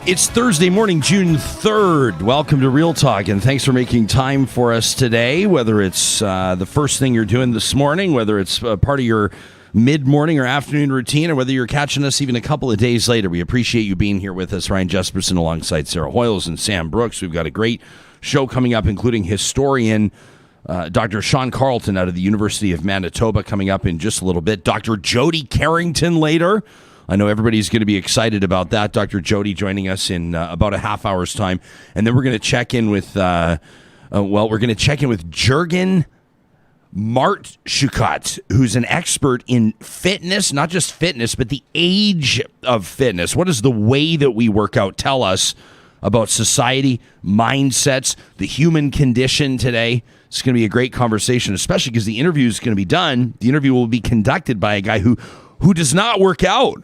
It's Thursday morning, June 3rd. Welcome to Real Talk, and thanks for making time for us today, whether it's the first thing you're doing this morning, whether it's part of your mid-morning or afternoon routine, or whether you're catching us even a couple of days later. We appreciate you being here with us. Ryan Jesperson alongside Sarah Hoyles and Sam Brooks. We've got a great show coming up, including historian Dr. Sean Carleton out of the University of Manitoba coming up in just a little bit. Dr. Jody Carrington later. I know everybody's going to be excited about that. Dr. Jody joining us in about a half hour's time. And then we're going to check in with, Jürgen Martschukat, who's an expert in fitness, not just fitness, but the age of fitness. What does the way that we work out tell us about society, mindsets, the human condition today? It's going to be a great conversation, especially because the interview is going to be done. The interview will be conducted by a guy who does not work out.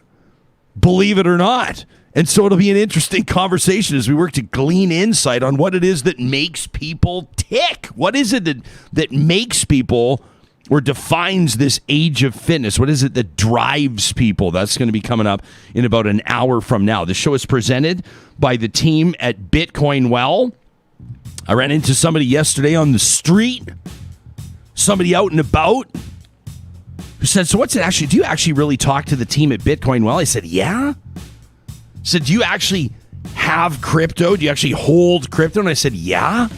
Believe it or not. And so it'll be an interesting conversation as we work to glean insight on what it is that makes people tick. What is it that makes people or defines this age of fitness? What is it that drives people? That's going to be coming up in about an hour from now. The show is presented by the team at Bitcoin Well. I ran into somebody yesterday on the street, somebody out and about, who said, so what's it actually, do you actually really talk to the team at Bitcoin Well? I said, yeah. Said, do you actually have crypto? Do you actually hold crypto? And I said, yeah.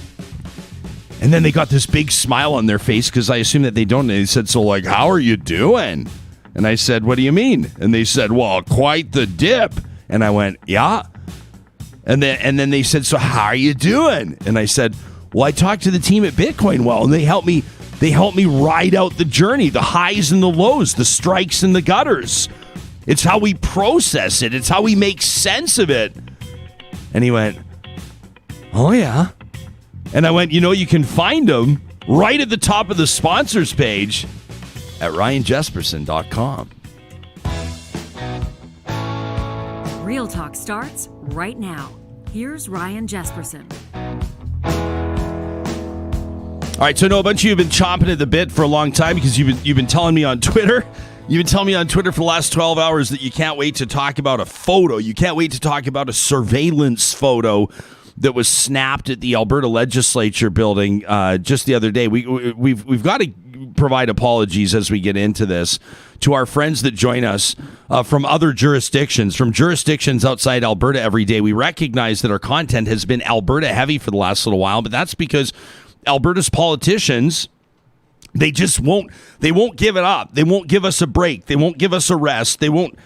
And then they got this big smile on their face because I assume that they don't. And they said, so like, how are you doing? And I said, what do you mean? And they said, well, quite the dip. And I went, yeah. And then they said, so how are you doing? And I said, well, I talked to the team at Bitcoin Well, and they helped me ride out the journey, the highs and the lows, the strikes and the gutters. It's how we process it. It's how we make sense of it. And he went, oh, yeah. And I went, you can find them right at the top of the sponsors page at ryanjesperson.com. Real Talk starts right now. Here's Ryan Jesperson. All right, so I know a bunch of you have been chomping at the bit for a long time because you've been telling me on Twitter. You've been telling me on Twitter for the last 12 hours that you can't wait to talk about a photo. You can't wait to talk about a surveillance photo that was snapped at the Alberta Legislature building just the other day. We've got to provide apologies as we get into this to our friends that join us from other jurisdictions, from jurisdictions outside Alberta every day. We recognize that our content has been Alberta heavy for the last little while, but that's because Alberta's politicians, they won't give it up. They won't give us a break. They won't give us a rest. They won't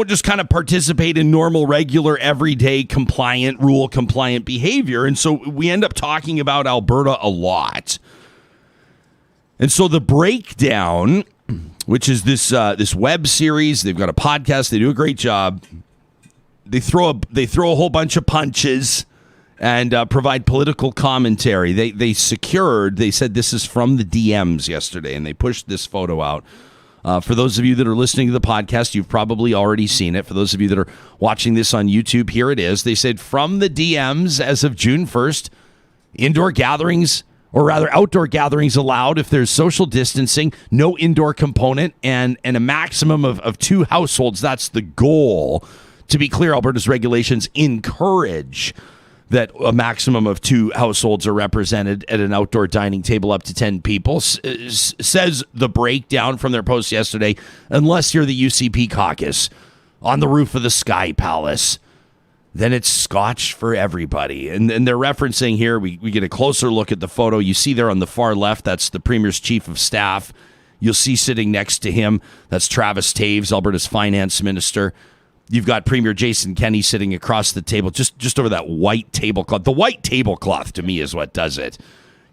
just kind of participate in normal, regular, everyday rule compliant behavior. And so we end up talking about Alberta a lot. And so the Breakdown, which is this web series, they've got a podcast, they do a great job. They throw a whole bunch of punches and provide political commentary. They said this is from the DMs yesterday, and they pushed this photo out. For those of you that are listening to the podcast, you've probably already seen it. For those of you that are watching this on YouTube, here it is. They said from the DMs as of June 1st, indoor gatherings, or rather outdoor gatherings allowed if there's social distancing, no indoor component, and a maximum of 2 households. That's the goal. To be clear, Alberta's regulations encourage that a maximum of 2 households are represented at an outdoor dining table up to 10 people, says the Breakdown from their post yesterday, unless you're the UCP caucus on the roof of the Sky Palace, then it's scotch for everybody. And they're referencing here, we get a closer look at the photo. You see there on the far left, that's the Premier's Chief of Staff. You'll see sitting next to him, that's Travis Taves, Alberta's Finance Minister. You've got Premier Jason Kenney sitting across the table, just over that white tablecloth. The white tablecloth, to me, is what does it.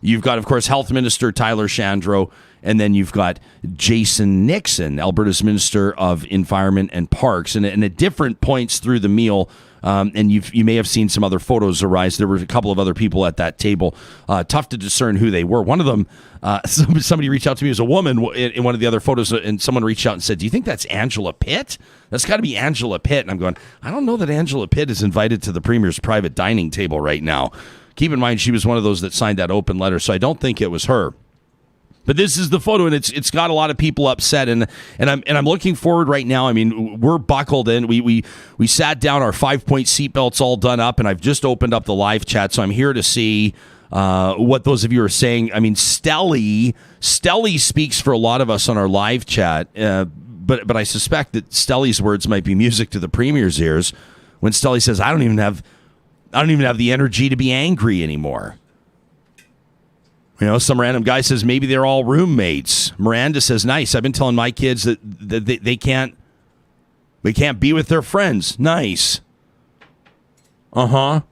You've got, of course, Health Minister Tyler Shandro, and then you've got Jason Nixon, Alberta's Minister of Environment and Parks. And at different points through the meal, and you may have seen some other photos arise. There were a couple of other people at that table. Tough to discern who they were. One of them, somebody reached out to me as a woman in one of the other photos, and someone reached out and said, do you think that's Angela Pitt? That's got to be Angela Pitt. And I'm going, I don't know that Angela Pitt is invited to the Premier's private dining table right now. Keep in mind, she was one of those that signed that open letter, so I don't think it was her. But this is the photo, and it's got a lot of people upset, and I'm looking forward right now. I mean, we're buckled in. We sat down, our 5-point seatbelts all done up, and I've just opened up the live chat, so I'm here to see what those of you are saying. I mean, Stelly speaks for a lot of us on our live chat, but I suspect that Stelly's words might be music to the Premier's ears when Stelly says, "I don't even have the energy to be angry anymore." You know, some random guy says maybe they're all roommates. Miranda says, "Nice. I've been telling my kids that they can't be with their friends." Nice. Lala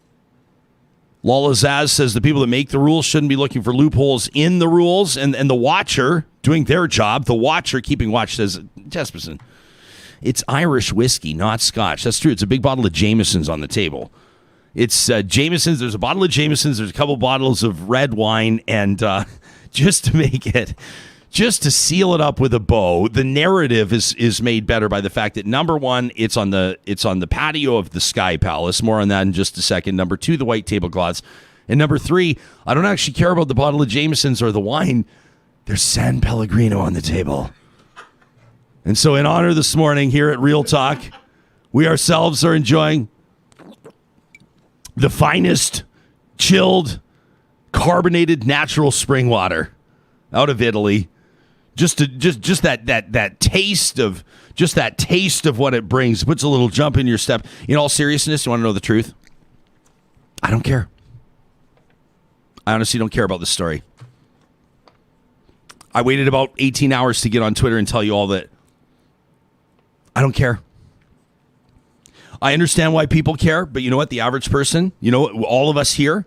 Zaz says the people that make the rules shouldn't be looking for loopholes in the rules, and the watcher doing their job. The watcher keeping watch says, Jesperson, it's Irish whiskey, not Scotch. That's true. It's a big bottle of Jameson's on the table. It's Jameson's. There's a bottle of Jameson's. There's a couple bottles of red wine. And just to seal it up with a bow, the narrative is made better by the fact that, number one, it's on the patio of the Sky Palace. More on that in just a second. Number two, the white tablecloths. And number three, I don't actually care about the bottle of Jameson's or the wine. There's San Pellegrino on the table. And so in honor this morning here at Real Talk, we ourselves are enjoying the finest chilled carbonated natural spring water out of Italy. Just that taste of what it brings puts a little jump in your step. In all seriousness, you want to know the truth? I don't care. I honestly don't care about this story. I waited about 18 hours to get on Twitter and tell you all that. I don't care. I understand why people care, but you know what? The average person, you know, all of us here,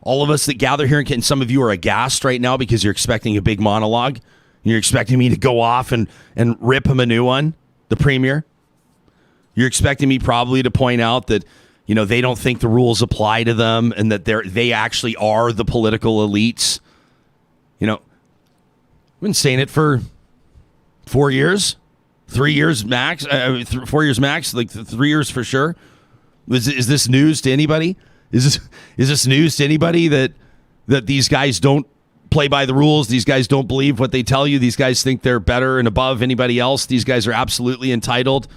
all of us that gather here, and some of you are aghast right now because you're expecting a big monologue. You're expecting me to go off and rip him a new one, the Premier. You're expecting me probably to point out that, you know, they don't think the rules apply to them and that they actually are the political elites. You know, I've been saying it for 4 years. 3 years max, 4 years max, like 3 years for sure. Is this news to anybody? Is this news to anybody that these guys don't play by the rules? These guys don't believe what they tell you. These guys think they're better and above anybody else. These guys are absolutely entitled.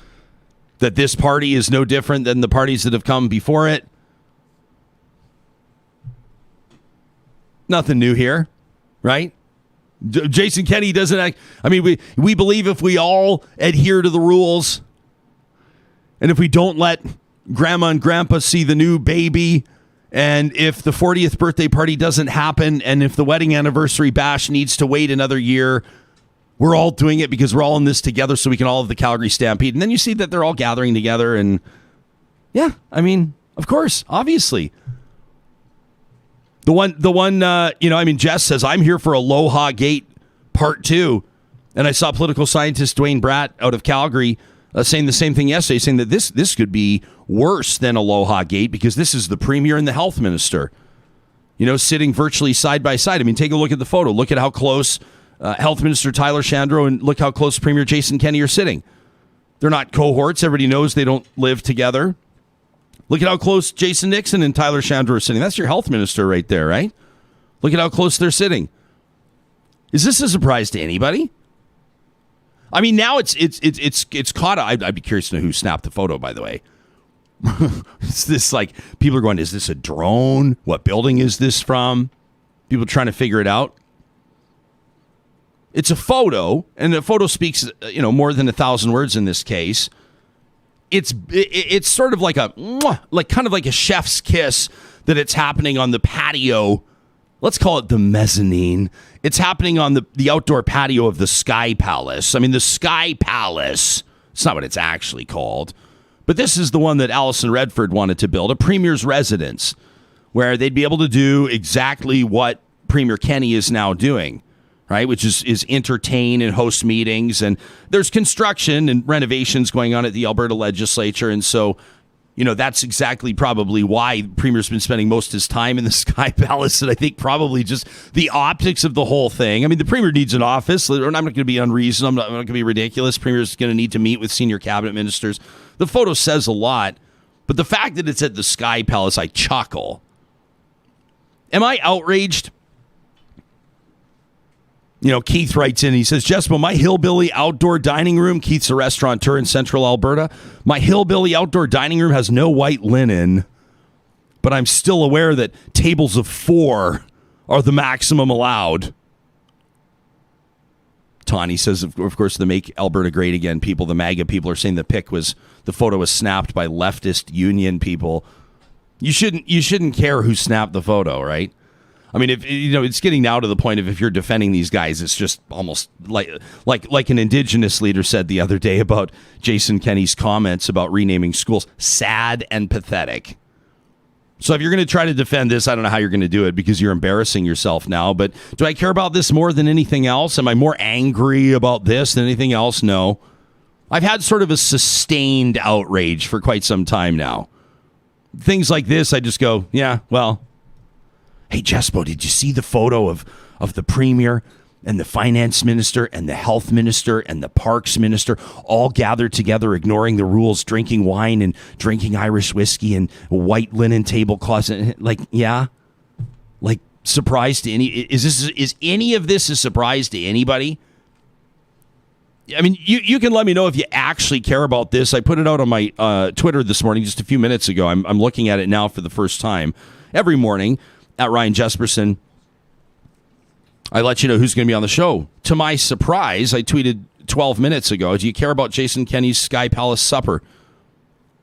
That this party is no different than the parties that have come before it. Nothing new here, right? Jason Kenney doesn't act. I mean, we believe if we all adhere to the rules and if we don't let grandma and grandpa see the new baby, and if the 40th birthday party doesn't happen, and if the wedding anniversary bash needs to wait another year, we're all doing it because we're all in this together so we can all have the Calgary Stampede. And then you see that they're all gathering together, and yeah, I mean, of course, obviously. The one, you know, I mean, Jess says, I'm here for Aloha Gate Part 2. And I saw political scientist Dwayne Bratt out of Calgary saying the same thing yesterday, saying that this could be worse than Aloha Gate because this is the Premier and the Health Minister, you know, sitting virtually side by side. I mean, take a look at the photo. Look at how close Health Minister Tyler Shandro and look how close Premier Jason Kenney are sitting. They're not cohorts. Everybody knows they don't live together. Look at how close Jason Nixon and Tyler Shandro are sitting. That's your health minister right there, right? Look at how close they're sitting. Is this a surprise to anybody? I mean, now it's caught. I'd be curious to know who snapped the photo, by the way. Is this like, people are going, is this a drone? What building is this from? People trying to figure it out. It's a photo, and the photo speaks, you know, more than 1,000 words in this case. It's sort of like kind of like a chef's kiss that it's happening on the patio. Let's call it the mezzanine. It's happening on the outdoor patio of the Sky Palace. I mean, the Sky Palace. It's not what it's actually called. But this is the one that Alison Redford wanted to build, a Premier's residence, where they'd be able to do exactly what Premier Kenney is now doing. Right, which is entertain and host meetings, and there's construction and renovations going on at the Alberta legislature, and so, you know, that's exactly probably why the Premier's been spending most of his time in the Sky Palace, and I think probably just the optics of the whole thing. I mean, the Premier needs an office. I'm not going to be unreasonable. I'm not going to be ridiculous. Premier's going to need to meet with senior cabinet ministers. The photo says a lot, but the fact that it's at the Sky Palace, I chuckle. Am I outraged? Keith writes in, he says, Jespo, my hillbilly outdoor dining room, Keith's a restaurateur in central Alberta, my hillbilly outdoor dining room has no white linen, but I'm still aware that tables of 4 are the maximum allowed. Tawny says, of course, the Make Alberta Great Again people, the MAGA people, are saying the photo was snapped by leftist union people. You shouldn't care who snapped the photo, right? I mean, if it's getting now to the point of, if you're defending these guys, it's just almost like an Indigenous leader said the other day about Jason Kenney's comments about renaming schools. Sad and pathetic. So if you're going to try to defend this, I don't know how you're going to do it, because you're embarrassing yourself now. But do I care about this more than anything else? Am I more angry about this than anything else? No. I've had sort of a sustained outrage for quite some time now. Things like this, I just go, yeah, well. Hey, Jespo, did you see the photo of the premier and the finance minister and the health minister and the parks minister all gathered together, ignoring the rules, drinking wine and drinking Irish whiskey and white linen tablecloths? Like, yeah? Like, surprise to any... Is any of this a surprise to anybody? I mean, you can let me know if you actually care about this. I put it out on my Twitter this morning, just a few minutes ago. I'm looking at it now for the first time. Every morning, at Ryan Jesperson, I let you know who's going to be on the show. To my surprise, I tweeted 12 minutes ago, do you care about Jason Kenney's Sky Palace supper?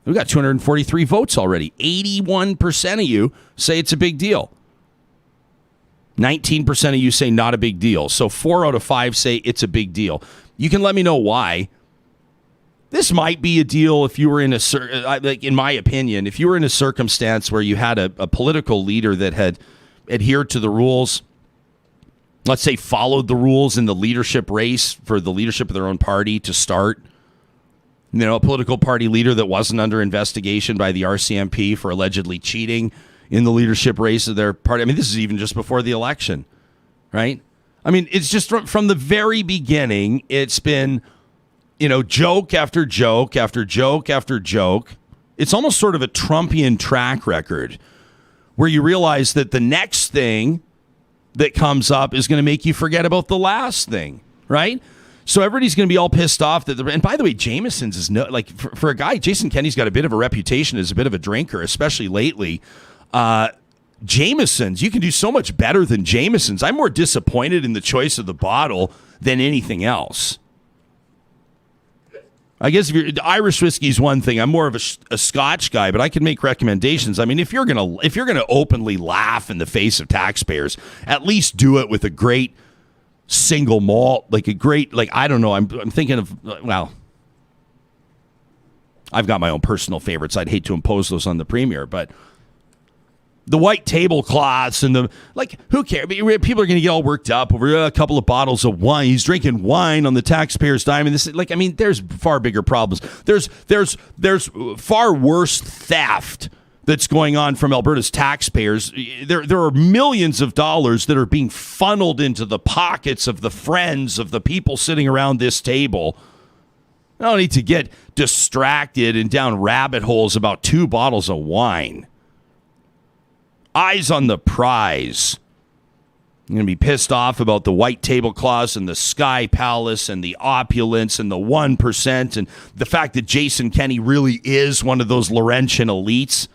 We've got 243 votes already. 81% of you say it's a big deal. 19% of you say not a big deal. So 4 out of 5 say it's a big deal. You can let me know why. This might be a deal if you were in in my opinion, if you were in a circumstance where you had a political leader that had adhered to the rules, let's say followed the rules in the leadership race for the leadership of their own party to start. A political party leader that wasn't under investigation by the RCMP for allegedly cheating in the leadership race of their party. I mean, this is even just before the election, right? I mean, it's just from the very beginning, it's been... joke after joke after joke after joke. It's almost sort of a Trumpian track record where you realize that the next thing that comes up is going to make you forget about the last thing, right? So everybody's going to be all pissed off and by the way, Jameson's is for a guy, Jason Kenney's got a bit of a reputation as a bit of a drinker, especially lately. Jameson's, you can do so much better than Jameson's. I'm more disappointed in the choice of the bottle than anything else. I guess if Irish whiskey is one thing. I'm more of a Scotch guy, but I can make recommendations. I mean, if you're gonna openly laugh in the face of taxpayers, at least do it with a great single malt, I don't know. I'm thinking of I've got my own personal favorites. I'd hate to impose those on the premier, but the white tablecloths and who cares? People are going to get all worked up over a couple of bottles of wine. He's drinking wine on the taxpayers' dime. And there's far bigger problems. There's far worse theft that's going on from Alberta's taxpayers. There are millions of dollars that are being funneled into the pockets of the friends of the people sitting around this table. I don't need to get distracted and down rabbit holes about 2 bottles of wine. Eyes on the prize. I'm going to be pissed off about the white tablecloths and the Sky Palace and the opulence and the 1% and the fact that Jason Kenney really is one of those Laurentian elites.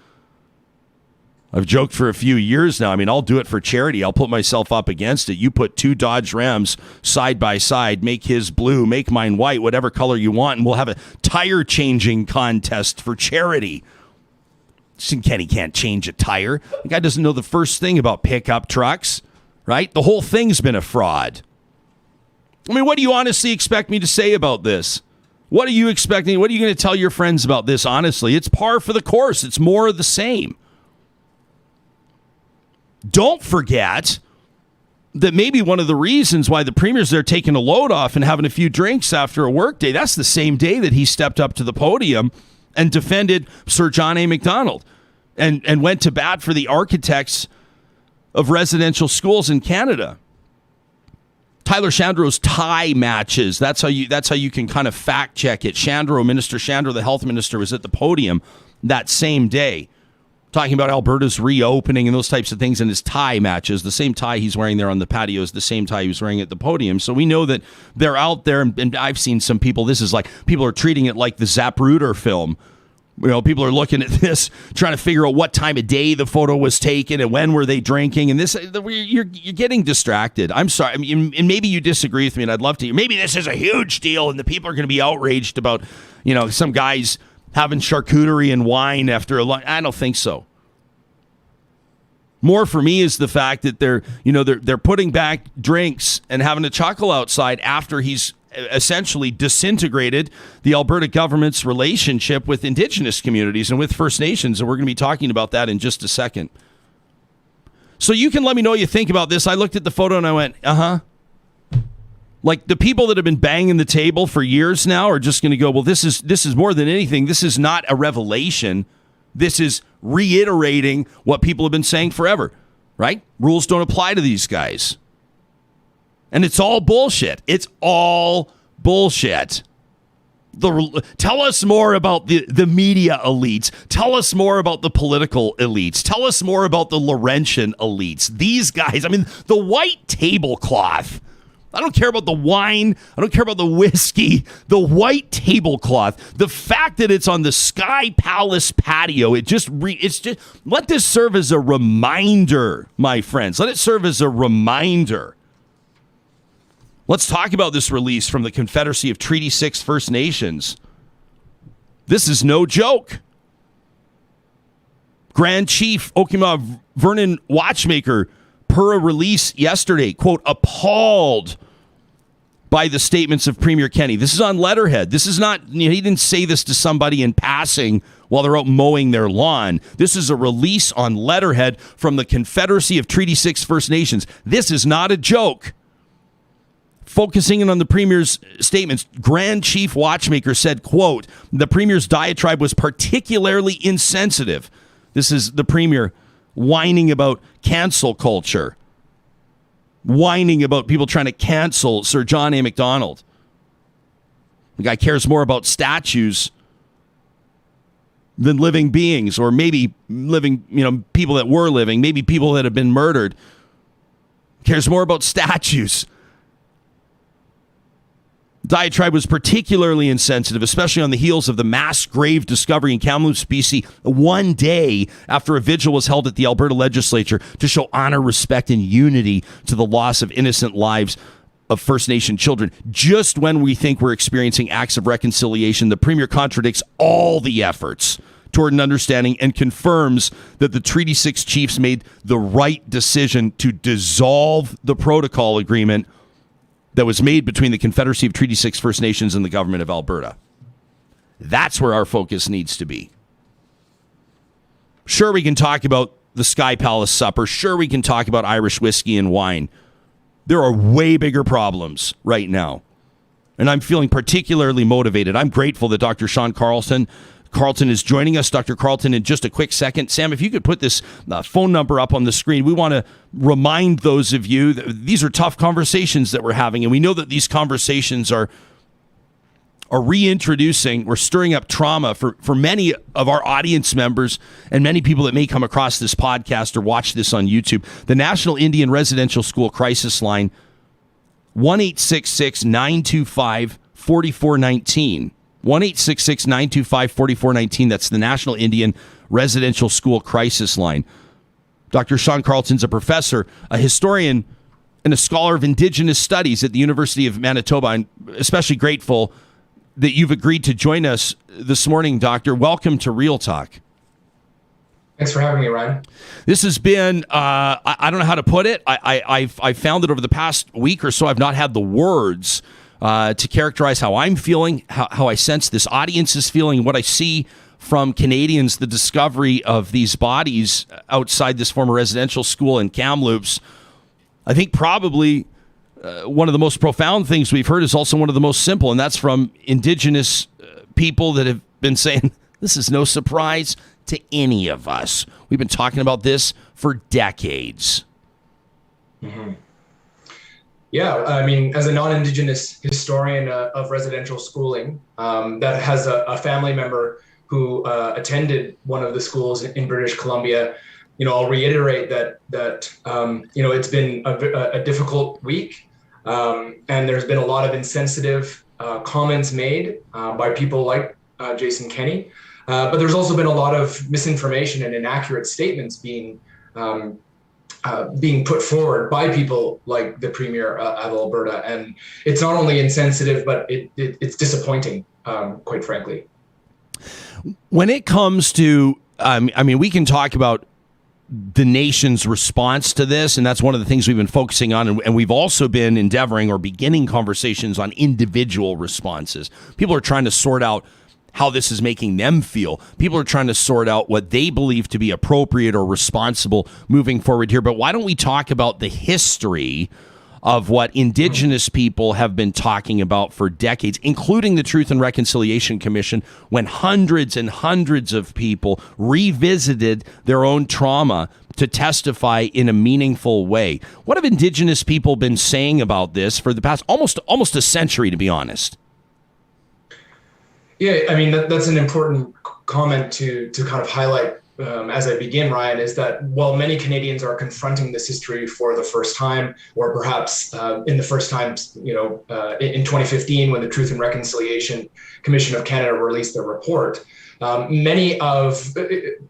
I've joked for a few years now. I mean, I'll do it for charity. I'll put myself up against it. You put 2 Dodge Rams side by side, make his blue, make mine white, whatever color you want, and we'll have a tire changing contest for charity. Jason Kenney can't change a tire. The guy doesn't know the first thing about pickup trucks, right? The whole thing's been a fraud. I mean, what do you honestly expect me to say about this? What are you expecting? What are you going to tell your friends about this? Honestly, it's par for the course. It's more of the same. Don't forget that maybe one of the reasons why the premier's there taking a load off and having a few drinks after a workday, that's the same day that he stepped up to the podium and defended Sir John A. Macdonald and went to bat for the architects of residential schools in Canada. Tyler Shandro's tie matches. That's how you can kind of fact check it. Minister Shandro, the health minister, was at the podium that same day talking about Alberta's reopening and those types of things, and his tie matches. The same tie he's wearing there on the patio is the same tie he was wearing at the podium. So we know that they're out there, and I've seen some people, this is like, people are treating it like the Zapruder film. You know, people are looking at this, trying to figure out what time of day the photo was taken and when were they drinking. And this, you're getting distracted. I'm sorry. I mean, and maybe you disagree with me, and I'd love to. Maybe this is a huge deal, and the people are going to be outraged about, you know, some guys having charcuterie and wine after a long. I don't think so. More for me is the fact that they're putting back drinks and having a chuckle outside after he's essentially disintegrated the Alberta government's relationship with Indigenous communities and with First Nations, and we're going to be talking about that in just a second. So you can let me know what you think about this. I looked at the photo and I went, Like, the people that have been banging the table for years now are just going to go, well, this is more than anything. This is not a revelation. This is reiterating what people have been saying forever, right? Rules don't apply to these guys. And it's all bullshit. It's all bullshit. Tell us more about the media elites. Tell us more about the political elites. Tell us more about the Laurentian elites. These guys, I mean, the white tablecloth. I don't care about the wine. I don't care about the whiskey. The white tablecloth. The fact that it's on the Sky Palace patio, it's just let this serve as a reminder, my friends. Let it serve as a reminder. Let's talk about this release from the Confederacy of Treaty 6 First Nations. This is no joke. Grand Chief Okima Vernon Watchmaker, per a release yesterday, quote, appalled by the statements of Premier Kenney. This is on letterhead. This is not, he didn't say this to somebody in passing while they're out mowing their lawn. This is a release on letterhead from the Confederacy of Treaty 6 First Nations. This is not a joke. Focusing in on the Premier's statements, Grand Chief Watchmaker said, quote, the Premier's diatribe was particularly insensitive. This is the Premier whining about cancel culture, whining about people trying to cancel Sir John A. Macdonald. The guy cares more about statues than living beings, or maybe living, people that were living, maybe people that have been murdered. Cares more about statues. Diatribe was particularly insensitive, especially on the heels of the mass grave discovery in Kamloops, BC, one day after a vigil was held at the Alberta legislature to show honor, respect, and unity to the loss of innocent lives of First Nation children. Just when we think we're experiencing acts of reconciliation, the Premier contradicts all the efforts toward an understanding and confirms that the Treaty 6 chiefs made the right decision to dissolve the protocol agreement that was made between the Confederacy of Treaty 6 First Nations and the government of Alberta. That's where our focus needs to be. Sure, we can talk about the Sky Palace supper. Sure, we can talk about Irish whiskey and wine. There are way bigger problems right now. And I'm feeling particularly motivated. I'm grateful that Dr. Sean Carleton is joining us. Dr. Carleton, in just a quick second. Sam, if you could put this phone number up on the screen. We want to remind those of you that these are tough conversations that we're having, and we know that these conversations are reintroducing or stirring up trauma for many of our audience members and many people that may come across this podcast or watch this on YouTube. The National Indian Residential School Crisis Line, 1-866-925-4419. 1-866-925-4419. That's the National Indian Residential School Crisis Line. Dr. Sean Carleton's a professor, a historian, and a scholar of Indigenous studies at the University of Manitoba. I'm especially grateful that you've agreed to join us this morning, Doctor. Welcome to Real Talk. Thanks for having me, Ryan. This has been, I don't know how to put it. I've found that over the past week or so, I've not had the words to characterize how I'm feeling, how I sense this audience is feeling, what I see from Canadians, the discovery of these bodies outside this former residential school in Kamloops. I think probably one of the most profound things we've heard is also one of the most simple, and that's from Indigenous people that have been saying, this is no surprise to any of us. We've been talking about this for decades. Mm-hmm. Yeah, I mean, as a non-Indigenous historian of residential schooling that has a family member who attended one of the schools in British Columbia, I'll reiterate that it's been a difficult week, and there's been a lot of insensitive comments made by people like Jason Kenney, but there's also been a lot of misinformation and inaccurate statements being put forward by people like the Premier of Alberta, and it's not only insensitive, but it's disappointing, quite frankly. When it comes to, we can talk about the nation's response to this, and that's one of the things we've been focusing on, and we've also been endeavoring or beginning conversations on individual responses. People are trying to sort out how this is making them feel. People are trying to sort out what they believe to be appropriate or responsible moving forward here. But why don't we talk about the history of what Indigenous people have been talking about for decades, including the Truth and Reconciliation Commission, when hundreds and hundreds of people revisited their own trauma to testify in a meaningful way. What have Indigenous people been saying about this for the past almost a century, to be honest? Yeah, that's an important comment to kind of highlight as I begin, Ryan, is that while many Canadians are confronting this history for the first time, or perhaps in the first time, in 2015, when the Truth and Reconciliation Commission of Canada released their report, many of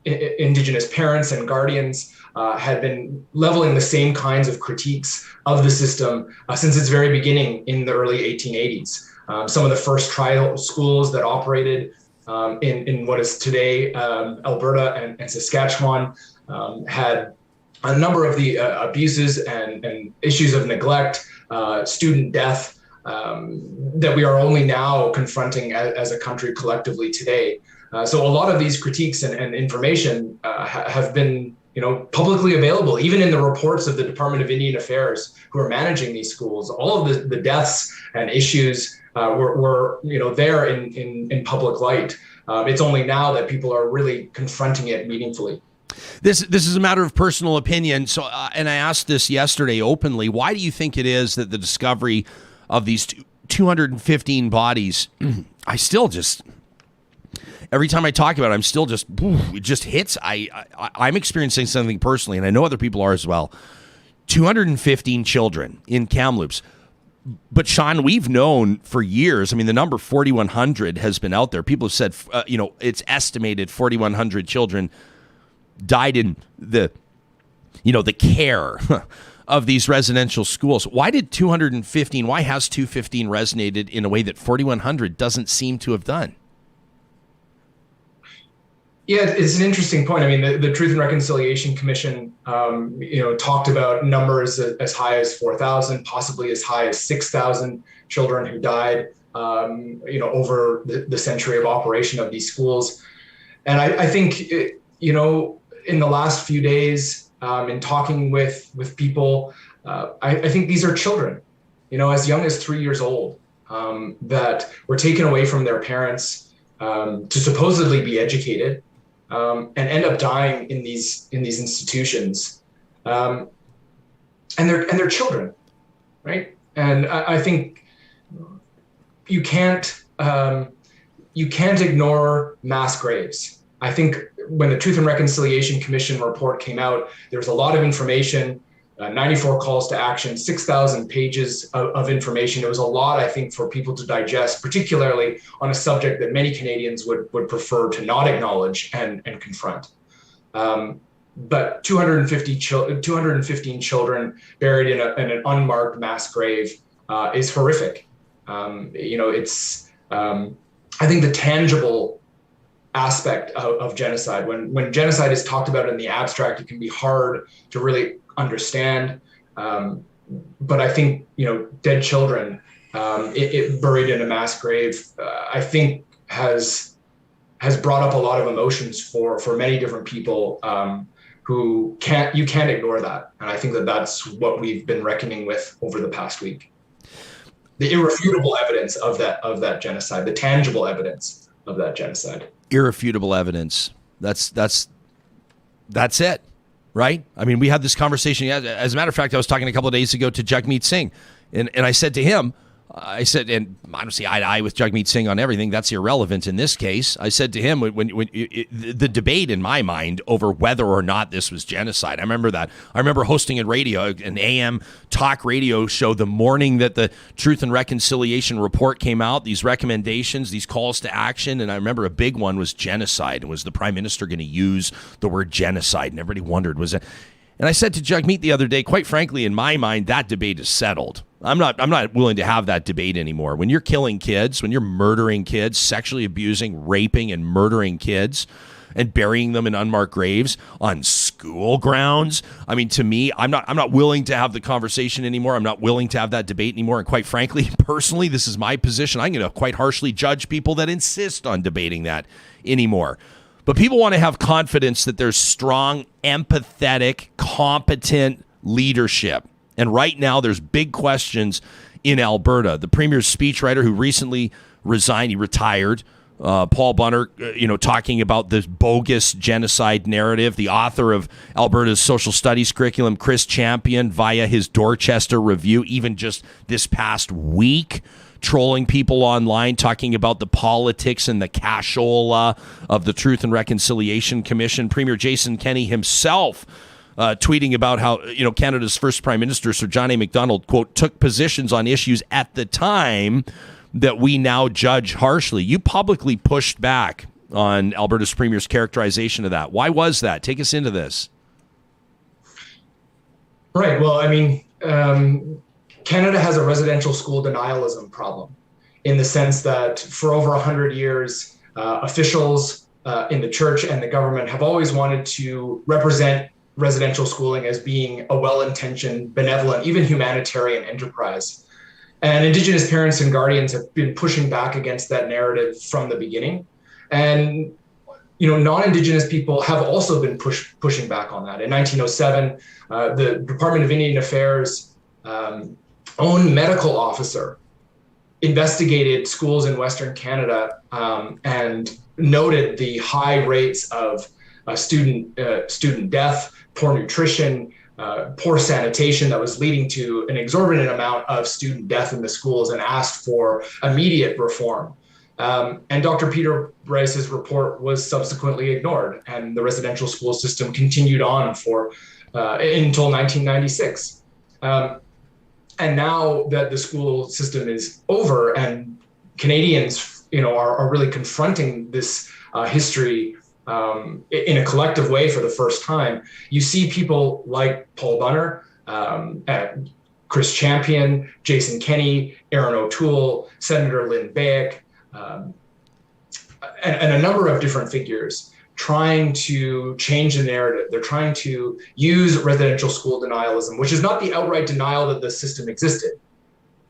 Indigenous parents and guardians had been leveling the same kinds of critiques of the system since its very beginning in the early 1880s. Some of the first trial schools that operated in what is today Alberta and Saskatchewan had a number of the abuses and issues of neglect, student death that we are only now confronting as a country collectively today. So a lot of these critiques and information have been publicly available, even in the reports of the Department of Indian Affairs who are managing these schools. All of the deaths and issues were there in public light. It's only now that people are really confronting it meaningfully. This is a matter of personal opinion. So, and I asked this yesterday openly. Why do you think it is that the discovery of these 215 bodies, I still just, every time I talk about it, I'm still just, it just hits. I'm experiencing something personally, and I know other people are as well. 215 children in Kamloops. But Sean, we've known for years, the number 4,100 has been out there. People have said, it's estimated 4,100 children died in the care of these residential schools. Why did 215, why has 215 resonated in a way that 4,100 doesn't seem to have done? Yeah, it's an interesting point. The Truth and Reconciliation Commission, talked about numbers as high as 4,000, possibly as high as 6,000 children who died, over the century of operation of these schools. And I think, in the last few days, in talking with people, I think these are children, as young as 3 years old, that were taken away from their parents to supposedly be educated. And end up dying in these institutions, and they're children, right? And I think you can't ignore mass graves. I think when the Truth and Reconciliation Commission report came out, there was a lot of information, 94 calls to action, 6,000 pages of information. It was a lot, I think, for people to digest, particularly on a subject that many Canadians would prefer to not acknowledge and confront. But 215 children buried in an unmarked mass grave is horrific. It's I think the tangible aspect of genocide, when genocide is talked about in the abstract, it can be hard to really understand. But I think, dead children, it buried in a mass grave, I think has brought up a lot of emotions for many different people who you can't ignore that. And I think that's what we've been reckoning with over the past week. The irrefutable evidence of that genocide, the tangible evidence of that genocide. Irrefutable evidence. That's it. Right? We had this conversation. As a matter of fact, I was talking a couple of days ago to Jagmeet Singh, and I said to him, I said, and I don't see eye to eye with Jagmeet Singh on everything. That's irrelevant in this case. I said to him, when the debate in my mind over whether or not this was genocide, I remember that. I remember hosting a radio, an AM talk radio show the morning that the Truth and Reconciliation report came out, these recommendations, these calls to action. And I remember a big one was genocide. And was the prime minister going to use the word genocide? And everybody wondered, was it? And I said to Jagmeet the other day, quite frankly, in my mind, that debate is settled. I'm not willing to have that debate anymore. When you're killing kids, when you're murdering kids, sexually abusing, raping, and murdering kids, and burying them in unmarked graves on school grounds, I mean, to me, I'm not willing to have the conversation anymore. I'm not willing to have that debate anymore. And quite frankly, personally, this is my position. I'm going to quite harshly judge people that insist on debating that anymore. But people want to have confidence that there's strong, empathetic, competent leadership. And right now, there's big questions in Alberta. The premier's speechwriter who recently resigned, he retired, Paul Bunner, talking about this bogus genocide narrative. The author of Alberta's social studies curriculum, Chris Champion, via his Dorchester review, even just this past week, trolling people online, talking about the politics and the cashola of the Truth and Reconciliation Commission. Premier Jason Kenney himself tweeting about how, Canada's first Prime Minister, Sir John A. Macdonald, quote, took positions on issues at the time that we now judge harshly. You publicly pushed back on Alberta's Premier's characterization of that. Why was that? Take us into this. Right. Well, I mean, Canada has a residential school denialism problem in the sense that for over 100 years, officials in the church and the government have always wanted to represent residential schooling as being a well-intentioned, benevolent, even humanitarian enterprise. And Indigenous parents and guardians have been pushing back against that narrative from the beginning. And non-Indigenous people have also been pushing back on that. In 1907, the Department of Indian Affairs own medical officer investigated schools in Western Canada and noted the high rates of student death, poor nutrition, poor sanitation that was leading to an exorbitant amount of student death in the schools, and asked for immediate reform. And Dr. Peter Bryce's report was subsequently ignored, and the residential school system continued on for until 1996. And now that the school system is over and Canadians, are really confronting this history in a collective way for the first time, you see people like Paul Bunner, Chris Champion, Jason Kenney, Aaron O'Toole, Senator Lynn Bayek, and a number of different figures trying to change the narrative. They're trying to use residential school denialism, which is not the outright denial that the system existed,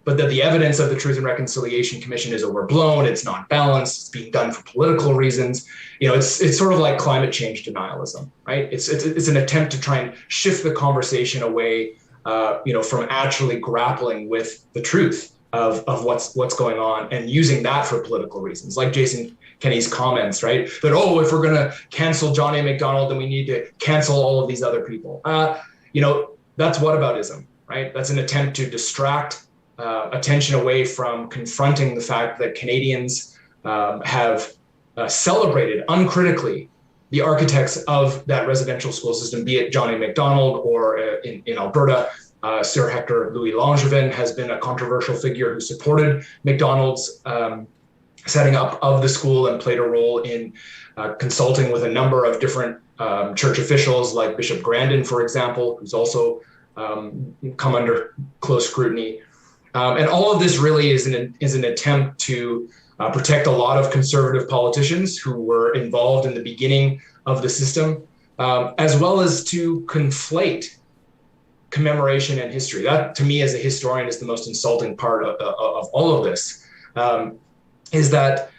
but that the evidence of the Truth and Reconciliation Commission is overblown, it's not balanced, it's being done for political reasons. It's sort of like climate change denialism, right? It's an attempt to try and shift the conversation away, from actually grappling with the truth of what's going on and using that for political reasons, like Jason Kenney's comments, right? That, if we're going to cancel John A. Macdonald, then we need to cancel all of these other people. That's whataboutism, right? That's an attempt to distract attention away from confronting the fact that Canadians have celebrated uncritically the architects of that residential school system, be it John A. Macdonald or in Alberta, Sir Hector Louis Langevin has been a controversial figure who supported Macdonald's setting up of the school and played a role in consulting with a number of different church officials like Bishop Grandin, for example, who's also come under close scrutiny. And all of this really is an attempt to protect a lot of conservative politicians who were involved in the beginning of the system, as well as to conflate commemoration and history. That, to me, as a historian, is the most insulting part of all of this, is that,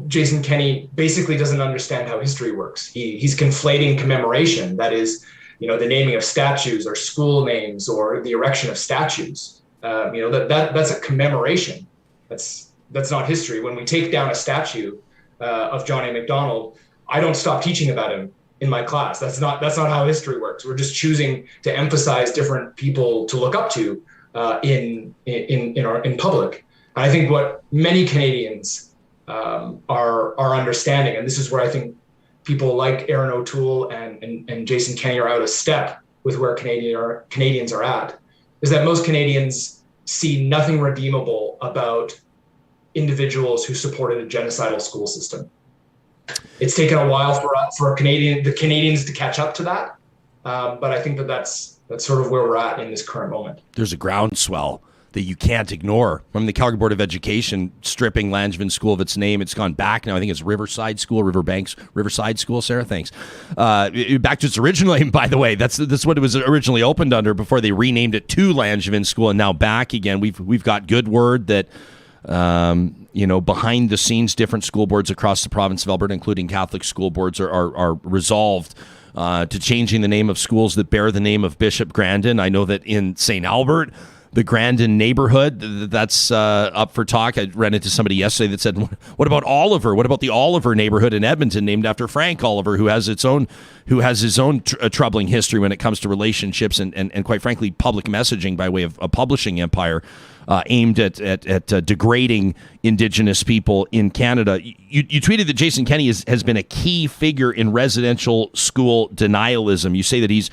Jason Kenney basically doesn't understand how history works. He's conflating commemoration, that is, the naming of statues or school names or the erection of statues. That's a commemoration. That's not history. When we take down a statue of John A. Macdonald, I don't stop teaching about him in my class. That's not how history works. We're just choosing to emphasize different people to look up to in public. And I think what many Canadians are understanding, and this is where I think people like Aaron O'Toole and Jason Kenney are out of step with where Canadians are at, is that most Canadians see nothing redeemable about individuals who supported a genocidal school system. It's taken a while for the Canadians to catch up to that, but I think that's sort of where we're at in this current moment. There's a groundswell that you can't ignore from the Calgary Board of Education stripping Langevin School of its name. It's gone back now. I think it's Riverside School. Sarah, thanks. Back to its original name, by the way. That's what it was originally opened under before they renamed it to Langevin School, and now back again. We've got good word that behind the scenes, different school boards across the province of Alberta, including Catholic school boards, are resolved to changing the name of schools that bear the name of Bishop Grandin. I know that in St. Albert, the Grandin neighborhood, that's up for talk. I ran into somebody yesterday that said, what about Oliver? What about the Oliver neighborhood in Edmonton named after Frank Oliver, who has his own troubling history when it comes to relationships and quite frankly, public messaging by way of a publishing empire aimed at degrading Indigenous people in Canada. You tweeted that Jason Kenney has been a key figure in residential school denialism. You say that he's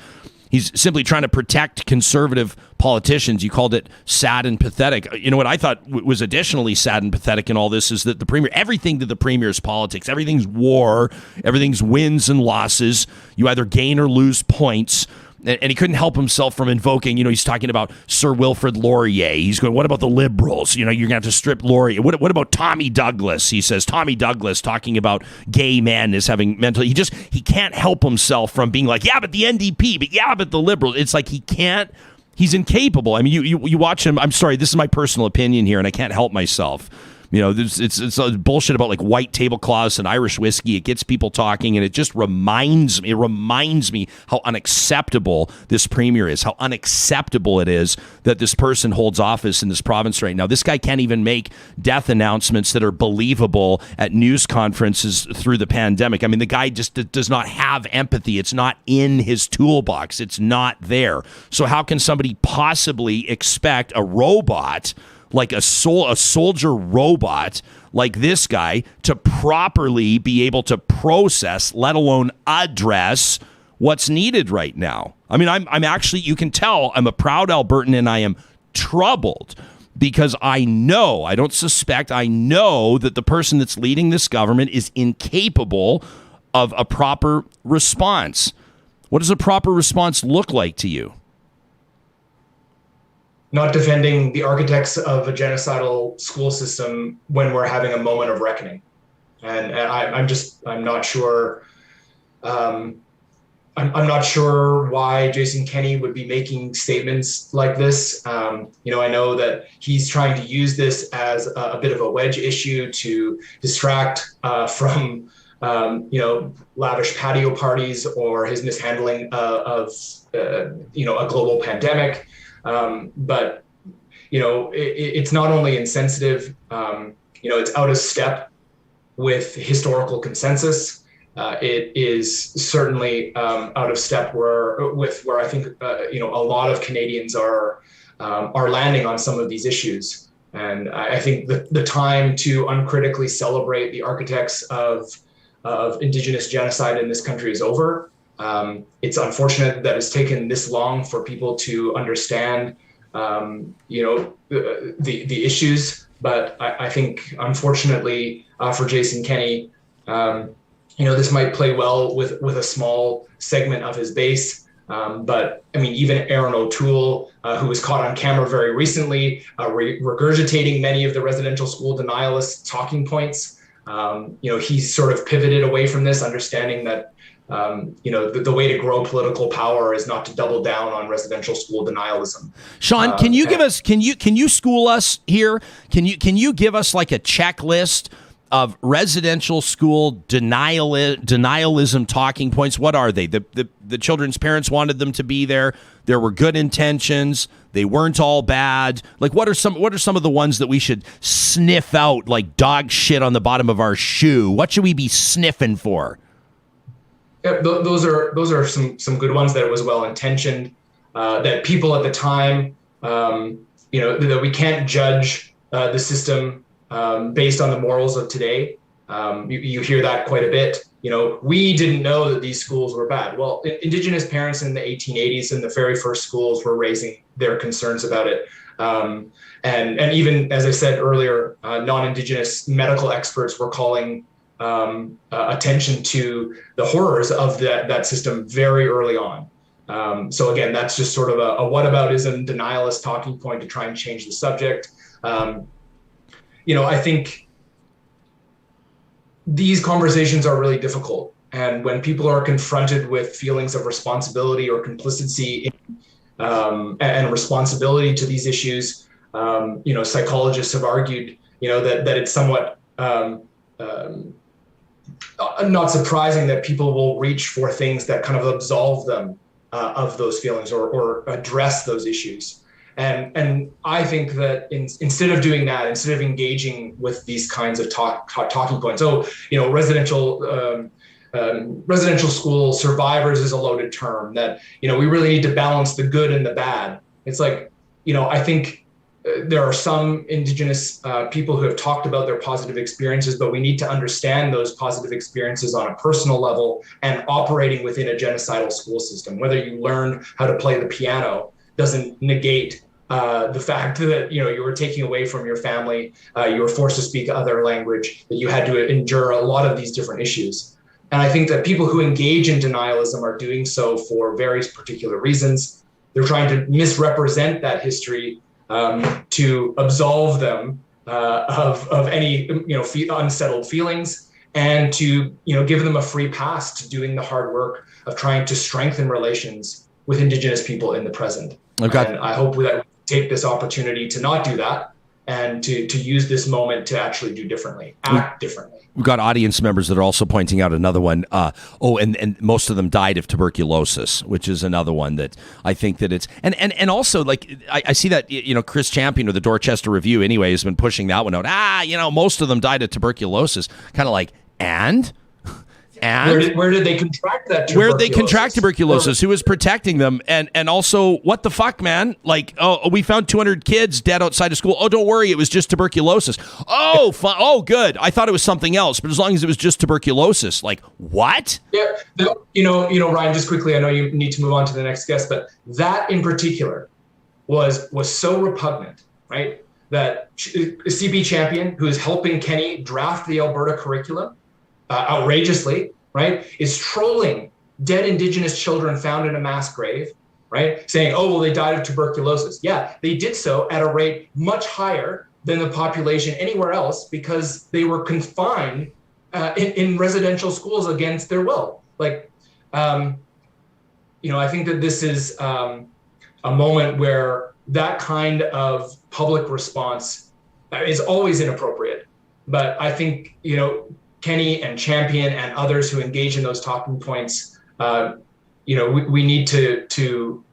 simply trying to protect conservative politicians. You called it sad and pathetic. You know what I thought was additionally sad and pathetic in all this is that everything to the premier is politics. Everything's war. Everything's wins and losses. You either gain or lose points. And he couldn't help himself from invoking, he's talking about Sir Wilfrid Laurier. He's going, what about the Liberals? You're going to have to strip Laurier. What about Tommy Douglas? He says, Tommy Douglas talking about gay men as having mental. He can't help himself from being like, yeah, but the NDP, but the Liberals. It's like he's incapable. I mean, you watch him. I'm sorry, this is my personal opinion here, and I can't help myself. It's bullshit about like white tablecloths and Irish whiskey. It gets people talking, and it just reminds me how unacceptable this premier is, how unacceptable it is that this person holds office in this province right now. This guy can't even make death announcements that are believable at news conferences through the pandemic. I mean, the guy just does not have empathy. It's not in his toolbox. It's not there. So how can somebody possibly expect a robot like a soldier robot like this guy to properly be able to process, let alone address what's needed right now? I mean, I'm actually, you can tell I'm a proud Albertan, and I am troubled because I know that the person that's leading this government is incapable of a proper response. What does a proper response look like to you? Not defending the architects of a genocidal school system when we're having a moment of reckoning. And I'm not sure. I'm not sure why Jason Kenney would be making statements like this. I know that he's trying to use this as a bit of a wedge issue to distract from lavish patio parties or his mishandling of a global pandemic. But it's not only insensitive, it's out of step with historical consensus. It is certainly out of step where I think a lot of Canadians are landing on some of these issues. And I think the time to uncritically celebrate the architects of Indigenous genocide in this country is over. It's unfortunate that it's taken this long for people to understand, the issues. But I think, unfortunately, for Jason Kenney, this might play well with a small segment of his base. But I mean, even Aaron O'Toole, who was caught on camera very recently, regurgitating many of the residential school denialist talking points. He's sort of pivoted away from this, understanding that the way to grow political power is not to double down on residential school denialism. Sean, can you can you school us here? Can you give us like a checklist of residential school denialism talking points? What are they? The children's parents wanted them to be there. There were good intentions. They weren't all bad. Like, what are some of the ones that we should sniff out like dog shit on the bottom of our shoe? What should we be sniffing for? Yeah, those are some good ones. That it was well intentioned. That people at the time, that we can't judge the system based on the morals of today. You hear that quite a bit. We didn't know that these schools were bad. Well, Indigenous parents in the 1880s in the very first schools were raising their concerns about it. And even, as I said earlier, non-Indigenous medical experts were calling attention to the horrors of that system very early on. So again, that's just sort of a whataboutism, denialist talking point to try and change the subject. I think these conversations are really difficult. And when people are confronted with feelings of responsibility or complicity and responsibility to these issues, psychologists have argued, that it's somewhat not surprising that people will reach for things that kind of absolve them of those feelings or address those issues. And I think that instead of doing that, instead of engaging with these kinds of talking points, residential school survivors is a loaded term that, we really need to balance the good and the bad. It's like, I think there are some Indigenous people who have talked about their positive experiences, but we need to understand those positive experiences on a personal level and operating within a genocidal school system. Whether you learned how to play the piano doesn't negate the fact that you were taking away from your family, you were forced to speak other language, that you had to endure a lot of these different issues. And I think that people who engage in denialism are doing so for very particular reasons. They're trying to misrepresent that history to absolve them of any unsettled feelings, and to give them a free pass to doing the hard work of trying to strengthen relations with Indigenous people in the present. Okay. And I hope that we take this opportunity to not do that and to use this moment to actually do differently, act differently. We've got audience members that are also pointing out another one. And most of them died of tuberculosis, which is another one that I think that it's and also like I see that Chris Champion of the Dorchester Review anyway has been pushing that one out. Most of them died of tuberculosis. Kind of like and. And where did they contract that tuberculosis? Where did they contract tuberculosis? Who was protecting them? And also, what the fuck, man? Like, we found 200 kids dead outside of school. Oh, don't worry, it was just tuberculosis. Oh, good. I thought it was something else, but as long as it was just tuberculosis, like, what? Yeah, Ryan, just quickly, I know you need to move on to the next guest, but that in particular was so repugnant, right? That CB Champion, who is helping Kenny draft the Alberta curriculum, outrageously, right, is trolling dead Indigenous children found in a mass grave, right, saying, oh, well, they died of tuberculosis. Yeah, they did so at a rate much higher than the population anywhere else because they were confined in residential schools against their will. Like, I think that this is a moment where that kind of public response is always inappropriate. But I think, Kenny and Champion and others who engage in those talking points, we need to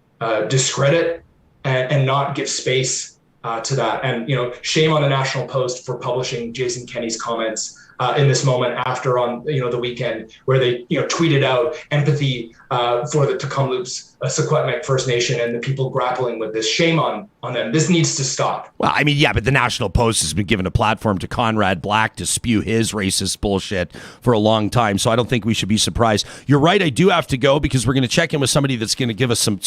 discredit and not give space to that. And, shame on the National Post for publishing Jason Kenney's comments in this moment after on, the weekend where they, tweeted out empathy for the Kamloops Secwepemc First Nation and the people grappling with this. Shame on them. This needs to stop. Well, I mean, yeah, but the National Post has been given a platform to Conrad Black to spew his racist bullshit for a long time, so I don't think we should be surprised. You're right, I do have to go because we're going to check in with somebody that's going to give us some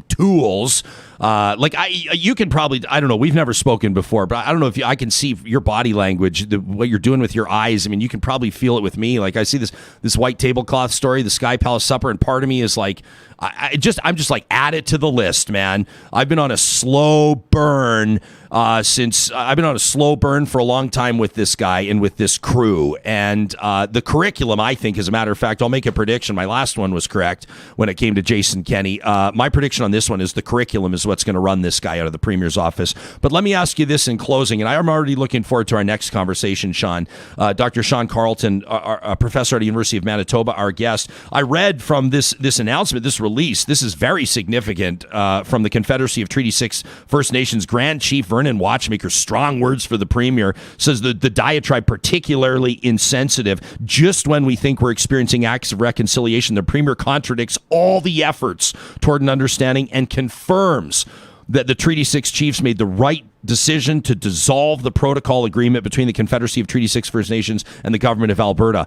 tools. You can probably, I don't know, we've never spoken before, but I don't know if I can see your body language, what you're doing with your eyes. I mean, you can probably feel it with me. Like I see this white tablecloth story, the Sky Palace Supper, and part of me is like, I'm just like, add it to the list, man. I've been on a slow burn for a long time with this guy and with this crew. And the curriculum, I think, as a matter of fact, I'll make a prediction. My last one was correct when it came to Jason Kenney. My prediction on this one is the curriculum is what's going to run this guy out of the Premier's office. But let me ask you this in closing, and I'm already looking forward to our next conversation, Sean. Dr. Sean Carleton, a professor at the University of Manitoba, our guest. I read from this announcement, this release, this is very significant, from the Confederacy of Treaty 6 First Nations Grand Chief Vernon Watchmaker, strong words for the Premier, says the diatribe particularly insensitive. Just when we think we're experiencing acts of reconciliation, the Premier contradicts all the efforts toward an understanding and confirms that the Treaty 6 chiefs made the right decision to dissolve the protocol agreement between the Confederacy of Treaty 6 First Nations and the government of Alberta.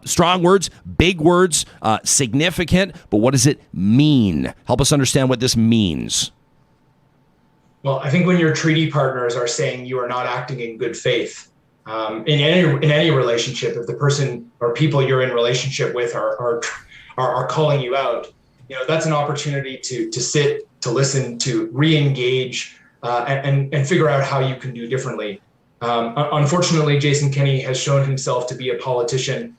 Strong words, big words, significant, but what does it mean? Help us understand what this means. Well, I think when your treaty partners are saying you are not acting in good faith, in any relationship, if the person or people you're in relationship with are calling you out, that's an opportunity to sit, to listen, to re-engage, and figure out how you can do differently. Unfortunately, Jason Kenney has shown himself to be a politician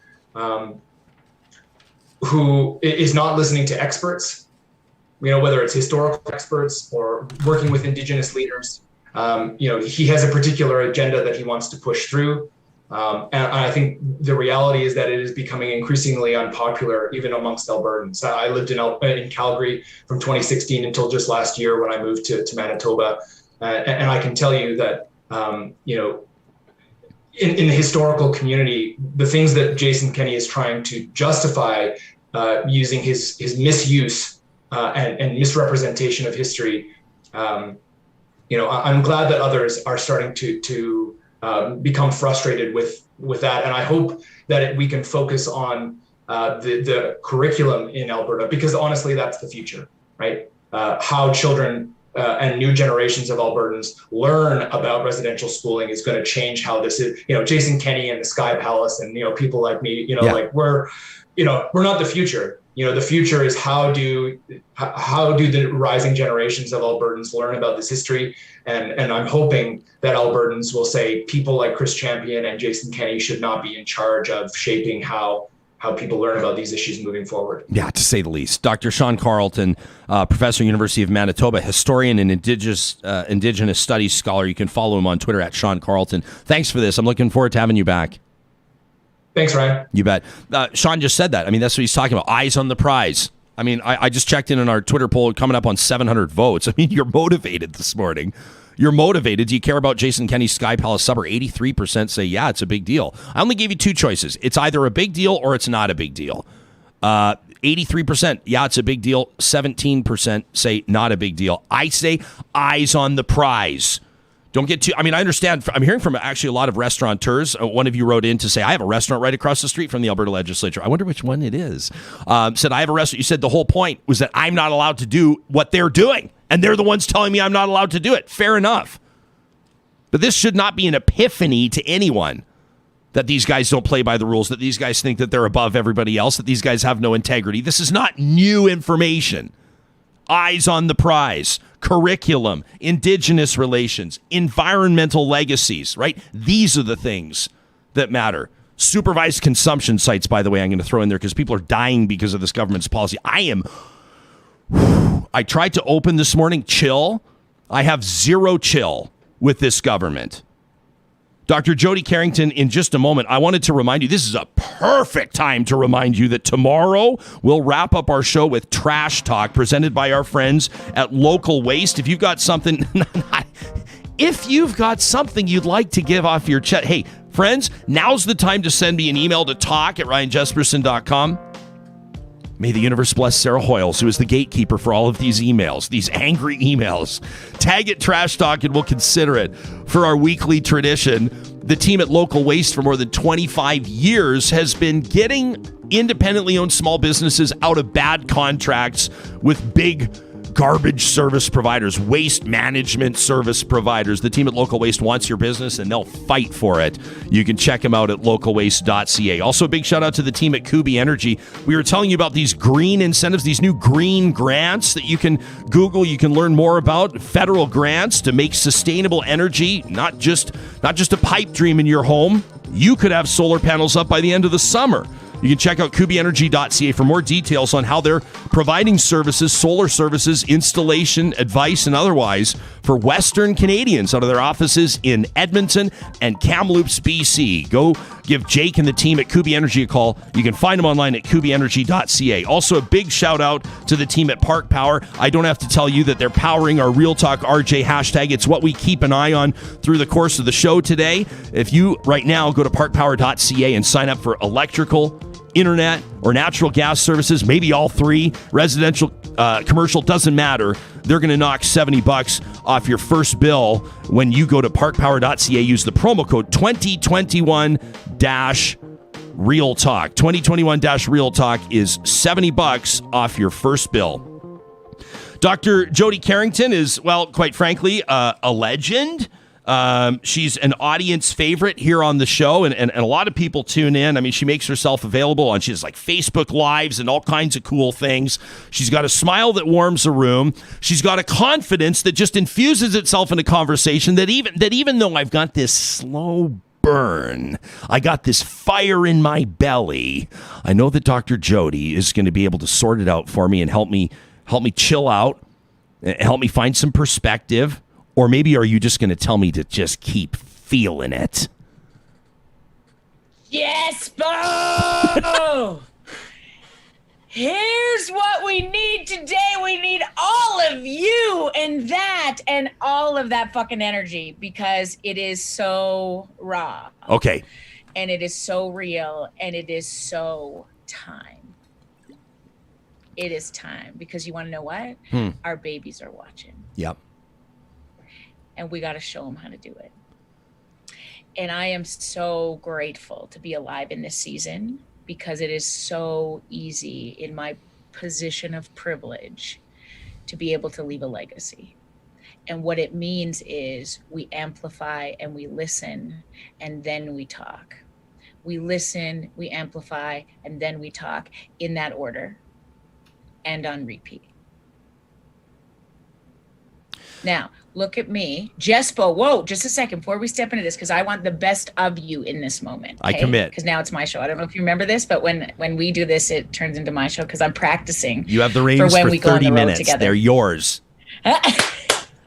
who is not listening to experts, whether it's historical experts or working with Indigenous leaders. He has a particular agenda that he wants to push through. And I think the reality is that it is becoming increasingly unpopular, even amongst Albertans. I lived in Calgary from 2016 until just last year when I moved to Manitoba. And I can tell you that, in the historical community, the things that Jason Kenney is trying to justify using his misuse and misrepresentation of history, I'm glad that others are starting to become frustrated with that. And I hope that we can focus on the curriculum in Alberta, because honestly, that's the future, right? How children and new generations of Albertans learn about residential schooling is going to change how this is, Jason Kenney and the Sky Palace and, people like me, we're not the future. The future is how do the rising generations of Albertans learn about this history? And I'm hoping that Albertans will say people like Chris Champion and Jason Kenney should not be in charge of shaping how people learn about these issues moving forward. Yeah, to say the least. Dr. Sean Carleton, professor, University of Manitoba, historian and Indigenous studies scholar. You can follow him on Twitter at Sean Carleton. Thanks for this. I'm looking forward to having you back. Thanks, Ryan. You bet. Sean just said that. I mean, that's what he's talking about. Eyes on the prize. I mean, I just checked in on our Twitter poll, coming up on 700 votes. I mean, you're motivated this morning. You're motivated. Do you care about Jason Kenney's Sky Palace suburb? 83% say, yeah, it's a big deal. I only gave you two choices. It's either a big deal or it's not a big deal. 83%, yeah, it's a big deal. 17% say not a big deal. I say eyes on the prize. Don't get too, I understand. I'm hearing from actually a lot of restaurateurs. One of you wrote in to say, I have a restaurant right across the street from the Alberta legislature. I wonder which one it is. Said, I have a restaurant. You said the whole point was that I'm not allowed to do what they're doing. And they're the ones telling me I'm not allowed to do it. Fair enough. But this should not be an epiphany to anyone that these guys don't play by the rules, that these guys think that they're above everybody else, that these guys have no integrity. This is not new information. Eyes on the prize, curriculum, Indigenous relations, environmental legacies, right? These are the things that matter. Supervised consumption sites, by the way, I'm going to throw in there because people are dying because of this government's policy. I tried to open this morning, chill. I have zero chill with this government. Dr. Jody Carrington, in just a moment, I wanted to remind you, this is a perfect time to remind you that tomorrow we'll wrap up our show with Trash Talk presented by our friends at Local Waste. If you've got something, you'd like to give off your chest, hey, friends, now's the time to send me an email to talk@ryanjesperson.com. May the universe bless Sarah Hoyles, who is the gatekeeper for all of these emails, these angry emails. Tag it Trash Talk and we'll consider it for our weekly tradition. The team at Local Waste for more than 25 years has been getting independently owned small businesses out of bad contracts with big garbage service providers, waste management service providers. The team at Local Waste wants your business and they'll fight for it. You can check them out at localwaste.ca. Also, a big shout out to the team at Kubi Energy. We were telling you about these green incentives, these new green grants that you can Google. You can learn more about federal grants to make sustainable energy, not just a pipe dream in your home. You could have solar panels up by the end of the summer. You can check out kubienergy.ca for more details on how they're providing services, solar services, installation, advice, and otherwise for Western Canadians out of their offices in Edmonton and Kamloops, BC. Go give Jake and the team at Kubi Energy a call. You can find them online at kubienergy.ca. Also, a big shout out to the team at Park Power. I don't have to tell you that they're powering our Real Talk RJ hashtag. It's what we keep an eye on through the course of the show today. If you right now go to parkpower.ca and sign up for electrical, internet, or natural gas services, maybe all three, residential commercial, doesn't matter. They're going to knock $70 off your first bill when you go to parkpower.ca. Use the promo code 2021-Real Talk. 2021-Real Talk is $70 off your first bill. Dr. Jody Carrington is, well, quite frankly, a legend. She's an audience favorite here on the show, and a lot of people tune in. I mean, she makes herself available on, she has like Facebook Lives and all kinds of cool things. She's got a smile that warms a room. She's got a confidence that just infuses itself into conversation that even though I've got this slow burn, I got this fire in my belly, I know that Dr. Jody is going to be able to sort it out for me and help me chill out, help me find some perspective. Or maybe are you just going to tell me to just keep feeling it? Yes, Bo! Here's what we need today. We need all of you and all of that fucking energy, because it is so raw. Okay. And it is so real, and it is so time. It is time, because you want to know what? Our babies are watching. Yep. And we got to show them how to do it. And I am so grateful to be alive in this season, because it is so easy in my position of privilege to be able to leave a legacy. And what it means is we amplify and we listen, and then we talk. We listen, we amplify, and then we talk, in that order and on repeat. Now, look at me. Jespo, whoa, just a second before we step into this, because I want the best of you in this moment. Okay? I commit. Because now it's my show. I don't know if you remember this, but when we do this, it turns into my show, because I'm practicing. You have the reins for 30 minutes. Together. They're yours.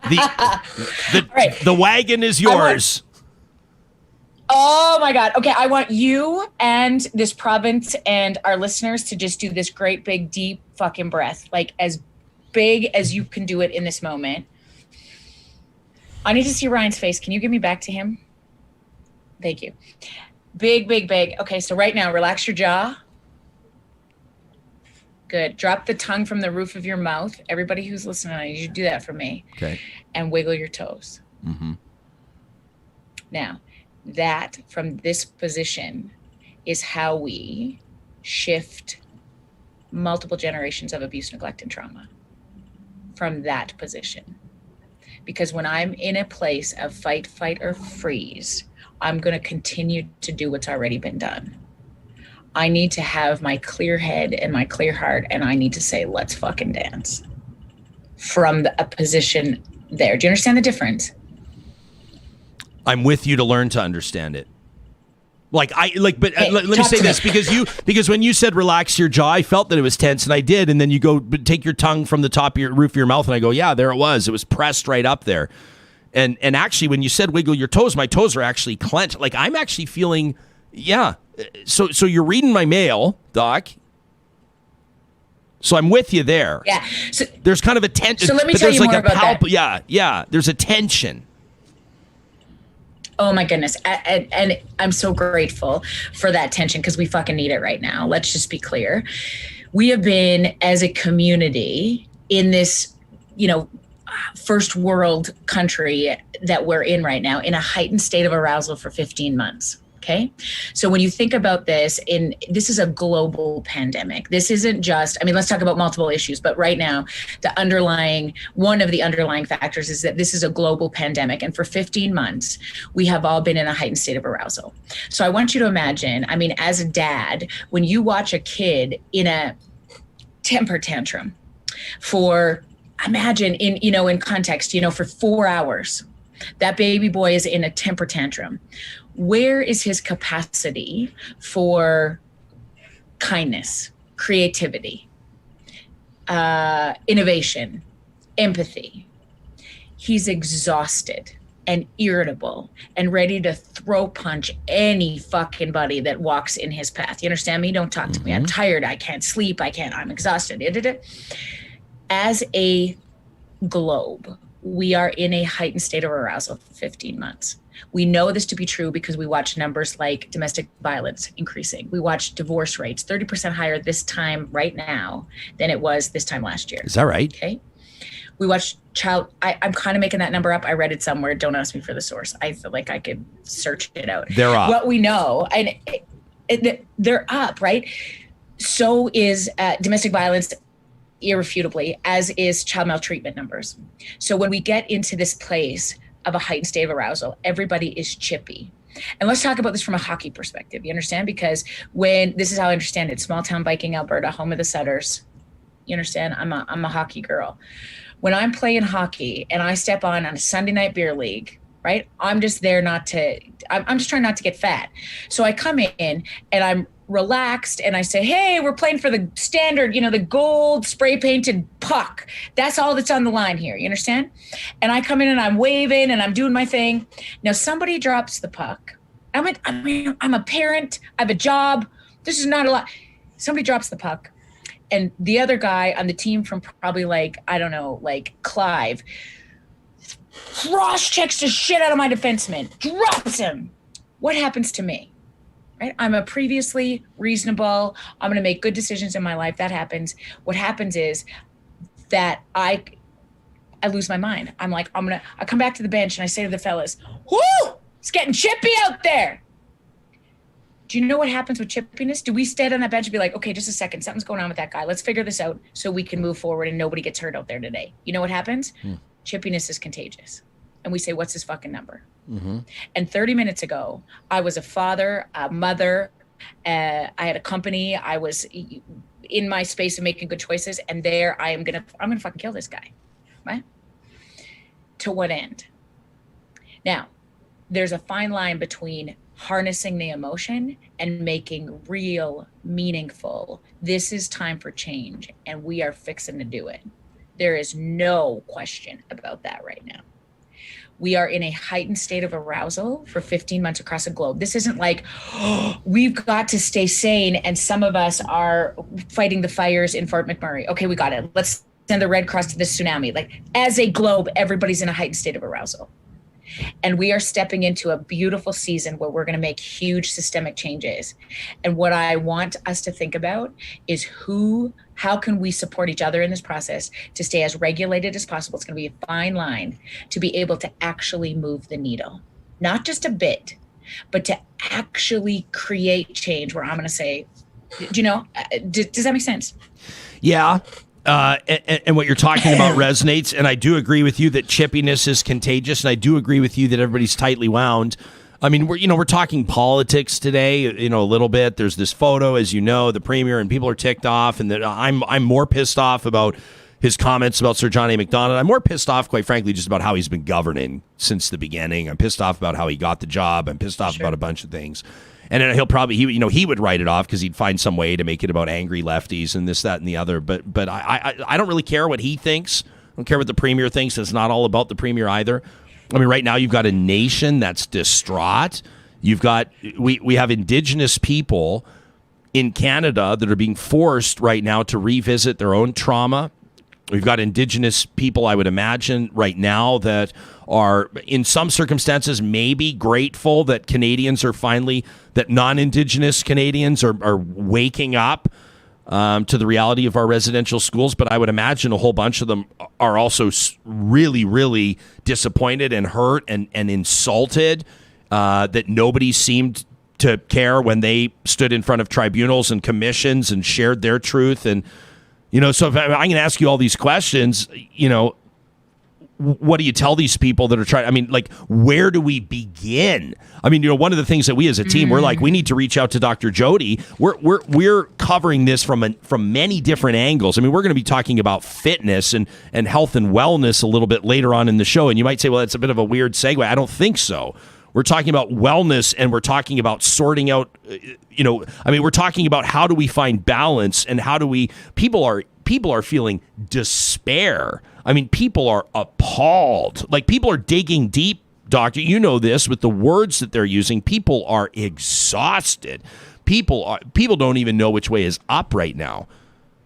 The wagon is yours. Oh my God. Okay, I want you and this province and our listeners to just do this great, big, deep fucking breath. Like as big as you can do it in this moment. I need to see Ryan's face. Can you give me back to him? Thank you. Big, big, big. Okay, so right now, relax your jaw. Good. Drop the tongue from the roof of your mouth. Everybody who's listening, I need you to do that for me. Okay. And wiggle your toes. Mm-hmm. Now, that from this position is how we shift multiple generations of abuse, neglect, and trauma from that position. Because when I'm in a place of fight, or freeze, I'm going to continue to do what's already been done. I need to have my clear head and my clear heart, and I need to say, let's fucking dance from a position there. Do you understand the difference? I'm with you to learn to understand it. But hey, let me say this, because when you said relax your jaw, I felt that it was tense, and I did. And then you go take your tongue from the top of your roof of your mouth, and I go, yeah, there it was. It was pressed right up there. And actually, when you said wiggle your toes, my toes are actually clenched. Like I'm actually feeling, yeah. So you're reading my mail, Doc. So I'm with you there. Yeah. So there's kind of a tension. So let me tell you more about that. Yeah. There's a tension. Oh my goodness. And I'm so grateful for that tension, because we fucking need it right now. Let's just be clear. We have been, as a community, in this, first world country that we're in right now, in a heightened state of arousal for 15 months. Okay. So when you think about this, this is a global pandemic. This isn't just, let's talk about multiple issues, but right now, one of the underlying factors is that this is a global pandemic. And for 15 months, we have all been in a heightened state of arousal. So I want you to imagine, as a dad, when you watch a kid in a temper tantrum in context, for 4 hours, that baby boy is in a temper tantrum. Where is his capacity for kindness, creativity, innovation, empathy? He's exhausted and irritable and ready to throw punch any fucking buddy that walks in his path. You understand me? Don't talk to me. I'm tired. I can't sleep. I'm exhausted. As a globe, we are in a heightened state of arousal for 15 months. We know this to be true because we watch numbers like domestic violence increasing. We watch divorce rates 30% higher this time right now than it was this time last year. Is that right? Okay. We watch I'm kind of making that number up. I read it somewhere. Don't ask me for the source. I feel like I could search it out. They're up. What we know, and they're up, right? So is domestic violence, irrefutably, as is child maltreatment numbers. So when we get into this place of a heightened state of arousal, everybody is chippy. And let's talk about this from a hockey perspective. You understand? Because this is how I understand it. Small town Viking, Alberta, home of the Setters. You understand? I'm a hockey girl. When I'm playing hockey and I step on a Sunday night beer league, right? I'm just there I'm just trying not to get fat. So I come in and I'm relaxed and I say, hey, we're playing for the standard, the gold spray painted puck. That's all that's on the line here. You understand? And I come in and I'm waving and I'm doing my thing. Now somebody drops the puck. I'm a parent. I have a job. This is not a lot. Somebody drops the puck. And the other guy on the team from probably Clive cross-checks the shit out of my defenseman, drops him. What happens to me? Right? I'm a previously reasonable, I'm going to make good decisions in my life. That happens. What happens is that I lose my mind. I'm like, I come back to the bench and I say to the fellas, whoo, it's getting chippy out there. Do you know what happens with chippiness? Do we stand on that bench and be like, okay, just a second, something's going on with that guy. Let's figure this out so we can move forward and nobody gets hurt out there today. You know what happens? Chippiness is contagious. And we say, what's his fucking number? Mm-hmm. And 30 minutes ago, I was a father, a mother, I had a company, I was in my space of making good choices, and there I'm gonna fucking kill this guy, right? To what end? Now, there's a fine line between harnessing the emotion and making real, meaningful, this is time for change, and we are fixing to do it. There is no question about that right now. We are in a heightened state of arousal for 15 months across the globe. This isn't like, we've got to stay sane and some of us are fighting the fires in Fort McMurray. Okay, we got it. Let's send the Red Cross to this tsunami. Like, as a globe, everybody's in a heightened state of arousal. And we are stepping into a beautiful season where we're going to make huge systemic changes. And what I want us to think about is how can we support each other in this process to stay as regulated as possible? It's going to be a fine line to be able to actually move the needle, not just a bit, but to actually create change where I'm going to say, does that make sense? Yeah. And what you're talking about resonates, and I do agree with you that chippiness is contagious, and I do agree with you that everybody's tightly wound. I mean, we're talking politics today, a little bit. There's this photo, as you know, the premier, and people are ticked off, and that I'm more pissed off about his comments about Sir John A. Macdonald. I'm more pissed off, quite frankly, just about how he's been governing since the beginning. I'm pissed off about how he got the job. I'm pissed off about a bunch of things. And then he'll probably, he would write it off because he'd find some way to make it about angry lefties and this, that, and the other. But I don't really care what he thinks. I don't care what the premier thinks. It's not all about the premier either. I mean, right now you've got a nation that's distraught. You've got, we have Indigenous people in Canada that are being forced right now to revisit their own trauma. We've got Indigenous people, I would imagine, right now that are, in some circumstances, maybe grateful that that non-Indigenous Canadians are waking up to the reality of our residential schools. But I would imagine a whole bunch of them are also really, really disappointed and hurt and insulted that nobody seemed to care when they stood in front of tribunals and commissions and shared their truth. And so if I'm going to ask you all these questions, what do you tell these people that are trying? I mean, like, where do we begin? I mean, one of the things that we as a team, we're like, we need to reach out to Dr. Jody. We're covering this from many different angles. I mean, we're going to be talking about fitness and health and wellness a little bit later on in the show. And you might say, well, that's a bit of a weird segue. I don't think so. We're talking about wellness, and we're talking about sorting out, we're talking about how do we find balance, and how do we, people are feeling despair. I mean, people are appalled. Like, people are digging deep, Doctor. You know this with the words that they're using. People are exhausted. People don't even know which way is up right now.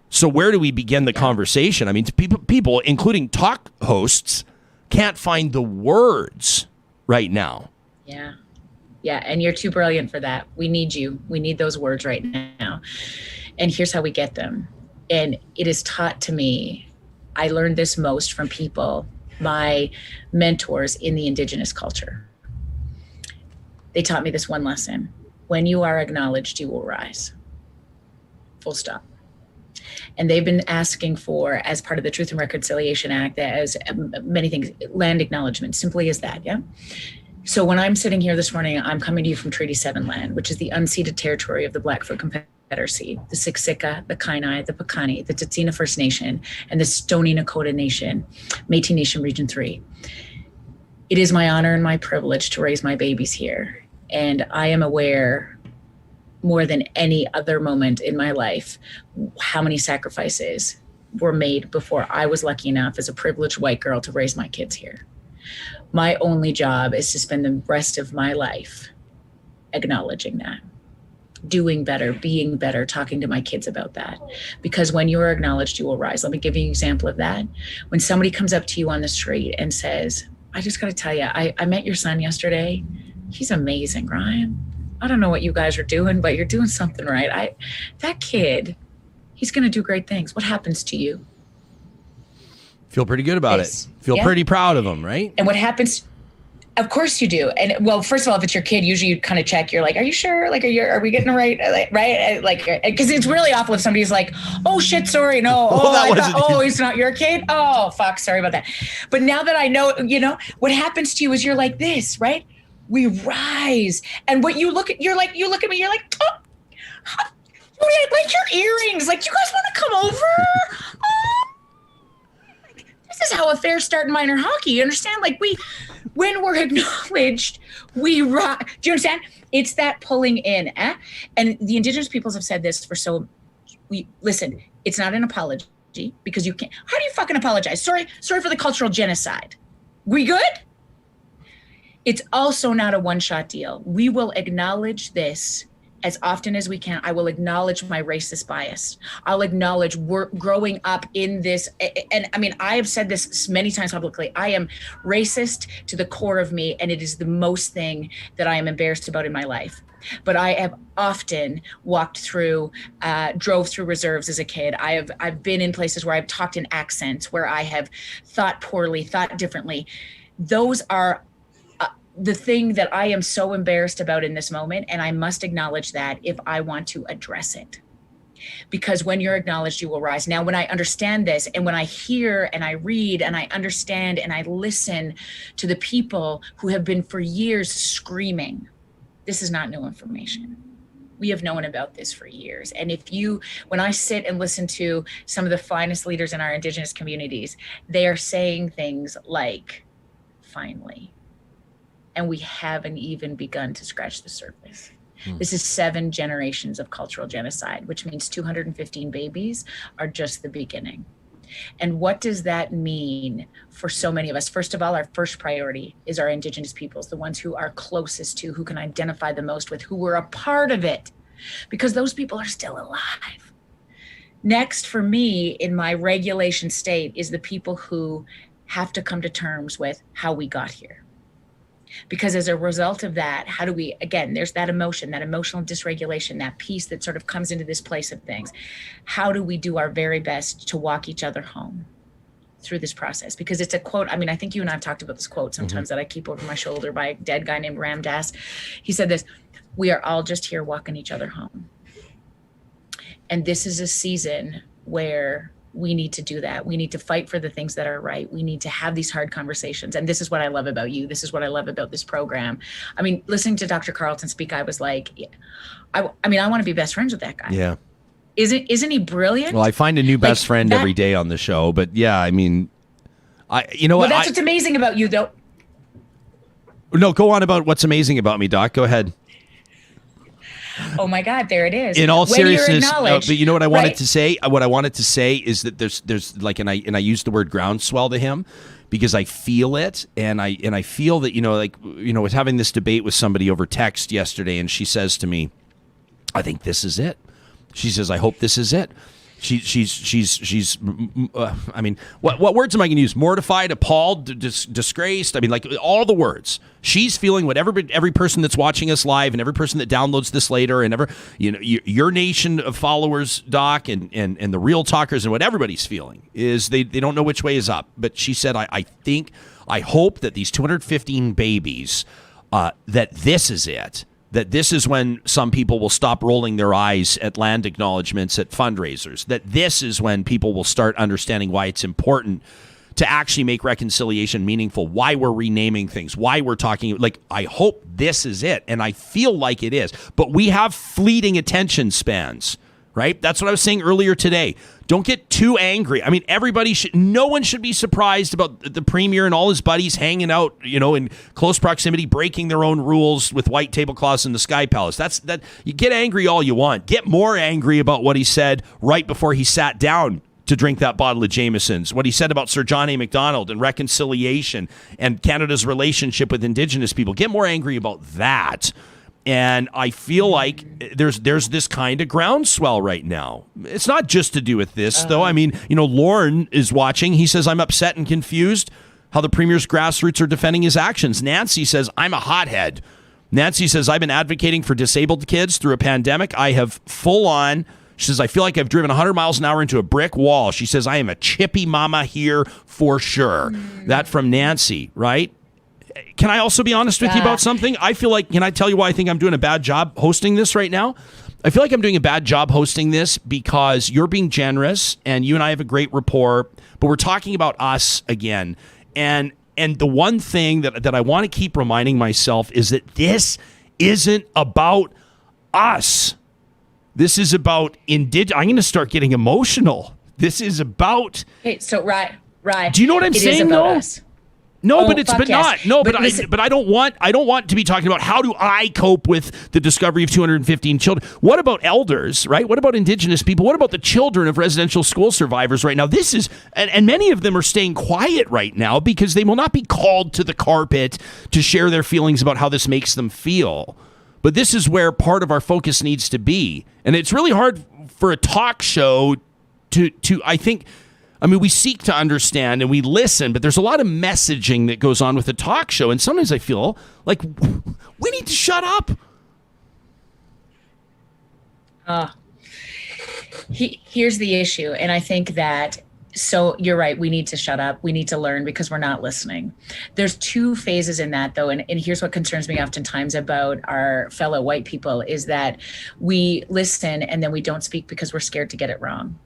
So where do we begin the conversation? I mean, people, including talk hosts, can't find the words right now. Yeah. Yeah. And you're too brilliant for that. We need you. We need those words right now. And here's how we get them. And it is taught to me. I learned this most from people, my mentors in the Indigenous culture. They taught me this one lesson. When you are acknowledged, you will rise. Full stop. And they've been asking for, as part of the Truth and Reconciliation Act, as many things, land acknowledgement, simply as that, yeah? So when I'm sitting here this morning, I'm coming to you from Treaty 7 land, which is the unceded territory of the Blackfoot Confederacy, the Siksika, the Kainai, the Piikani, the Tsuut'ina First Nation, and the Stoney Nakoda Nation, Métis Nation Region 3. It is my honor and my privilege to raise my babies here. And I am aware more than any other moment in my life how many sacrifices were made before I was lucky enough as a privileged white girl to raise my kids here. My only job is to spend the rest of my life acknowledging that, doing better, being better, talking to my kids about that. Because when you are acknowledged, you will rise. Let me give you an example of that. When somebody comes up to you on the street and says, I just got to tell you, I met your son yesterday. He's amazing, Ryan. I don't know what you guys are doing, but you're doing something right. That kid, he's going to do great things. What happens to you? Feel pretty good about it. Feel pretty proud of him, right? And what happens? Of course you do. And well, first of all, if it's your kid, usually you kind of check. You're like, are you sure? Like, are we getting it right? Right? Like, because it's really awful if somebody's like, oh shit, sorry, no. He's not your kid. Oh fuck, sorry about that. But now that I know, what happens to you is you're like this, right? We rise. And what you look at, you look at me, you're like, oh, like your earrings. Like, you guys want to come over? Oh. This is how affairs start in minor hockey. You understand? Like, when we're acknowledged, we rise. Do you understand? It's that pulling in. And the Indigenous peoples have said this listen, it's not an apology because you can't. How do you fucking apologize? Sorry for the cultural genocide. We good? It's also not a one-shot deal. We will acknowledge this as often as we can. I will acknowledge my racist bias. I'll acknowledge we're growing up in this. And I mean, I have said this many times publicly. I am racist to the core of me, and it is the most thing that I am embarrassed about in my life. But I have often drove through reserves as a kid. I've been in places where I've talked in accents, where I have thought poorly, thought differently. Those are the thing that I am so embarrassed about in this moment, and I must acknowledge that if I want to address it. Because when you're acknowledged, you will rise. Now, when I understand this, and when I hear and I read and I understand and I listen to the people who have been for years screaming, this is not new information. We have known about this for years. And when I sit and listen to some of the finest leaders in our Indigenous communities, they are saying things like, finally. And we haven't even begun to scratch the surface. This is 7 generations of cultural genocide, which means 215 babies are just the beginning. And what does that mean for so many of us? First of all, our first priority is our Indigenous peoples, the ones who are closest to, who can identify the most with, who were a part of it, because those people are still alive. Next, for me, in my regulation state, is the people who have to come to terms with how we got here. Because as a result of that, how do we, again, there's that emotion, that emotional dysregulation, that piece that sort of comes into this place of things. How do we do our very best to walk each other home through this process? Because it's a quote, I mean, I think you and I have talked about this quote sometimes that I keep over my shoulder by a dead guy named Ram Dass. He said this, we are all just here walking each other home. And this is a season where we need to do that. We need to fight for the things that are right. We need to have these hard conversations. And this is what I love about you. This is what I love about this program. I mean, listening to Dr. Carleton speak, I was like, I want to be best friends with that guy. Yeah. Isn't he brilliant? Well, I find a new best friend every day on the show, but yeah, I mean, Well, that's what's amazing about you, though. No, go on about what's amazing about me, Doc. Go ahead. Oh my God, there it is. In all seriousness, but you know what I wanted right. to say? What I wanted to say is that there's like, and I use the word groundswell to him because I feel it, and I feel that I was having this debate with somebody over text yesterday, and she says to me, "I think this is it." She says, "I hope this is it." She's I mean, what words am I going to use? Mortified, appalled, disgraced. I mean, like all the words. She's feeling what every person that's watching us live and every person that downloads this later and your nation of followers, Doc, and the real talkers and what everybody's feeling is they don't know which way is up. But she said, I hope that these 215 babies, that this is it. That this is when some people will stop rolling their eyes at land acknowledgements at fundraisers. That this is when people will start understanding why it's important to actually make reconciliation meaningful, why we're renaming things, why we're talking. Like, I hope this is it, and I feel like it is. But we have fleeting attention spans, right? That's what I was saying earlier today. Don't get too angry. I mean, no one should be surprised about the premier and all his buddies hanging out, in close proximity, breaking their own rules with white tablecloths in the Sky Palace. That you get angry all you want. Get more angry about what he said right before he sat down to drink that bottle of Jameson's. What he said about Sir John A. Macdonald and reconciliation and Canada's relationship with Indigenous people. Get more angry about that. And I feel like there's this kind of groundswell right now. It's not just to do with this, though. I mean, Lorne is watching. He says, I'm upset and confused how the premier's grassroots are defending his actions. Nancy says, I'm a hothead. Nancy says, I've been advocating for disabled kids through a pandemic. I have full on. She says, I feel like I've driven 100 miles an hour into a brick wall. She says, I am a chippy mama here for sure. That from Nancy, right? Can I also be honest with you about something? I feel like, can I tell you why I think I'm doing a bad job hosting this right now? I feel like I'm doing a bad job hosting this because you're being generous and you and I have a great rapport, but we're talking about us again. And the one thing that I want to keep reminding myself is that this isn't about us. This is about I'm going to start getting emotional. This is about. Okay, so right. Do you know what I'm saying, though? Us. No, but yes. not. No, but I don't want to be talking about how do I cope with the discovery of 215 children. What about elders, right? What about Indigenous people? What about the children of residential school survivors right now? This is, and many of them are staying quiet right now because they will not be called to the carpet to share their feelings about how this makes them feel. But this is where part of our focus needs to be. And it's really hard for a talk show to I think, I mean, we seek to understand and we listen, but there's a lot of messaging that goes on with a talk show. And sometimes I feel like we need to shut up. Here's the issue. And I think that, so you're right, we need to shut up. We need to learn because we're not listening. There's two phases in that, though. And here's what concerns me oftentimes about our fellow white people is that we listen and then we don't speak because we're scared to get it wrong.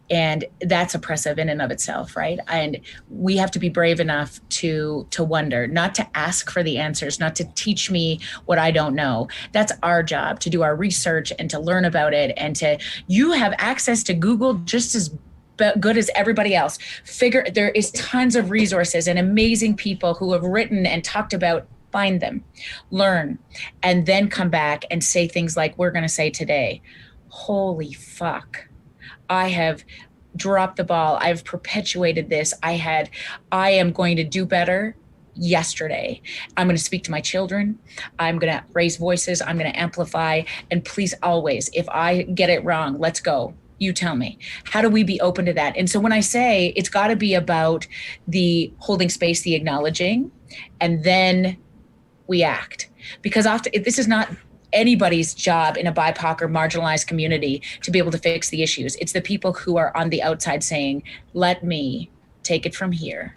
And that's oppressive in and of itself, right? And we have to be brave enough to wonder, not to ask for the answers, not to teach me what I don't know. That's our job, to do our research and to learn about it. And you have access to Google just as good as everybody else. There is tons of resources and amazing people who have written and talked about. Find them, learn, and then come back and say things like we're going to say today. Holy fuck. I have dropped the ball. I've perpetuated this. I am going to do better yesterday. I'm going to speak to my children. I'm going to raise voices. I'm going to amplify. And please always, if I get it wrong, let's go. You tell me. How do we be open to that? And so when I say it's got to be about the holding space, the acknowledging, and then we act. Because often this is not anybody's job in a BIPOC or marginalized community to be able to fix the issues. It's the people who are on the outside saying, let me take it from here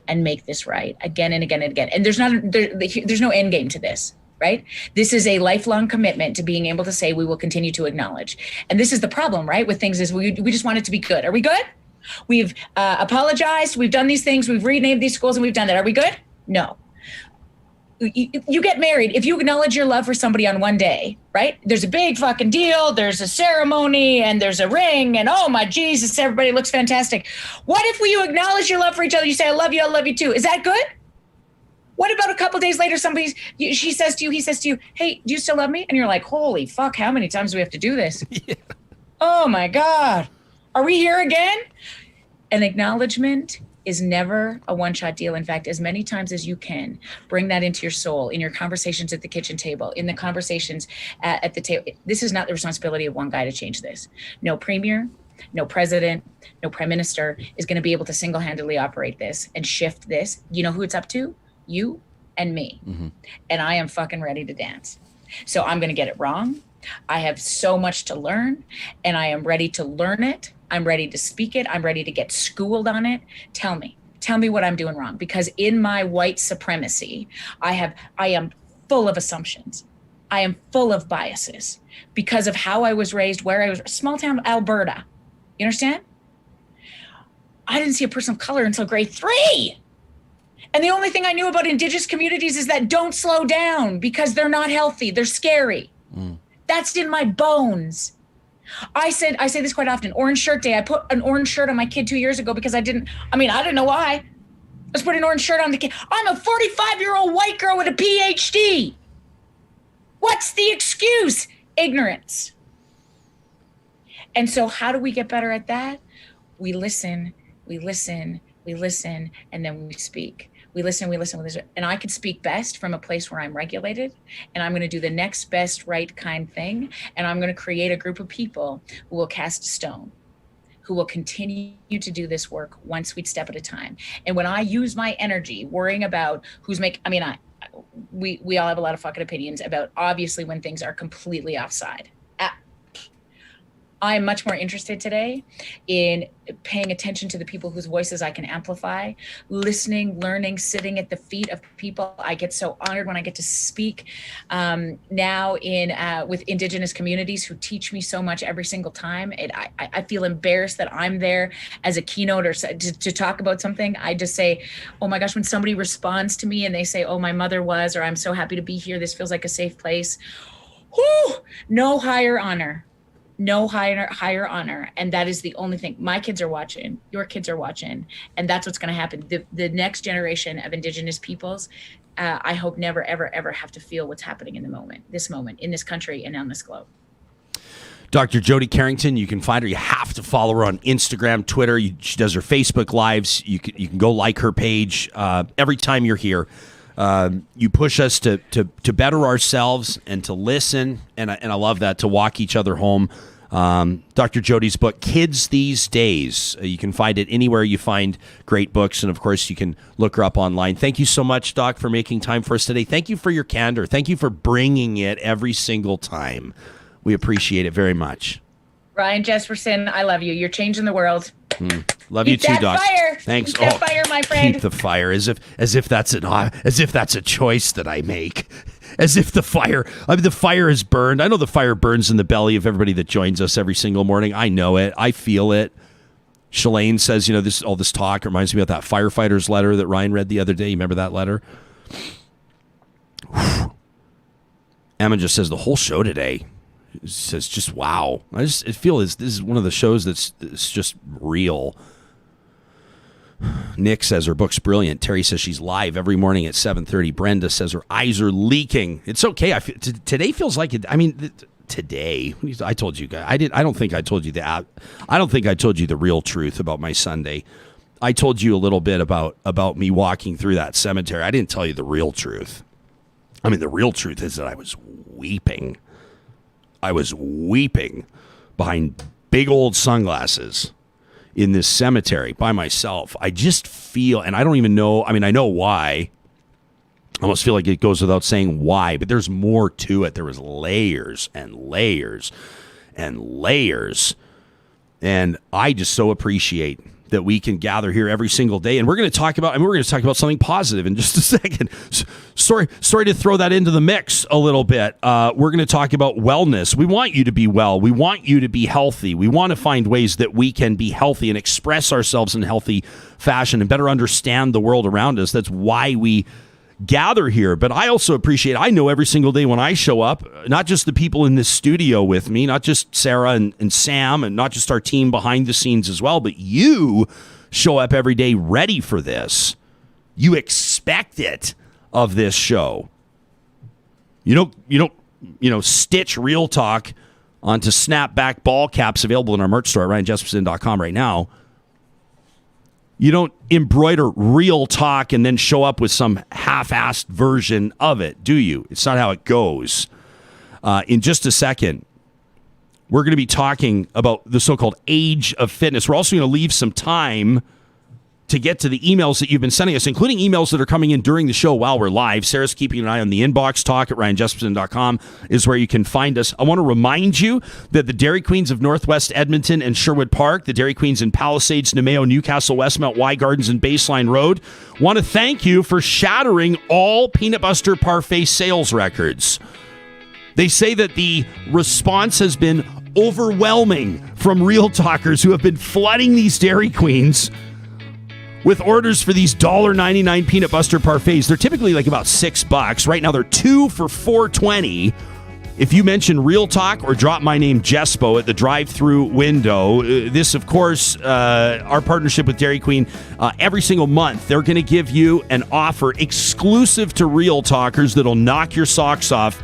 and make this right again and again and again. And there's no end game to this, right? This is a lifelong commitment to being able to say we will continue to acknowledge. And this is the problem, right, with things is we just want it to be good. Are we good? We've apologized. We've done these things. We've renamed these schools and we've done that. Are we good? No. You get married. If you acknowledge your love for somebody on one day, right? There's a big fucking deal. There's a ceremony and there's a ring and oh my Jesus, everybody looks fantastic. What if you acknowledge your love for each other? You say, I love you too. Is that good? What about a couple days later, she says to you, he says to you, hey, do you still love me? And you're like, holy fuck, how many times do we have to do this? Yeah. Oh my God. Are we here again? An acknowledgement is never a one-shot deal. In fact, as many times as you can, bring that into your soul, in your conversations at the kitchen table, in the conversations at the table. This is not the responsibility of one guy to change this. No premier, no president, no prime minister is going to be able to single-handedly operate this and shift this. You know who it's up to? You and me. Mm-hmm. And I am fucking ready to dance. So I'm going to get it wrong. I have so much to learn, and I am ready to learn it. I'm ready to speak it. I'm ready to get schooled on it. Tell me what I'm doing wrong, because in my white supremacy, I am full of assumptions. I am full of biases because of how I was raised, where I was, small town Alberta. You understand? I didn't see a person of color until grade 3. And the only thing I knew about Indigenous communities is that don't slow down because they're not healthy. They're scary. That's in my bones. I say this quite often. Orange shirt day. I put an orange shirt on my kid 2 years ago because I didn't know why. Let's put an orange shirt on the kid. I'm a 45-year-old white girl with a PhD. What's the excuse? Ignorance. And so how do we get better at that? We listen, and then we speak. We listen. And I could speak best from a place where I'm regulated, and I'm going to do the next best right kind thing. And I'm going to create a group of people who will cast a stone, who will continue to do this work one sweet step at a time. And when I use my energy worrying about we all have a lot of fucking opinions about obviously when things are completely offside. I'm much more interested today in paying attention to the people whose voices I can amplify, listening, learning, sitting at the feet of people. I get so honored when I get to speak now with Indigenous communities who teach me so much every single time. I feel embarrassed that I'm there as a keynote or to talk about something. I just say, oh my gosh, when somebody responds to me and they say, oh, my mother was, or I'm so happy to be here. This feels like a safe place. Whew, no higher honor. No higher honor. And that is the only thing. My kids are watching, your kids are watching, and that's what's going to happen. The next generation of Indigenous peoples, I hope never, ever, ever have to feel what's happening in this moment in this country and on this globe. Dr. Jody Carrington, you can find her. You have to follow her on Instagram, Twitter. She does her Facebook Lives. You can go like her page. Every time you're here, you push us to better ourselves and to listen, and I love that, to walk each other home. Dr. Jody's book, Kids These Days, you can find it anywhere you find great books, and of course you can look her up online. Thank you so much, Doc, for making time for us today. Thank you for your candor. Thank you for bringing it every single time. We appreciate it very much. Ryan Jesperson, I love you. You're changing the world. Love Keep you too, Doc. Fire. Thanks. Keep that fire, my friend. Keep the fire, as if that's a choice that I make. As if the fire is burned. I know the fire burns in the belly of everybody that joins us every single morning. I know it. I feel it. Shalane says, all this talk reminds me of that firefighter's letter that Ryan read the other day. You remember that letter? Emma just says the whole show today. It says just wow. I feel this is one of the shows that's just real. Nick says her book's brilliant. Terry says she's live every morning at 7:30. Brenda says her eyes are leaking. It's okay. Today feels like it. I mean, today. I told you guys. I don't think I told you that. I don't think I told you the real truth about my Sunday. I told you a little bit about me walking through that cemetery. I didn't tell you the real truth. I mean, the real truth is that I was weeping. I was weeping behind big old sunglasses in this cemetery by myself. I just feel, and I don't even know, I mean, I know why. I almost feel like it goes without saying why, but there's more to it. There was layers and layers and layers. And I just so appreciate that we can gather here every single day. And we're going to talk about, something positive in just a second. Sorry to throw that into the mix a little bit. We're going to talk about wellness. We want you to be well. We want you to be healthy. We want to find ways that we can be healthy and express ourselves in healthy fashion and better understand the world around us. That's why we gather here. But I also appreciate, I know every single day when I show up, not just the people in this studio with me, not just Sarah and Sam, and not just our team behind the scenes as well, but you show up every day ready for this. You expect it of this show. You don't stitch Real Talk onto snapback ball caps available in our merch store at ryanjesperson.com right now. You don't embroider Real Talk and then show up with some half-assed version of it, do you? It's not how it goes. In just a second, we're going to be talking about the so-called age of fitness. We're also going to leave some time to get to the emails that you've been sending us, including emails that are coming in during the show while we're live. Sarah's keeping an eye on the inbox. talk@ryanjesperson.com is where you can find us. I want to remind you that the Dairy Queens of Northwest Edmonton and Sherwood Park, the Dairy Queens in Palisades, Nemeo, Newcastle, Westmount, Y Gardens, and Baseline Road want to thank you for shattering all Peanut Buster Parfait sales records. They say that the response has been overwhelming from Real Talkers who have been flooding these Dairy Queens with orders for these $1.99 Peanut Buster Parfaits. They're typically like about $6. Right now they're 2 for $4.20. If you mention Real Talk or drop my name Jespo at the drive-through window, this, of course, our partnership with Dairy Queen, every single month, they're going to give you an offer exclusive to Real Talkers that'll knock your socks off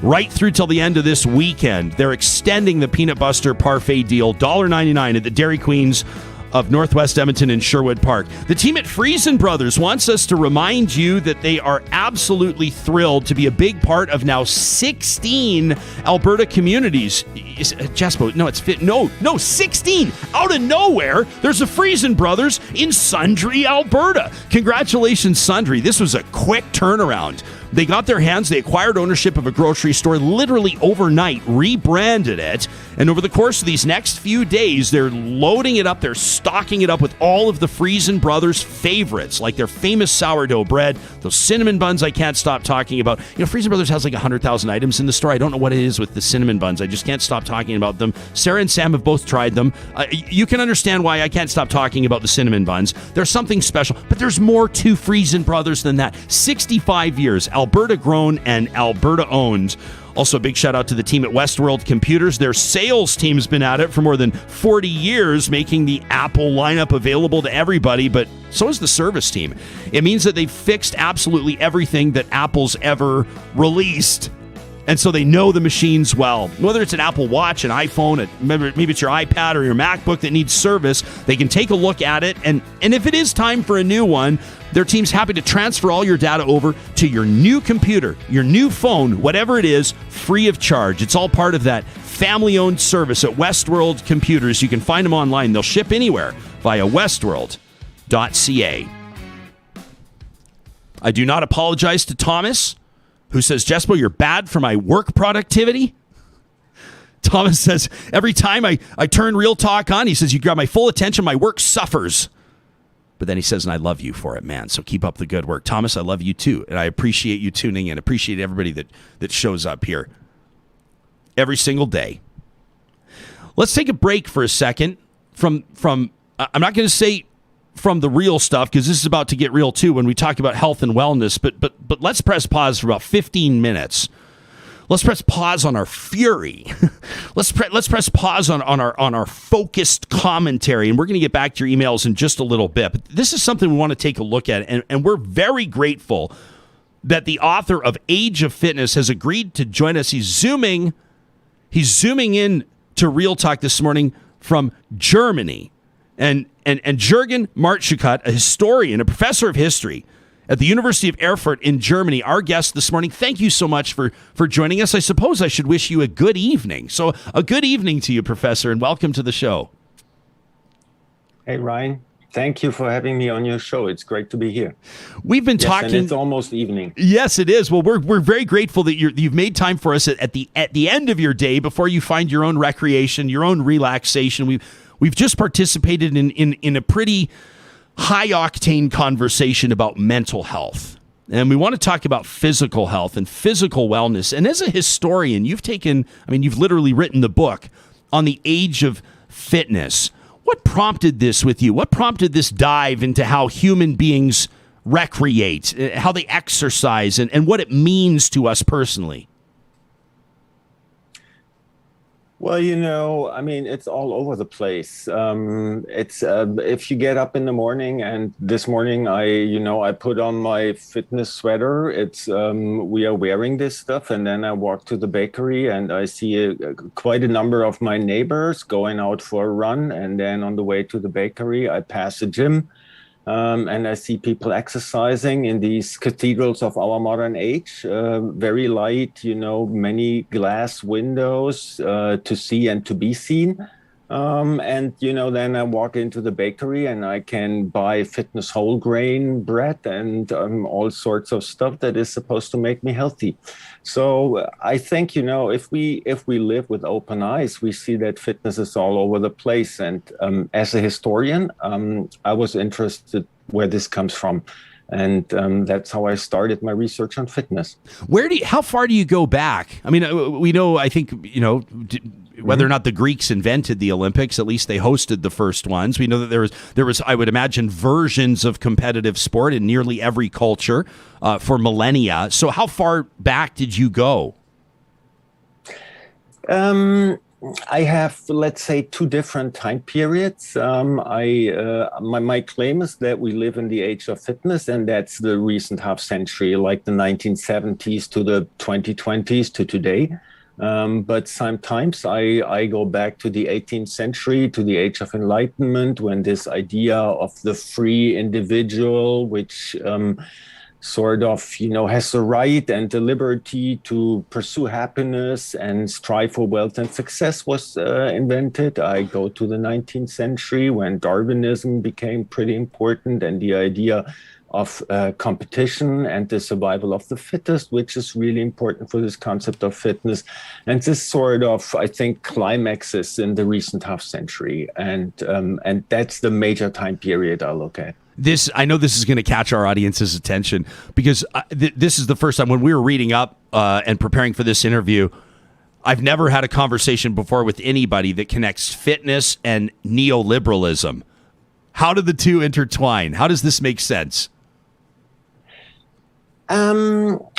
right through till the end of this weekend. They're extending the Peanut Buster Parfait deal, $1.99 at the Dairy Queens of Northwest Edmonton and Sherwood Park. The team at Friesen Brothers wants us to remind you that they are absolutely thrilled to be a big part of now 16 Alberta communities. Jaspo, no, it's fit. No, 16 out of nowhere. There's a Friesen Brothers in Sundre, Alberta. Congratulations, Sundre. This was a quick turnaround. They got their hands, they acquired ownership of a grocery store literally overnight, rebranded it, and over the course of these next few days, they're loading it up, they're stocking it up with all of the Friesen Brothers favorites, like their famous sourdough bread, those cinnamon buns I can't stop talking about. You know, Friesen Brothers has like 100,000 items in the store. I don't know what it is with the cinnamon buns. I just can't stop talking about them. Sarah and Sam have both tried them. You can understand why I can't stop talking about the cinnamon buns. There's something special, but there's more to Friesen Brothers than that. 65 years, Alberta grown and Alberta owned. Also, a big shout out to the team at Westworld Computers. Their sales team's been at it for more than 40 years, making the Apple lineup available to everybody, but so is the service team. It means that they've fixed absolutely everything that Apple's ever released. And so they know the machines well. Whether it's an Apple Watch, an iPhone, maybe it's your iPad or your MacBook that needs service, they can take a look at it. And if it is time for a new one, their team's happy to transfer all your data over to your new computer, your new phone, whatever it is, free of charge. It's all part of that family-owned service at Westworld Computers. You can find them online. They'll ship anywhere via westworld.ca. I do not apologize to Thomas, who says, Jespo, you're bad for my work productivity. Thomas says, every time I turn Real Talk on, he says, you grab my full attention, my work suffers. But then he says, and I love you for it, man. So keep up the good work. Thomas, I love you too. And I appreciate you tuning in. Appreciate everybody that shows up here every single day. Let's take a break for a second from I'm not going to say from the real stuff, because this is about to get real too when we talk about health and wellness, but let's press pause for about 15 minutes. Let's press pause on our fury. let's press pause on our focused commentary, and we're going to get back to your emails in just a little bit. But this is something we want to take a look at, and we're very grateful that the author of Age of Fitness has agreed to join us. He's zooming in to Real Talk this morning from Germany. And Jürgen Martschukat, a historian, a professor of history at the University of Erfurt in Germany, our guest this morning. Thank you so much for joining us. I suppose I should wish you a good evening. So a good evening to you, Professor, and welcome to the show. Hey, Ryan. Thank you for having me on your show. It's great to be here. We've been talking. And it's almost evening. Yes, it is. Well, we're very grateful that you've made time for us at the end of your day before you find your own recreation, your own relaxation. We've just participated in a pretty high octane conversation about mental health. And we want to talk about physical health and physical wellness. And as a historian, you've literally written the book on the age of fitness. What prompted this with you? What prompted this dive into how human beings recreate, how they exercise, and what it means to us personally? Well, it's all over the place. It's if you get up in the morning, and this morning I put on my fitness sweater. It's we are wearing this stuff, and then I walk to the bakery, and I see quite a number of my neighbors going out for a run, and then on the way to the bakery, I pass a gym, And I see people exercising in these cathedrals of our modern age, very light, many glass windows to see and to be seen. And, then I walk into the bakery and I can buy fitness whole grain bread and all sorts of stuff that is supposed to make me healthy. So I think, if we live with open eyes, we see that fitness is all over the place. And as a historian, I was interested where this comes from. And that's how I started my research on fitness. How far do you go back? I mean, we know, I think, whether or not the Greeks invented the Olympics, at least they hosted the first ones. We know that there was, I would imagine, versions of competitive sport in nearly every culture for millennia. So how far back did you go? I have, let's say, two different time periods. My claim is that we live in the age of fitness, and that's the recent half century, like the 1970s to the 2020s to today. But sometimes I go back to the 18th century, to the Age of Enlightenment, when this idea of the free individual, which sort of, has the right and the liberty to pursue happiness and strive for wealth and success was invented. I go to the 19th century when Darwinism became pretty important, and the idea of competition and the survival of the fittest, which is really important for this concept of fitness. And this sort of, I think, climaxes in the recent half century. And that's the major time period I look at. I know this is going to catch our audience's attention because this is the first time when we were reading up and preparing for this interview. I've never had a conversation before with anybody that connects fitness and neoliberalism. How do the two intertwine? How does this make sense?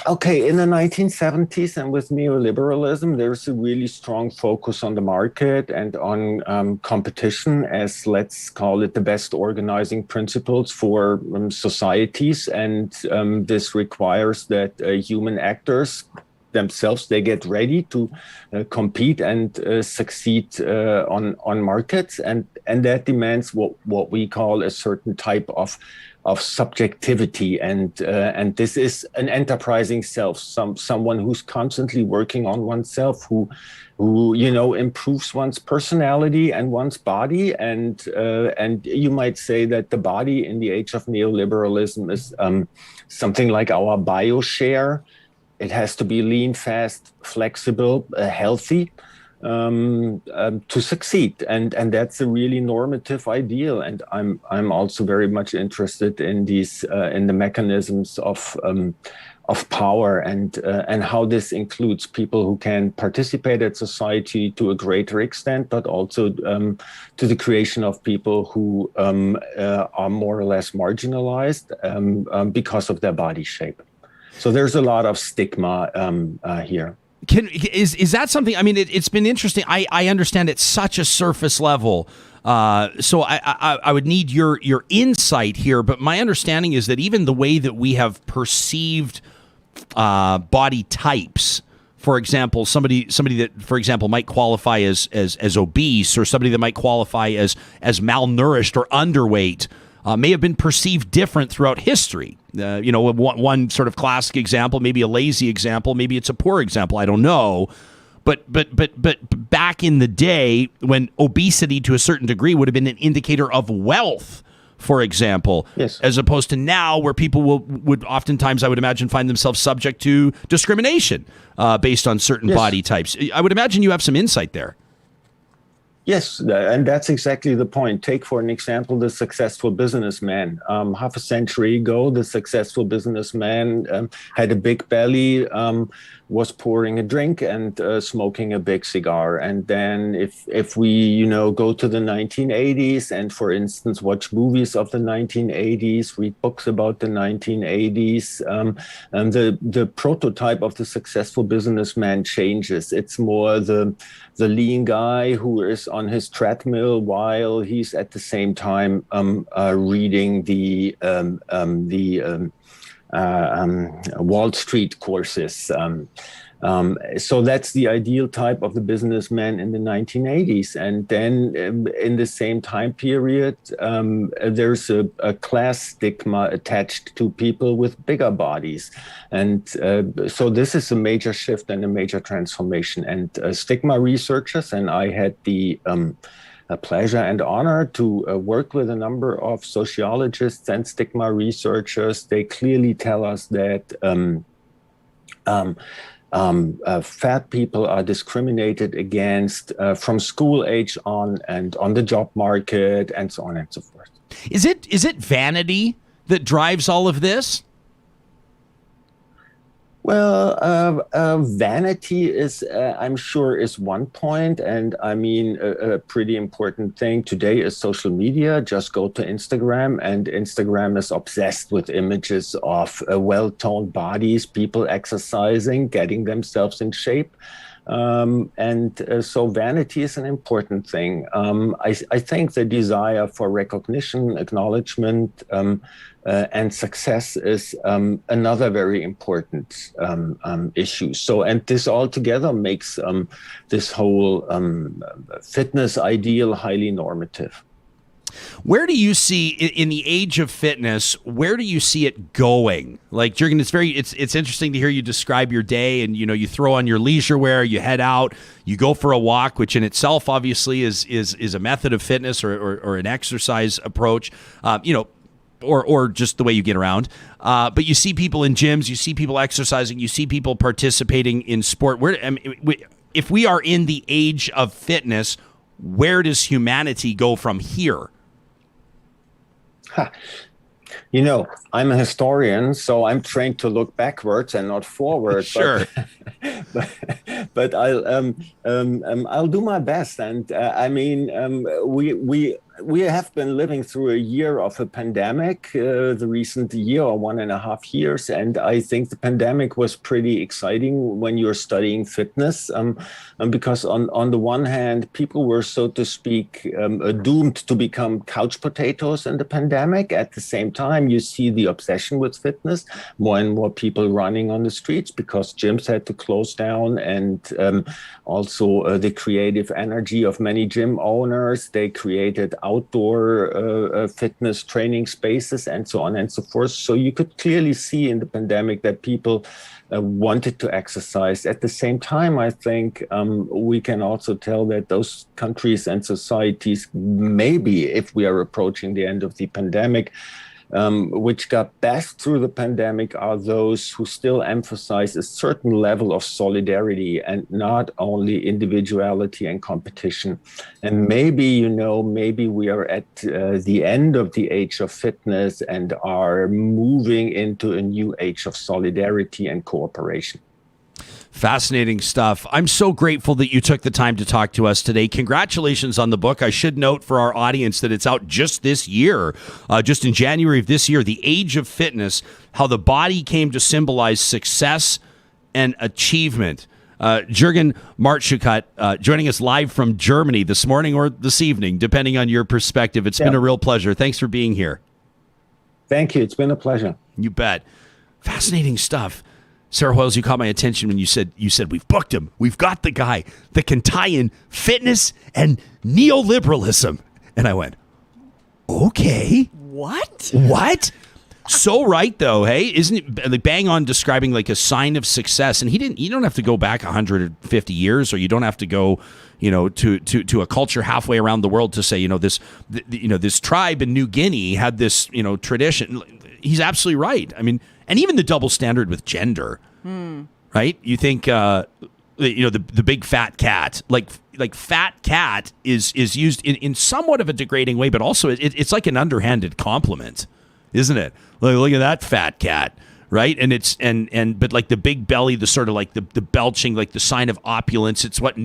Okay, in the 1970s and with neoliberalism, there's a really strong focus on the market and on competition as, let's call it, the best organizing principles for societies. And this requires that human actors themselves, they get ready to compete and succeed on markets. And that demands what we call a certain type of subjectivity, and this is an enterprising self, someone who's constantly working on oneself, who improves one's personality and one's body, and you might say that the body in the age of neoliberalism is something like our bioshare. It has to be lean, fast, flexible, healthy. To succeed, and that's a really normative ideal. And I'm also very much interested in these in the mechanisms of power and how this includes people who can participate in society to a greater extent, but also to the creation of people who are more or less marginalized because of their body shape. So there's a lot of stigma here. Is that something? I mean, it's been interesting. I understand it's such a surface level, so I would need your insight here. But my understanding is that even the way that we have perceived body types, for example, somebody that, for example, might qualify as obese, or somebody that might qualify as malnourished or underweight, may have been perceived different throughout history. One sort of classic example, maybe a lazy example, maybe it's a poor example, I don't know. But back in the day, when obesity to a certain degree would have been an indicator of wealth, for example, yes, as opposed to now where people would oftentimes, I would imagine, find themselves subject to discrimination based on certain body types. I would imagine you have some insight there. Yes, and that's exactly the point. Take, for an example, the successful businessman. Half a century ago, the successful businessman had a big belly, was pouring a drink and smoking a big cigar. And then if we, go to the 1980s and, for instance, watch movies of the 1980s, read books about the 1980s, the prototype of the successful businessman changes. It's more the lean guy who is on his treadmill while he's at the same time reading the Wall Street courses. So that's the ideal type of the businessman in the 1980s. And then in the same time period, there's a class stigma attached to people with bigger bodies. And so this is a major shift and a major transformation. And stigma researchers, and I had the pleasure and honor to work with a number of sociologists and stigma researchers. They clearly tell us that fat people are discriminated against from school age on and on the job market and so on and so forth. Is it vanity that drives all of this? Well, vanity is, I'm sure, is one point. And I mean, a pretty important thing today is social media. Just go to Instagram, and Instagram is obsessed with images of well-toned bodies, people exercising, getting themselves in shape. So vanity is an important thing. I think the desire for recognition, acknowledgement, and success is another very important issue. So, and this all together makes this whole fitness ideal highly normative. Where do you see in the age of fitness? Where do you see it going? Like, Jürgen, it's interesting to hear you describe your day, and you throw on your leisure wear, you head out, you go for a walk, which in itself obviously is a method of fitness or an exercise approach. Or just the way you get around. But you see people in gyms, you see people exercising, you see people participating in sport. If we are in the age of fitness, where does humanity go from here? I'm a historian, so I'm trained to look backwards and not forward. Sure. But I'll do my best. And we have been living through a year of a pandemic, the recent year or 1.5 years. And I think the pandemic was pretty exciting when you're studying fitness, because on the one hand, people were, so to speak, doomed to become couch potatoes in the pandemic. At the same time, you see the obsession with fitness, more and more people running on the streets because gyms had to close down, and also the creative energy of many gym owners. They created outdoor fitness training spaces and so on and so forth. So you could clearly see in the pandemic that people wanted to exercise. At the same time, I think we can also tell that those countries and societies, maybe if we are approaching the end of the pandemic, which got best through the pandemic are those who still emphasize a certain level of solidarity and not only individuality and competition. And maybe we are at the end of the age of fitness and are moving into a new age of solidarity and cooperation. Fascinating stuff. I'm so grateful that you took the time to talk to us today. Congratulations on the book. I should note for our audience that it's out just this year, just in January of this year, The Age of Fitness, How the Body Came to Symbolize Success and Achievement. Jürgen Martschukat joining us live from Germany this morning or this evening, depending on your perspective. It's been a real pleasure. Thanks for being here. Thank you. It's been a pleasure. You bet. Fascinating stuff. Sarah Hoyles, you caught my attention when you said we've booked him. We've got the guy that can tie in fitness and neoliberalism. And I went, okay. What? So right though, hey, isn't it like bang on describing like a sign of success? And you don't have to go back 150 years, or you don't have to go, to a culture halfway around the world to say, this tribe in New Guinea had this, tradition. He's absolutely right. I mean, and even the double standard with gender, right? You think, the big fat cat, like fat cat is used in somewhat of a degrading way, but also it's like an underhanded compliment, isn't it? Like, look at that fat cat, right? And it's but like the big belly, the sort of like the belching, like the sign of opulence. It's what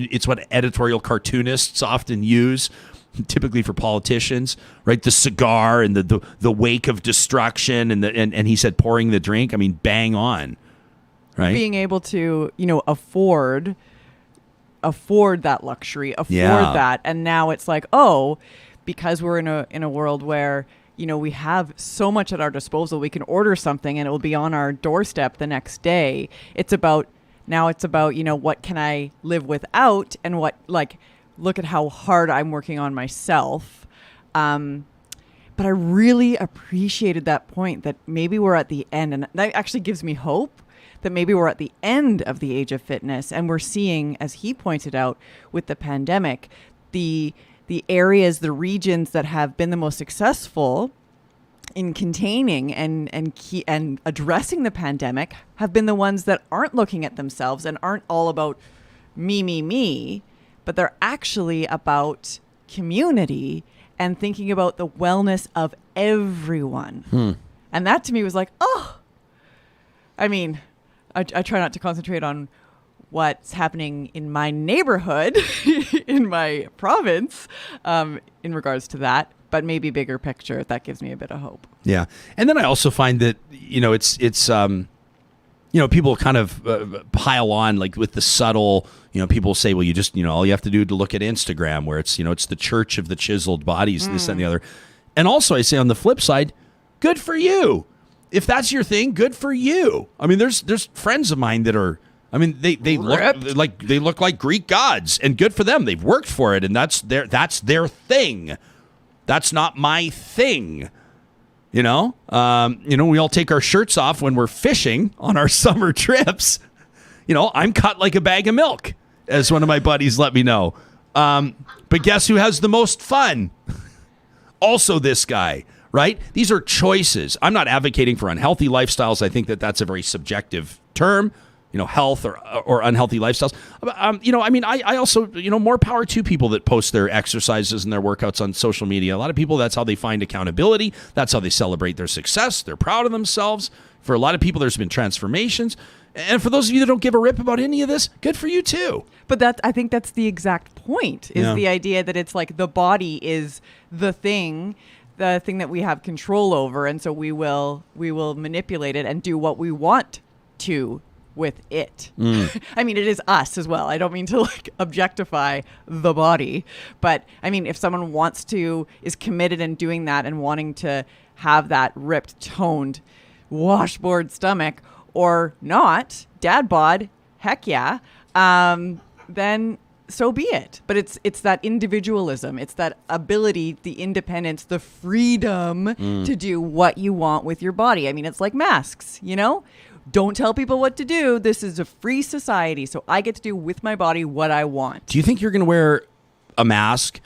editorial cartoonists often use, typically for politicians, right? The cigar and the wake of destruction, and he said pouring the drink. I mean, bang on, right? Being able to afford that luxury, that, and now it's like, because we're in a world where we have so much at our disposal, we can order something and it will be on our doorstep the next day. It's about Now it's about, what can I live without, and look at how hard I'm working on myself. But I really appreciated that point that maybe we're at the end, and that actually gives me hope that maybe we're at the end of the age of fitness, and we're seeing, as he pointed out with the pandemic, the areas, the regions that have been the most successful in containing and addressing the pandemic have been the ones that aren't looking at themselves and aren't all about me, but they're actually about community and thinking about the wellness of everyone. And that to me was like, I mean, I try not to concentrate on what's happening in my neighborhood, in my province, in regards to that, but maybe bigger picture. That gives me a bit of hope. Yeah. And then I also find that, it's people kind of pile on, like with the subtle, people say, well, you just, all you have to do to look at Instagram, where it's, it's the church of the chiseled bodies, this and the other. And also I say on the flip side, good for you. If that's your thing, good for you. I mean, there's friends of mine that are, they look like Greek gods, and good for them. They've worked for it, and that's their thing. That's not my thing. We all take our shirts off when we're fishing on our summer trips. I'm cut like a bag of milk, as one of my buddies let me know. But guess who has the most fun? Also this guy, right? These are choices. I'm not advocating for unhealthy lifestyles. I think that that's a very subjective term, health or unhealthy lifestyles. I also, more power to people that post their exercises and their workouts on social media. A lot of people, that's how they find accountability. That's how they celebrate their success. They're proud of themselves. For a lot of people, there's been transformations. And for those of you that don't give a rip about any of this, good for you too. But I think that's the exact point, is the idea that it's like the body is the thing that we have control over. And so we will manipulate it and do what we want to with it. I mean, it is us as well. I don't mean to objectify the body, but I mean, if someone is committed in doing that and wanting to have that ripped, toned, washboard stomach or not, dad bod, heck yeah, then so be it. But it's that individualism. It's that ability, the independence, the freedom to do what you want with your body. I mean, it's like masks, Don't tell people what to do. This is a free society, so I get to do with my body what I want. Do you think you're going to wear a mask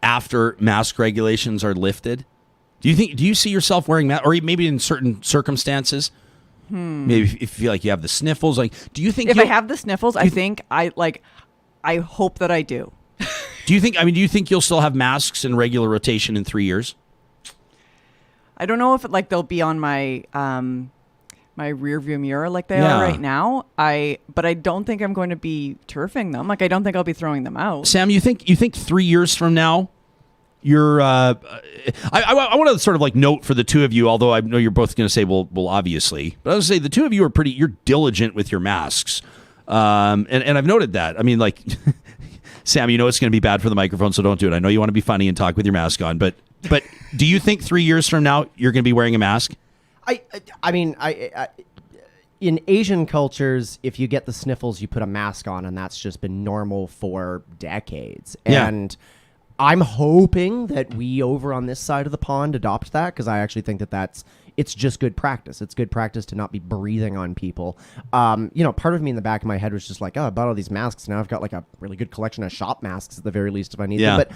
after mask regulations are lifted? Do you see yourself wearing that, or maybe in certain circumstances? Maybe if you feel like you have the sniffles, do you think if I have the sniffles, I hope that I do. Do you think you'll still have masks in regular rotation in 3 years? I don't know if they'll be on my my rear view mirror like they are right now. But I don't think I'm going to be turfing them. I don't think I'll be throwing them out. Sam, you think 3 years from now, you're I want to sort of note for the two of you, although I know you're both going to say, well, obviously, but I was going to say the two of you are you're diligent with your masks. And I've noted that. I mean, Sam, it's going to be bad for the microphone, so don't do it. I know you want to be funny and talk with your mask on, but do you think 3 years from now you're going to be wearing a mask? I mean, in Asian cultures, if you get the sniffles, you put a mask on, and that's just been normal for decades. Yeah. And I'm hoping that we over on this side of the pond adopt that, because I actually think that it's just good practice. It's good practice to not be breathing on people. Part of me in the back of my head was just like, I bought all these masks. Now I've got a really good collection of shop masks at the very least if I need them. But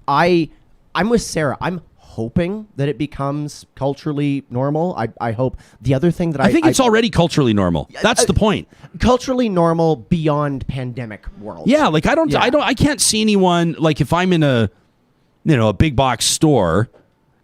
I'm with Sarah. I'm hoping that it becomes culturally normal. I hope. The other thing that I think it's already culturally normal. That's the point. Culturally normal beyond pandemic world. Yeah, I can't see anyone, if I'm in a big box store,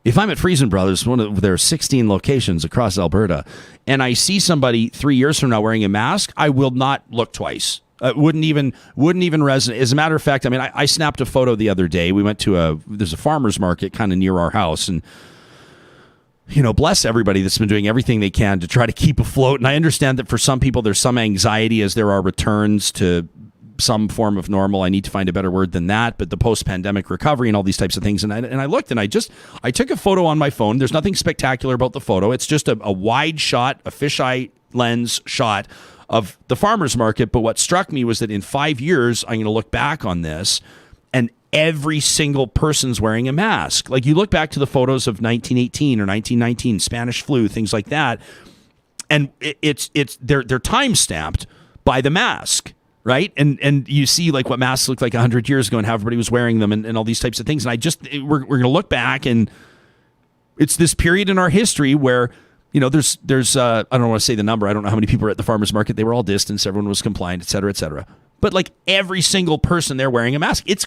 if I'm at Friesen Brothers, one of their 16 locations across Alberta, and I see somebody 3 years from now wearing a mask, I will not look twice. Wouldn't even resonate. As a matter of fact, I snapped a photo the other day. We went to there's a farmer's market kind of near our house, and bless everybody that's been doing everything they can to try to keep afloat. And I understand that for some people there's some anxiety as there are returns to some form of normal. I need to find a better word than that, but the post-pandemic recovery and all these types of things. And I looked, and I took a photo on my phone. There's nothing spectacular about the photo. It's just a wide shot, a fisheye lens shot of the farmers market. But what struck me was that in 5 years, I'm going to look back on this, and every single person's wearing a mask. Like, you look back to the photos of 1918 or 1919, Spanish flu, things like that, and they're time stamped by the mask. Right. And you see like what masks looked like 100 years ago and how everybody was wearing them and all these types of things. And we're going to look back, and it's this period in our history where, there's I don't want to say the number. I don't know how many people were at the farmers market. They were all distanced. Everyone was compliant, et cetera, et cetera. But like every single person there wearing a mask, it's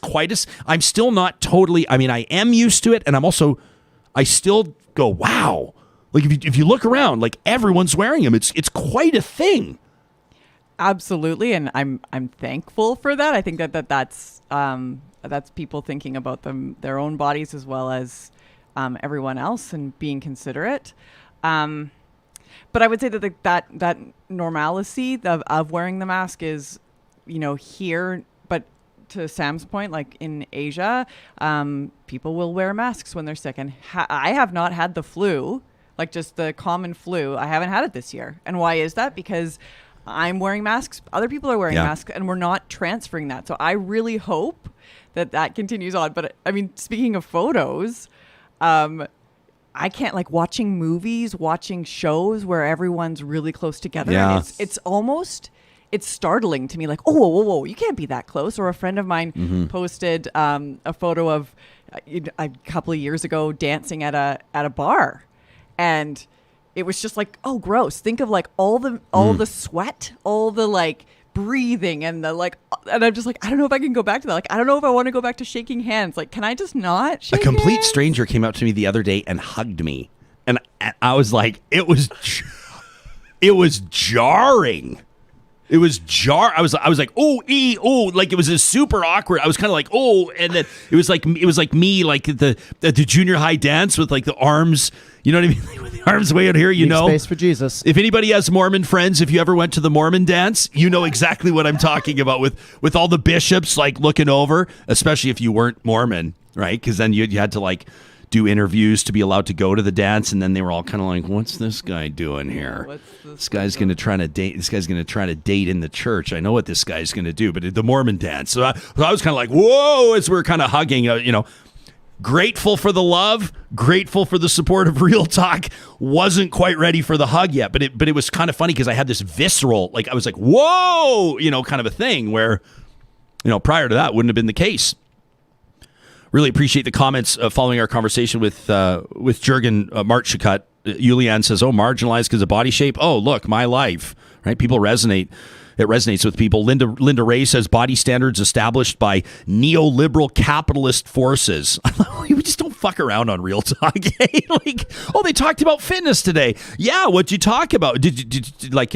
I'm still not totally, I am used to it. And I still go, wow. Like if you look around, like everyone's wearing them. It's quite a thing. Absolutely, and I'm thankful for that. I think that's people thinking about their own bodies as well as everyone else and being considerate. But I would say that normalcy of wearing the mask is, here. But to Sam's point, like in Asia, people will wear masks when they're sick, and I have not had the flu, like just the common flu. I haven't had it this year, and why is that? Because I'm wearing masks. Other people are wearing masks, and we're not transferring that. So I really hope that continues on. But speaking of photos, I can't, like, watching movies, watching shows where everyone's really close together. Yeah. It's startling to me. Like, whoa, you can't be that close. Or a friend of mine posted a photo of a couple of years ago dancing at a bar, and it was just like, oh, gross. Think of like all the sweat, all the like breathing and and I'm just like, I don't know if I can go back to that. Like, I don't know if I want to go back to shaking hands. Like, can I just not shake hands? A complete stranger came up to me the other day and hugged me. And I was like, it was jarring. I was like, like it was super awkward. I was kind of like, and then it was like me, like the junior high dance with like the arms, you know what I mean? With the arms way out here, Make space for Jesus. If anybody has Mormon friends, if you ever went to the Mormon dance, you know exactly what I'm talking about with all the bishops like looking over, especially if you weren't Mormon, right? Because then you had to like do interviews to be allowed to go to the dance, and then they were all kind of like, what's this guy doing here? This guy's going to try to date. This guy's going to try to date in the church. I know what this guy's going to do, but at the Mormon dance. So I was kind of like, whoa, as we're kind of hugging, grateful for the love, grateful for the support of Real Talk. Wasn't quite ready for the hug yet, but it was kind of funny because I had this visceral, like, I was like, whoa, kind of a thing where, prior to that wouldn't have been the case. Really appreciate the comments following our conversation with Jürgen Martschukat. Julianne says, marginalized because of body shape. Oh, look, my life, right? People resonate. It resonates with people. Linda Ray says body standards established by neoliberal capitalist forces. We just don't fuck around on Real Talk. Like, they talked about fitness today. Yeah, what'd you talk about? Did you like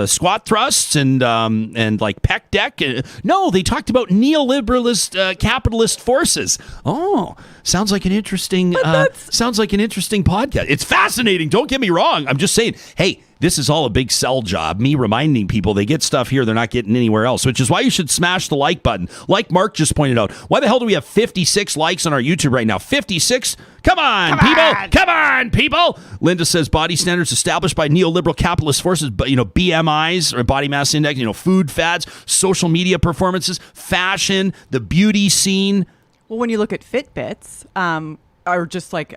squat thrusts and like pec deck? No, they talked about neoliberalist capitalist forces. Oh, sounds like an interesting podcast. It's fascinating. Don't get me wrong. I'm just saying, hey, this is all a big sell job. Me reminding people they get stuff here they're not getting anywhere else, which is why you should smash the like button. Like Mark just pointed out, why the hell do we have 56 likes on our YouTube right now? 56? Come on, people. Linda says body standards established by neoliberal capitalist forces, but BMIs or body mass index, food fads, social media performances, fashion, the beauty scene. Well, when you look at Fitbits, or just like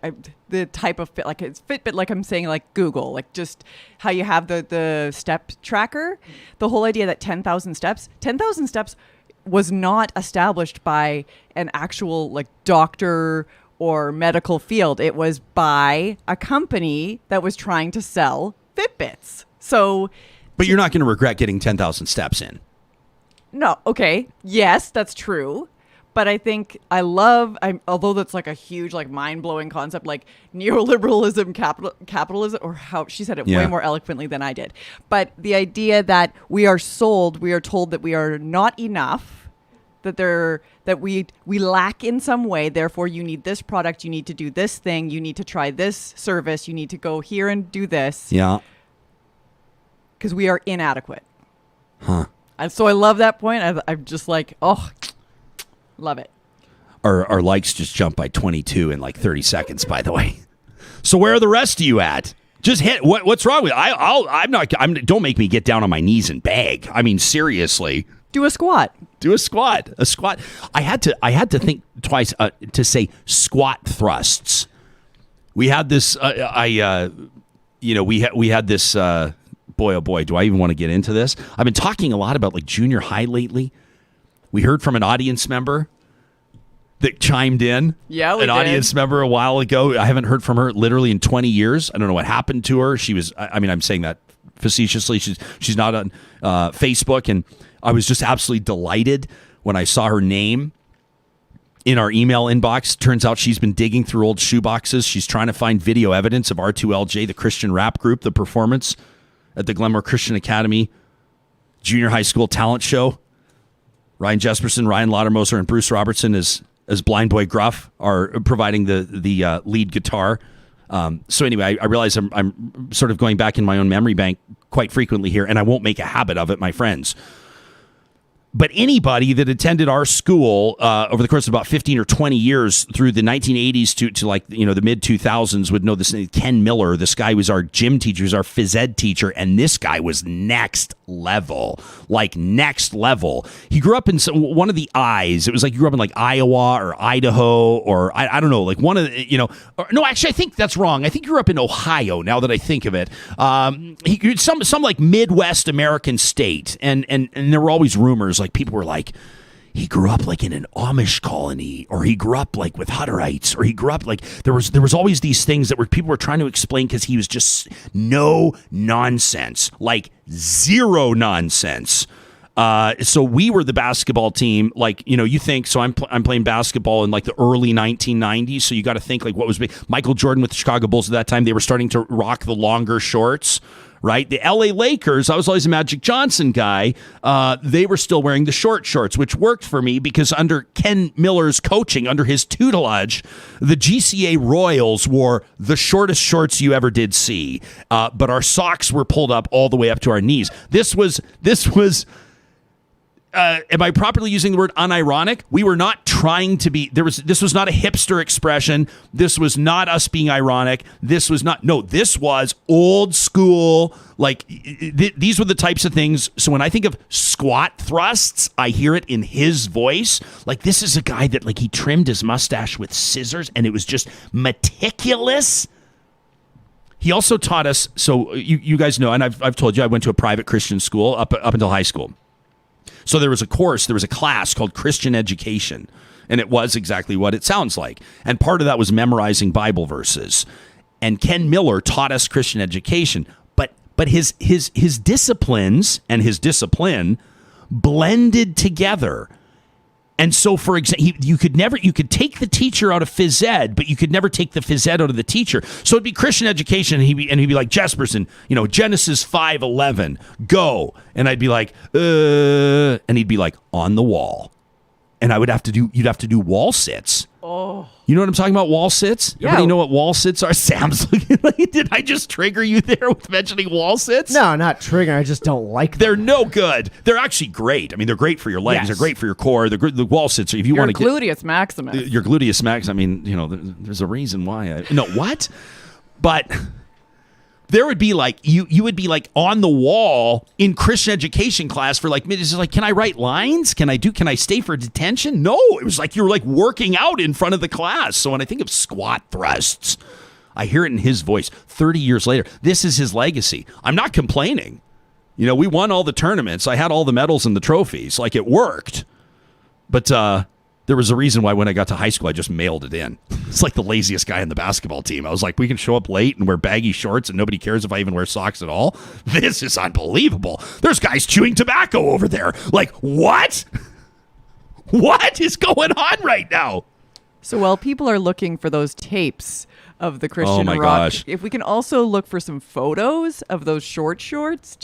the type of fit, like it's Fitbit, like I'm saying, like Google, like just how you have the step tracker, the whole idea that 10,000 steps was not established by an actual like doctor or medical field. It was by a company that was trying to sell Fitbits. So, but you're not going to regret getting 10,000 steps in. No. Okay. Yes, that's true. But I think although that's like a huge, like mind-blowing concept, like neoliberalism, capitalism, or how she said it way more eloquently than I did. But the idea that we are told that we are not enough, that we lack in some way. Therefore, you need this product, you need to do this thing, you need to try this service, you need to go here and do this. Yeah. Because we are inadequate. Huh. And so I love that point. I'm just like, love it. Our likes just jumped by 22 in like 30 seconds, by the way. So where are the rest of you at? Just hit. What's wrong with it? Don't make me get down on my knees and beg. I mean, seriously. Do a squat. Do a squat. A squat. I had to think twice to say squat thrusts. We had this. We had this. Boy, oh boy, do I even want to get into this? I've been talking a lot about like junior high lately. We heard from an audience member that chimed in. Yeah, we an did. Audience member a while ago. I haven't heard from her literally in 20 years. I don't know what happened to her. She was. I mean, I'm saying that facetiously. She's not on Facebook, and I was just absolutely delighted when I saw her name in our email inbox. Turns out she's been digging through old shoeboxes. She's trying to find video evidence of R2LJ, the Christian rap group, the performance at the Glenmore Christian Academy junior high school talent show. Ryan Jesperson, Ryan Laudermoser, and Bruce Robertson as Blind Boy Gruff are providing the lead guitar. So anyway, I realize I'm sort of going back in my own memory bank quite frequently here, and I won't make a habit of it, my friends. But anybody that attended our school over the course of about 15 or 20 years through the 1980s to like, the mid 2000s would know this. Ken Miller, this guy was our gym teacher, was our phys ed teacher. And this guy was next level, like next level. He grew up in one of the I's. It was like he grew up in like Iowa or Idaho or I don't know, like one of the, no, actually, I think that's wrong. I think he grew up in Ohio now that I think of it. He some like Midwest American state. And there were always rumors. Like people were like, he grew up like in an Amish colony, or he grew up like with Hutterites, or he grew up like there was always these things that people were trying to explain because he was just no nonsense, like zero nonsense. So we were the basketball team, like, you think, so I'm playing basketball in like the early 1990s. So you got to think like what was big. Michael Jordan with the Chicago Bulls at that time, they were starting to rock the longer shorts. Right? The LA Lakers, I was always a Magic Johnson guy. They were still wearing the short shorts, which worked for me because under Ken Miller's coaching, under his tutelage, the GCA Royals wore the shortest shorts you ever did see. But our socks were pulled up all the way up to our knees. This was am I properly using the word unironic? We were not trying to be, this was not a hipster expression. This was not us being ironic. This was old school. Like these were the types of things. So when I think of squat thrusts, I hear it in his voice. Like this is a guy that like he trimmed his mustache with scissors and it was just meticulous. He also taught us, so you guys know, and I've told you, I went to a private Christian school up until high school. So there was a class called Christian Education, and it was exactly what it sounds like. And part of that was memorizing Bible verses. And Ken Miller taught us Christian education, but his disciplines and his discipline blended together. And so, for example, you could take the teacher out of phys ed, but you could never take the phys ed out of the teacher. So it'd be Christian education, and he'd be like, Jesperson, Genesis 5:11, go. And I'd be like, and he'd be like, on the wall. And you'd have to do wall sits. Oh. You know what I'm talking about, wall sits? Yeah. Everybody know what wall sits are? Sam's looking like, did I just trigger you there with mentioning wall sits? No, not triggering. I just don't like them. They're no good. They're actually great. I mean, they're great for your legs. Yes. They're great for your core. The wall sits. If you want to Your gluteus maximus. Your gluteus max. I mean, there's a reason why. What? But there would be like you would be like on the wall in Christian education class for like minutes. Like, can I write lines? Can I stay for detention? No, it was like you were like working out in front of the class. So when I think of squat thrusts, I hear it in his voice. 30 years later, this is his legacy. I'm not complaining. We won all the tournaments. I had all the medals and the trophies. Like it worked. But there was a reason why when I got to high school, I just mailed it in. It's like the laziest guy on the basketball team. I was like, we can show up late and wear baggy shorts and nobody cares if I even wear socks at all. This is unbelievable. There's guys chewing tobacco over there. Like, what? What is going on right now? So while people are looking for those tapes of the Christian my rock, gosh. if we can also look for some photos of those short shorts,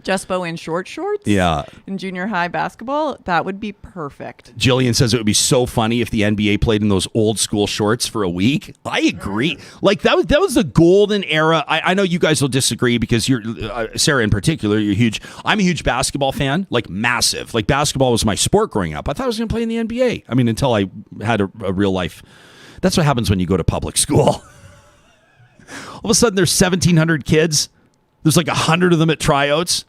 Jespo in short shorts in junior high basketball, that would be perfect. Jillian says it would be so funny if the NBA played in those old school shorts for a week. I agree. Like that was the golden era. I know you guys will disagree because you're Sarah in particular. I'm a huge basketball fan, like massive. Like basketball was my sport growing up. I thought I was going to play in the NBA. I mean, until I had a real life. That's what happens when you go to public school. All of a sudden, there's 1,700 kids. There's like 100 of them at tryouts.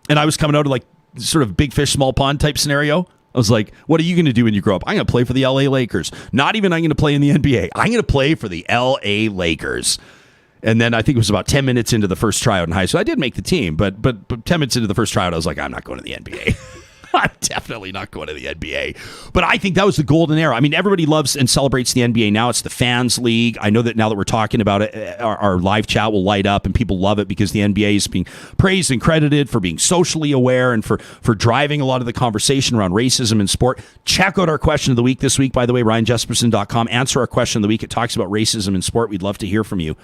And I was coming out of like sort of big fish, small pond type scenario. I was like, what are you going to do when you grow up? I'm going to play for the LA Lakers. Not even I'm going to play in the NBA. I'm going to play for the LA Lakers. And then I think it was about 10 minutes into the first tryout in high school. I did make the team, but 10 minutes into the first tryout, I was like, I'm not going to the NBA. I'm definitely not going to the NBA. But I think that was the golden era. I mean, everybody loves and celebrates the NBA now. It's the fans league. I know that now that we're talking about it, our live chat will light up and people love it because the NBA is being praised and credited for being socially aware and for driving a lot of the conversation around racism in sport. Check out our question of the week this week, by the way, ryanjesperson.com. Answer our question of the week. It talks about racism in sport. We'd love to hear from you.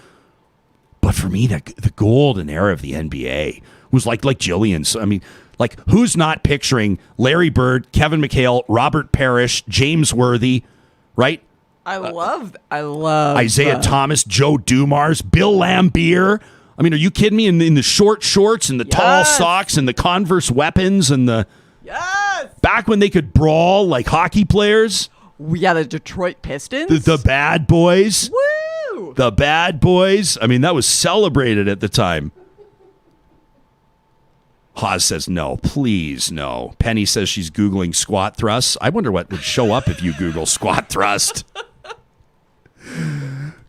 But for me, the golden era of the NBA was like Jillian's. I mean, like, who's not picturing Larry Bird, Kevin McHale, Robert Parrish, James Worthy, right? I love Isaiah Thomas, Joe Dumars, Bill Lambier. I mean, are you kidding me? In the short shorts and the tall socks and the Converse weapons and the... Yes! Back when they could brawl like hockey players. Yeah, the Detroit Pistons. The bad boys. Woo! The bad boys. I mean, that was celebrated at the time. Haas says no, please no. Penny says she's Googling squat thrusts. I wonder what would show up if you Google squat thrust.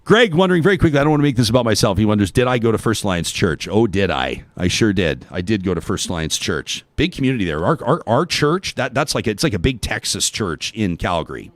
Greg wondering very quickly, I don't want to make this about myself. He wonders, did I go to First Alliance Church? Oh, did I? I sure did. I did go to First Alliance Church. Big community there. Our church, it's like a big Texas church in Calgary.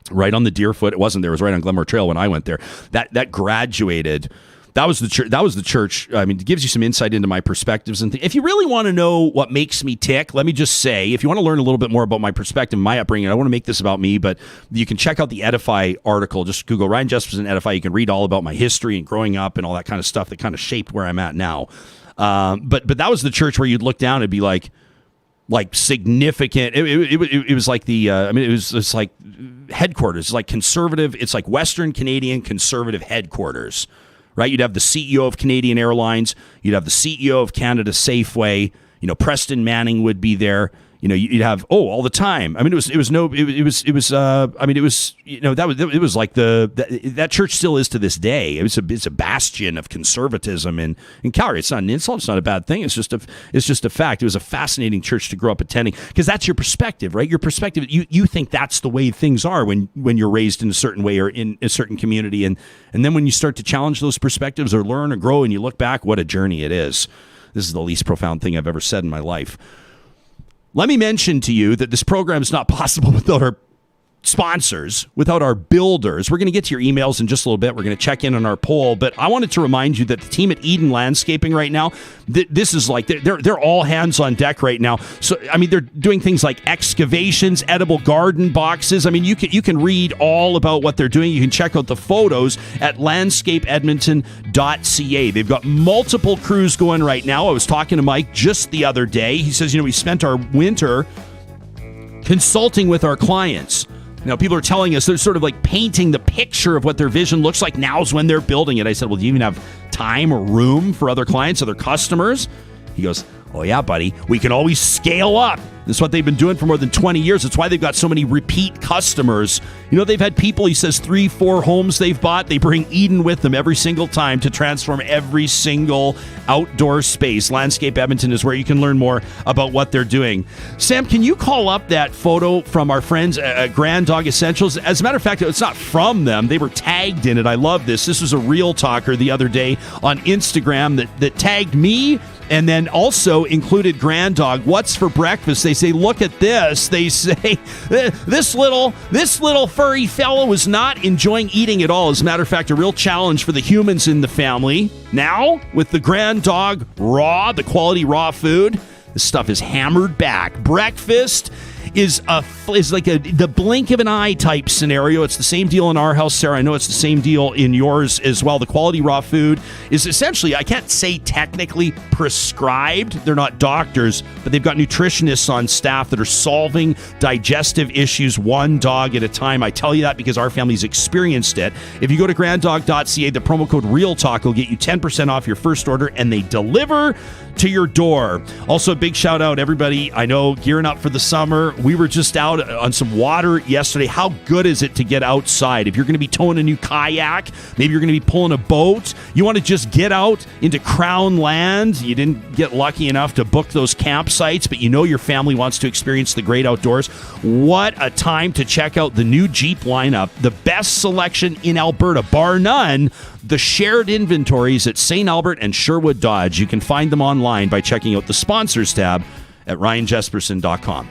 Right on the Deerfoot. It wasn't there. It was right on Glenmore Trail when I went there. That graduated... That was the church. I mean, it gives you some insight into my perspectives. And if you really want to know what makes me tick, let me just say, if you want to learn a little bit more about my perspective, my upbringing, I don't want to make this about me, but you can check out the Edify article. Just Google Ryan Jesperson Edify. You can read all about my history and growing up and all that kind of stuff that kind of shaped where I'm at now. But that was the church where you'd look down and be like significant. It was like it's like headquarters. It's like conservative. It's like Western Canadian conservative headquarters. Right, you'd have the CEO of Canadian Airlines, you'd have the CEO of Canada Safeway. You know, Preston Manning would be there. You know, you'd have all the time. I mean, it was like that church still is to this day. It's a bastion of conservatism in Calgary. It's not an insult. It's not a bad thing. It's just a fact. It was a fascinating church to grow up attending because that's your perspective, right? Your perspective. You think that's the way things are when you're raised in a certain way or in a certain community, and then when you start to challenge those perspectives or learn or grow, and you look back, what a journey it is. This is the least profound thing I've ever said in my life. Let me mention to you that this program is not possible without our sponsors, without our builders. We're going to get to your emails in just a little bit. We're going to check in on our poll, but I wanted to remind you that the team at Eden Landscaping right now, this is like they're all hands on deck right now. So I mean, they're doing things like excavations, edible garden boxes. I mean, you can read all about what they're doing. You can check out the photos at landscapeedmonton.ca. They've got multiple crews going right now. I was talking to Mike just the other day. He says, we spent our winter consulting with our clients. People are telling us they're sort of like painting the picture of what their vision looks like. Now's when they're building it. I said, well, do you even have time or room for other clients, other customers? He goes, oh, yeah, buddy. We can always scale up. That's what they've been doing for more than 20 years. That's why they've got so many repeat customers. They've had people, he says, 3-4 homes they've bought. They bring Eden with them every single time to transform every single outdoor space. Landscape Edmonton is where you can learn more about what they're doing. Sam, can you call up that photo from our friends at Grand Dog Essentials? As a matter of fact, it's not from them. They were tagged in it. I love this. This was a real talker the other day on Instagram that tagged me and then also included Grand Dog. What's for breakfast? They say, look at this. They say, this little furry fellow was not enjoying eating at all. As a matter of fact, a real challenge for the humans in the family. Now, with the Grand Dog raw, the quality raw food, this stuff is hammered back. Breakfast is like the blink of an eye type scenario. It's the same deal in our house, Sarah. I know it's the same deal in yours as well. The quality raw food is essentially, I can't say technically prescribed. They're not doctors, but they've got nutritionists on staff that are solving digestive issues one dog at a time. I tell you that because our family's experienced it. If you go to granddog.ca, the promo code REALTALK will get you 10% off your first order, and they deliver to your door. Also, a big shout out, everybody. I know gearing up for the summer. We were just out on some water yesterday. How good is it to get outside? If you're going to be towing a new kayak, maybe you're going to be pulling a boat, you want to just get out into Crown Land. You didn't get lucky enough to book those campsites, but you know your family wants to experience the great outdoors. What a time to check out the new Jeep lineup. The best selection in Alberta, bar none. The shared inventories at St. Albert and Sherwood Dodge. You can find them online by checking out the sponsors tab at ryanjesperson.com.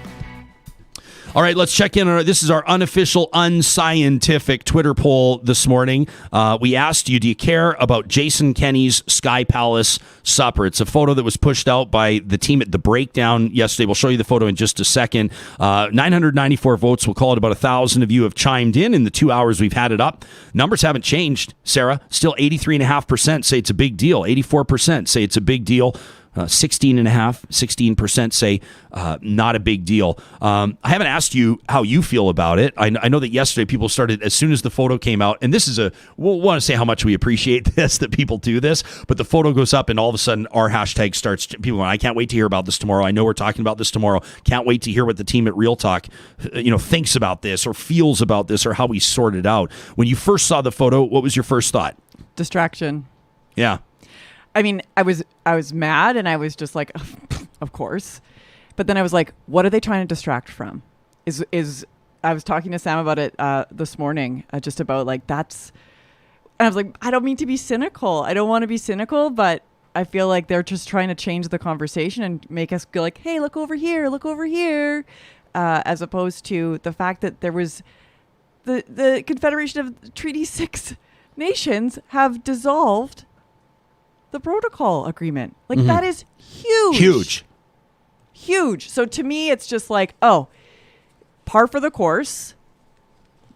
All right, let's check in. This is our unofficial, unscientific Twitter poll this morning. We asked you, do you care about Jason Kenney's Sky Palace supper? It's a photo that was pushed out by the team at The Breakdown yesterday. We'll show you the photo in just a second. 994 votes. We'll call it about 1,000 of you have chimed in the 2 hours we've had it up. Numbers haven't changed, Sarah. Still 83.5% say it's a big deal. 84% say it's a big deal. 16% say not a big deal. I haven't asked you how you feel about it. I know that yesterday people started, as soon as the photo came out, and this is we'll want to say how much we appreciate this, that people do this, but the photo goes up and all of a sudden our hashtag starts, people going, I can't wait to hear about this tomorrow. I know we're talking about this tomorrow. Can't wait to hear what the team at Real Talk, thinks about this or feels about this or how we sort it out. When you first saw the photo, what was your first thought? Distraction. Yeah. I mean, I was mad and I was just like, of course. But then I was like, what are they trying to distract from? I was talking to Sam about it this morning, just about like that's, and I was like, I don't mean to be cynical. I don't want to be cynical, but I feel like they're just trying to change the conversation and make us go like, hey, look over here, as opposed to the fact that there was the Confederation of Treaty 6 Nations have dissolved the protocol agreement. Like that is huge. So to me, it's just like, oh, par for the course,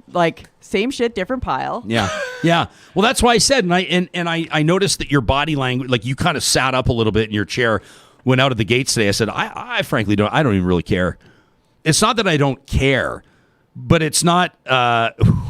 like same shit, different pile. Yeah. Well, that's why I said, and I noticed that your body language, like you kind of sat up a little bit in your chair, went out of the gates today. I said, I frankly don't even really care. It's not that I don't care, but it's not,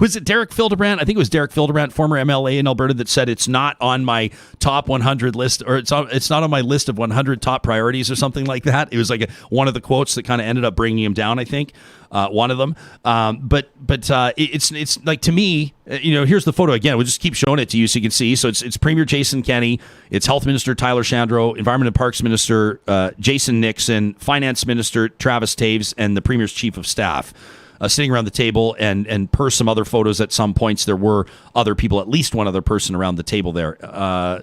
was it Derek Fildebrandt? I think it was Derek Fildebrandt, former MLA in Alberta, that said it's not on my top 100 list, or it's not on my list of 100 top priorities or something like that. It was like one of the quotes that kind of ended up bringing him down, I think, one of them. But it's like, to me, here's the photo again. We'll just keep showing it to you so you can see. So it's Premier Jason Kenney, it's Health Minister Tyler Shandro, Environment and Parks Minister Jason Nixon, Finance Minister Travis Taves, and the Premier's Chief of Staff. Sitting around the table, and per some other photos at some points, there were other people, at least one other person around the table there.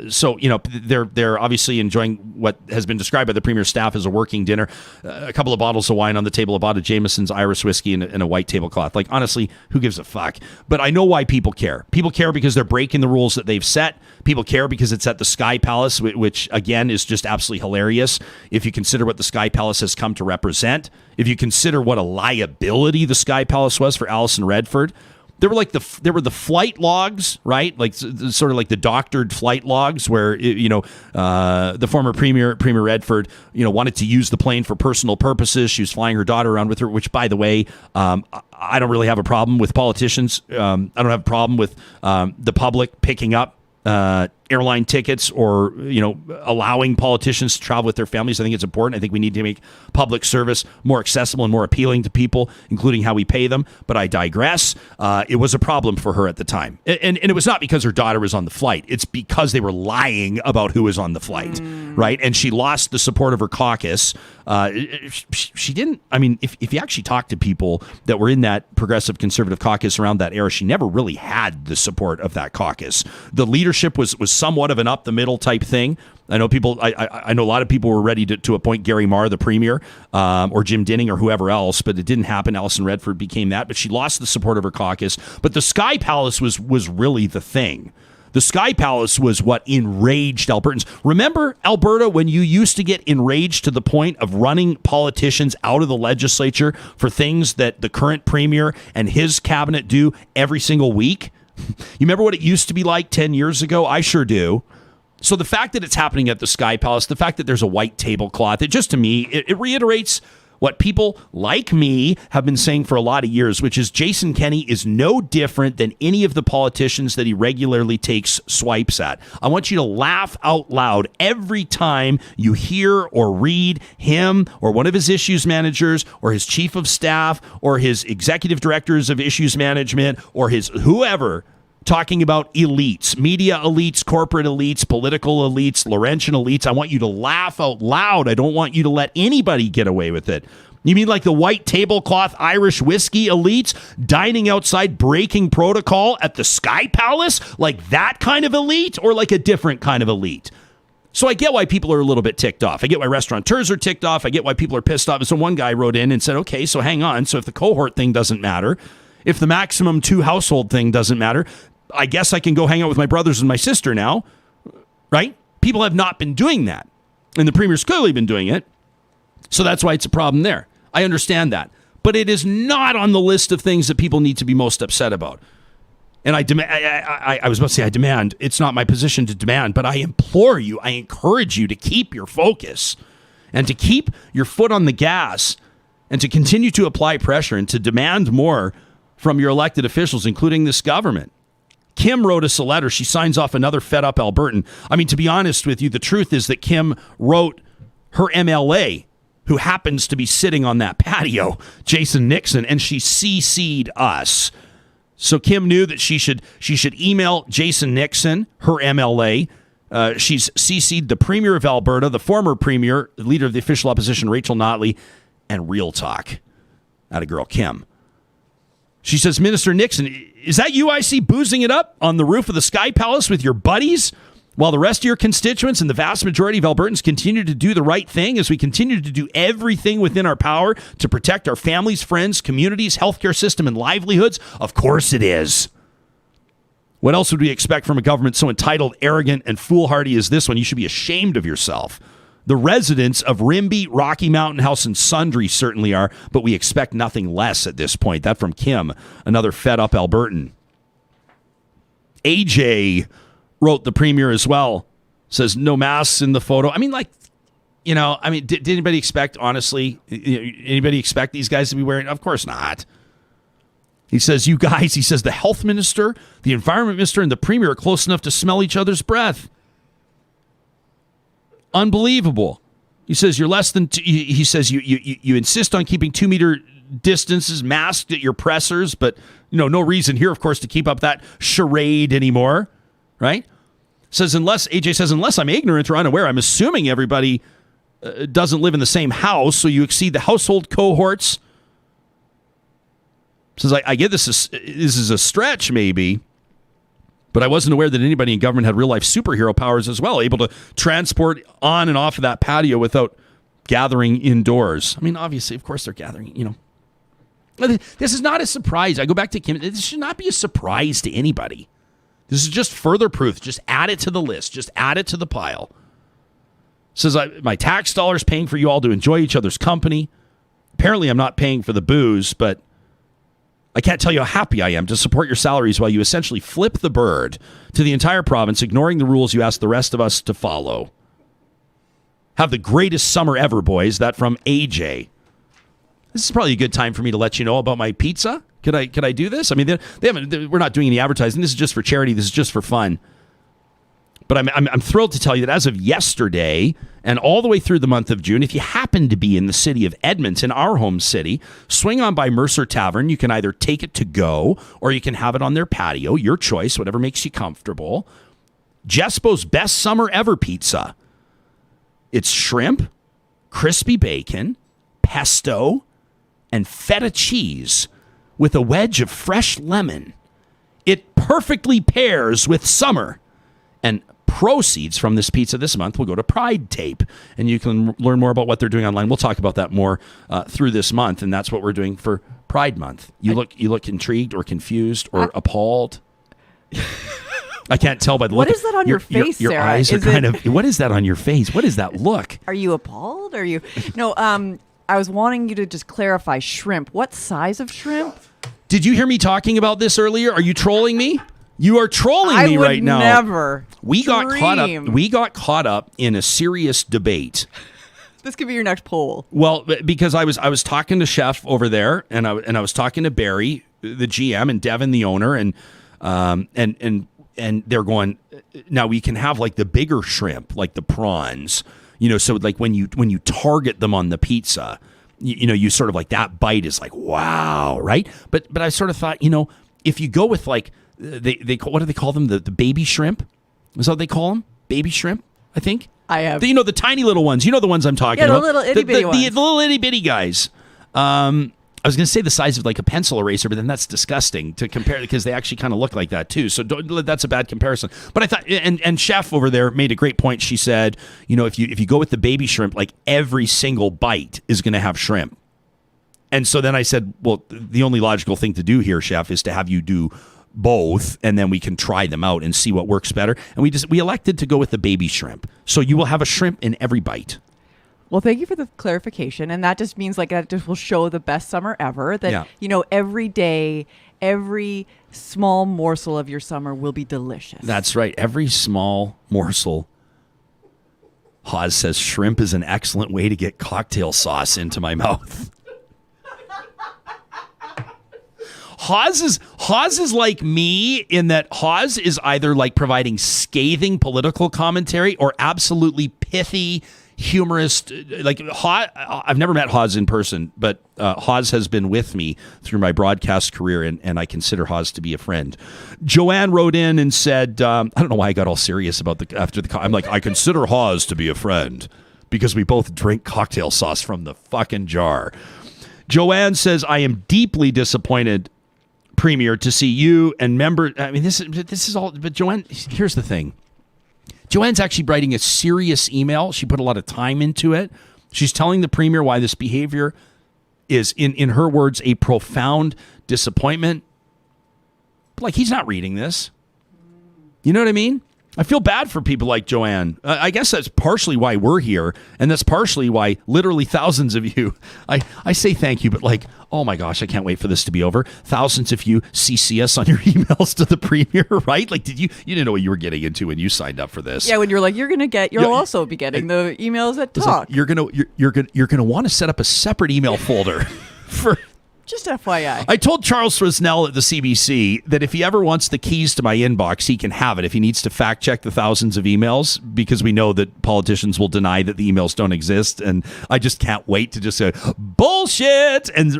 So they're obviously enjoying what has been described by the Premier's staff as a working dinner. A couple of bottles of wine on the table, a bottle of Jameson's Irish whiskey, and a white tablecloth. Like, honestly, who gives a fuck? But I know why people care. People care because they're breaking the rules that they've set. People care because it's at the Sky Palace, which, again, is just absolutely hilarious if you consider what the Sky Palace has come to represent. If you consider what a liability the Sky Palace was for Alison Redford. There were the flight logs, right? Like sort of like the doctored flight logs where the former Premier Redford wanted to use the plane for personal purposes. She was flying her daughter around with her, which, by the way, I don't really have a problem with politicians. I don't have a problem with the public picking up airline tickets or allowing politicians to travel with their families. I think it's important. I think we need to make public service more accessible and more appealing to people, including how we pay them. But I digress. It was a problem for her at the time, and it was not because her daughter was on the flight. It's because they were lying about who was on the flight, right? And she lost the support of her caucus. She didn't. I mean, if you actually talk to people that were in that progressive conservative caucus around that era, she never really had the support of that caucus. The leadership was somewhat of an up the middle type thing. I know people. I know a lot of people were ready to appoint Gary Marr, the premier, or Jim Dinning, or whoever else, but it didn't happen. Alison Redford became that, but she lost the support of her caucus. But the Sky Palace was really the thing. The Sky Palace was what enraged Albertans. Remember, Alberta, when you used to get enraged to the point of running politicians out of the legislature for things that the current premier and his cabinet do every single week? You remember what it used to be like 10 years ago? I sure do. So the fact that it's happening at the Sky Palace, the fact that there's a white tablecloth, it just, to me, it reiterates what people like me have been saying for a lot of years, which is Jason Kenney is no different than any of the politicians that he regularly takes swipes at. I want you to laugh out loud every time you hear or read him or one of his issues managers or his chief of staff or his executive directors of issues management or his whoever talking about elites, media elites, corporate elites, political elites, Laurentian elites. I want you to laugh out loud. I don't want you to let anybody get away with it. You mean like the white tablecloth Irish whiskey elites dining outside, breaking protocol at the Sky Palace? Like that kind of elite, or like a different kind of elite? So I get why people are a little bit ticked off. I get why restaurateurs are ticked off. I get why people are pissed off. And so one guy wrote in and said, okay, so hang on. So if the cohort thing doesn't matter, if the maximum 2 household thing doesn't matter, I guess I can go hang out with my brothers and my sister now, right? People have not been doing that. And the premier's clearly been doing it. So that's why it's a problem there. I understand that. But it is not on the list of things that people need to be most upset about. And I was about to say I demand. It's not my position to demand, but I implore you, I encourage you to keep your focus and to keep your foot on the gas and to continue to apply pressure and to demand more from your elected officials, including this government. Kim wrote us a letter. She signs off another fed up Albertan. I mean, to be honest with you, the truth is that Kim wrote her MLA, who happens to be sitting on that patio, Jason Nixon, and she CC'd us. So Kim knew that she should email Jason Nixon, her MLA. She's CC'd the Premier of Alberta, the former Premier, leader of the official opposition, Rachel Notley, and Real Talk. Atta girl, Kim. She says, Minister Nixon, is that you I see boozing it up on the roof of the Sky Palace with your buddies while the rest of your constituents and the vast majority of Albertans continue to do the right thing as we continue to do everything within our power to protect our families, friends, communities, healthcare system, and livelihoods? Of course it is. What else would we expect from a government so entitled, arrogant, and foolhardy as this one? You should be ashamed of yourself. The residents of Rimbey, Rocky Mountain House, and Sundre certainly are, but we expect nothing less at this point. That from Kim, another fed-up Albertan. AJ wrote the Premier as well. Says, no masks in the photo. I mean, did anybody expect, honestly, anybody expect these guys to be wearing? Of course not. He says, you guys, he says, the health minister, the environment minister, and the Premier are close enough to smell each other's breath. Unbelievable. He says you're less than. He says you insist on keeping 2 meter distances, masked at your pressers, but no reason here, of course, to keep up that charade anymore, right? Says unless I'm ignorant or unaware, I'm assuming everybody doesn't live in the same house, so you exceed the household cohorts. Says I get this is a stretch maybe. But I wasn't aware that anybody in government had real-life superhero powers as well, able to transport on and off of that patio without gathering indoors. I mean, obviously, of course, they're gathering, This is not a surprise. I go back to Kim. This should not be a surprise to anybody. This is just further proof. Just add it to the list. Just add it to the pile. Says, my tax dollars paying for you all to enjoy each other's company. Apparently, I'm not paying for the booze, but I can't tell you how happy I am to support your salaries while you essentially flip the bird to the entire province, ignoring the rules you ask the rest of us to follow. Have the greatest summer ever, boys. That from AJ. This is probably a good time for me to let you know about my pizza. Could I do this? I mean, we're not doing any advertising. This is just for charity. This is just for fun. But I'm thrilled to tell you that as of yesterday and all the way through the month of June, if you happen to be in the city of Edmonton, our home city, swing on by Mercer Tavern. You can either take it to go or you can have it on their patio. Your choice, whatever makes you comfortable. Jespo's best summer ever pizza. It's shrimp, crispy bacon, pesto, and feta cheese with a wedge of fresh lemon. It perfectly pairs with summer. And proceeds from this pizza this month will go to Pride Tape, and you can learn more about what they're doing online. We'll talk about that more through this month, and that's what we're doing for Pride Month. You look intrigued or confused or appalled. I can't tell by the look. What is that on your face, your Sarah? eyes are kind of. What is that on your face? What is that look? Are you appalled? Are you? No. I was wanting you to just clarify shrimp. What size of shrimp? Did you hear me talking about this earlier? Are you trolling me? You are trolling me right now. Never. We got caught up in a serious debate This could be your next poll. Well, because I was talking to Chef over there, and I was talking to Barry, the GM, and Devin, the owner, and they're going, now we can have like the bigger shrimp, like the prawns, so like when you target them on the pizza, you sort of like that bite is like, wow, right? But I sort of thought, if you go with like what do they call them? The baby shrimp? Is that what they call them? Baby shrimp, I think. I have. The tiny little ones. You know the ones I'm talking about. The little itty bitty ones. The little itty bitty guys. I was going to say the size of like a pencil eraser, but then that's disgusting to compare because they actually kind of look like that too. So that's a bad comparison. But I thought, and Chef over there made a great point. She said, if you go with the baby shrimp, like every single bite is going to have shrimp. And so then I said, well, the only logical thing to do here, Chef, is to have you do both, and then we can try them out and see what works better. And we elected to go with the baby shrimp. So you will have a shrimp in every bite. Well, thank you for the clarification. And that just means like that just will show the best summer ever. That, every day, every small morsel of your summer will be delicious. That's right. Every small morsel. Haz says shrimp is an excellent way to get cocktail sauce into my mouth. Haz is like me in that Haz is either like providing scathing political commentary or absolutely pithy, humorous. Like I've never met Haz in person, but Haz has been with me through my broadcast career, and I consider Haz to be a friend. Joanne wrote in and said, I don't know why I got all serious about I'm like, I consider Haz to be a friend because we both drink cocktail sauce from the fucking jar. Joanne says, I am deeply disappointed, Premier, to see you and member. I mean, this is all. But Joanne, here's the thing. Joanne's actually writing a serious email. She put a lot of time into it. She's telling the Premier why this behavior is, in her words, a profound disappointment. Like, he's not reading this. You know what I mean? I feel bad for people like Joanne. I guess that's partially why we're here, and that's partially why literally thousands of you, I say thank you, but like, oh my gosh, I can't wait for this to be over. Thousands of you CC us on your emails to the Premier, right? Like, you didn't know what you were getting into when you signed up for this. Yeah, when you're like, you'll also be getting the emails that talk. Like, you're gonna want to set up a separate email folder for. Just FYI. I told Charles Fresnel at the CBC that if he ever wants the keys to my inbox, he can have it if he needs to fact check the thousands of emails, because we know that politicians will deny that the emails don't exist. And I just can't wait to just say, bullshit. And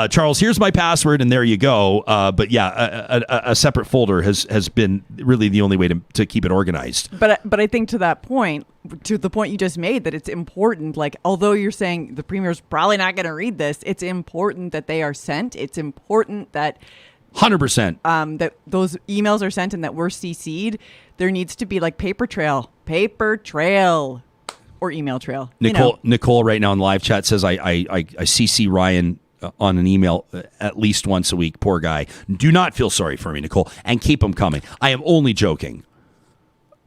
Charles, here's my password, and there you go. But yeah, a separate folder has been really the only way to keep it organized. But I think to that point, to the point you just made, that it's important, like, although you're saying the Premier's probably not going to read this, it's important that they are sent. It's important that 100% that those emails are sent and that we're CC'd. There needs to be like paper trail or email trail. Nicole right now in live chat says I CC Ryan on an email at least once a week. Poor guy. Do not feel sorry for me, Nicole, and keep them coming. I am only joking.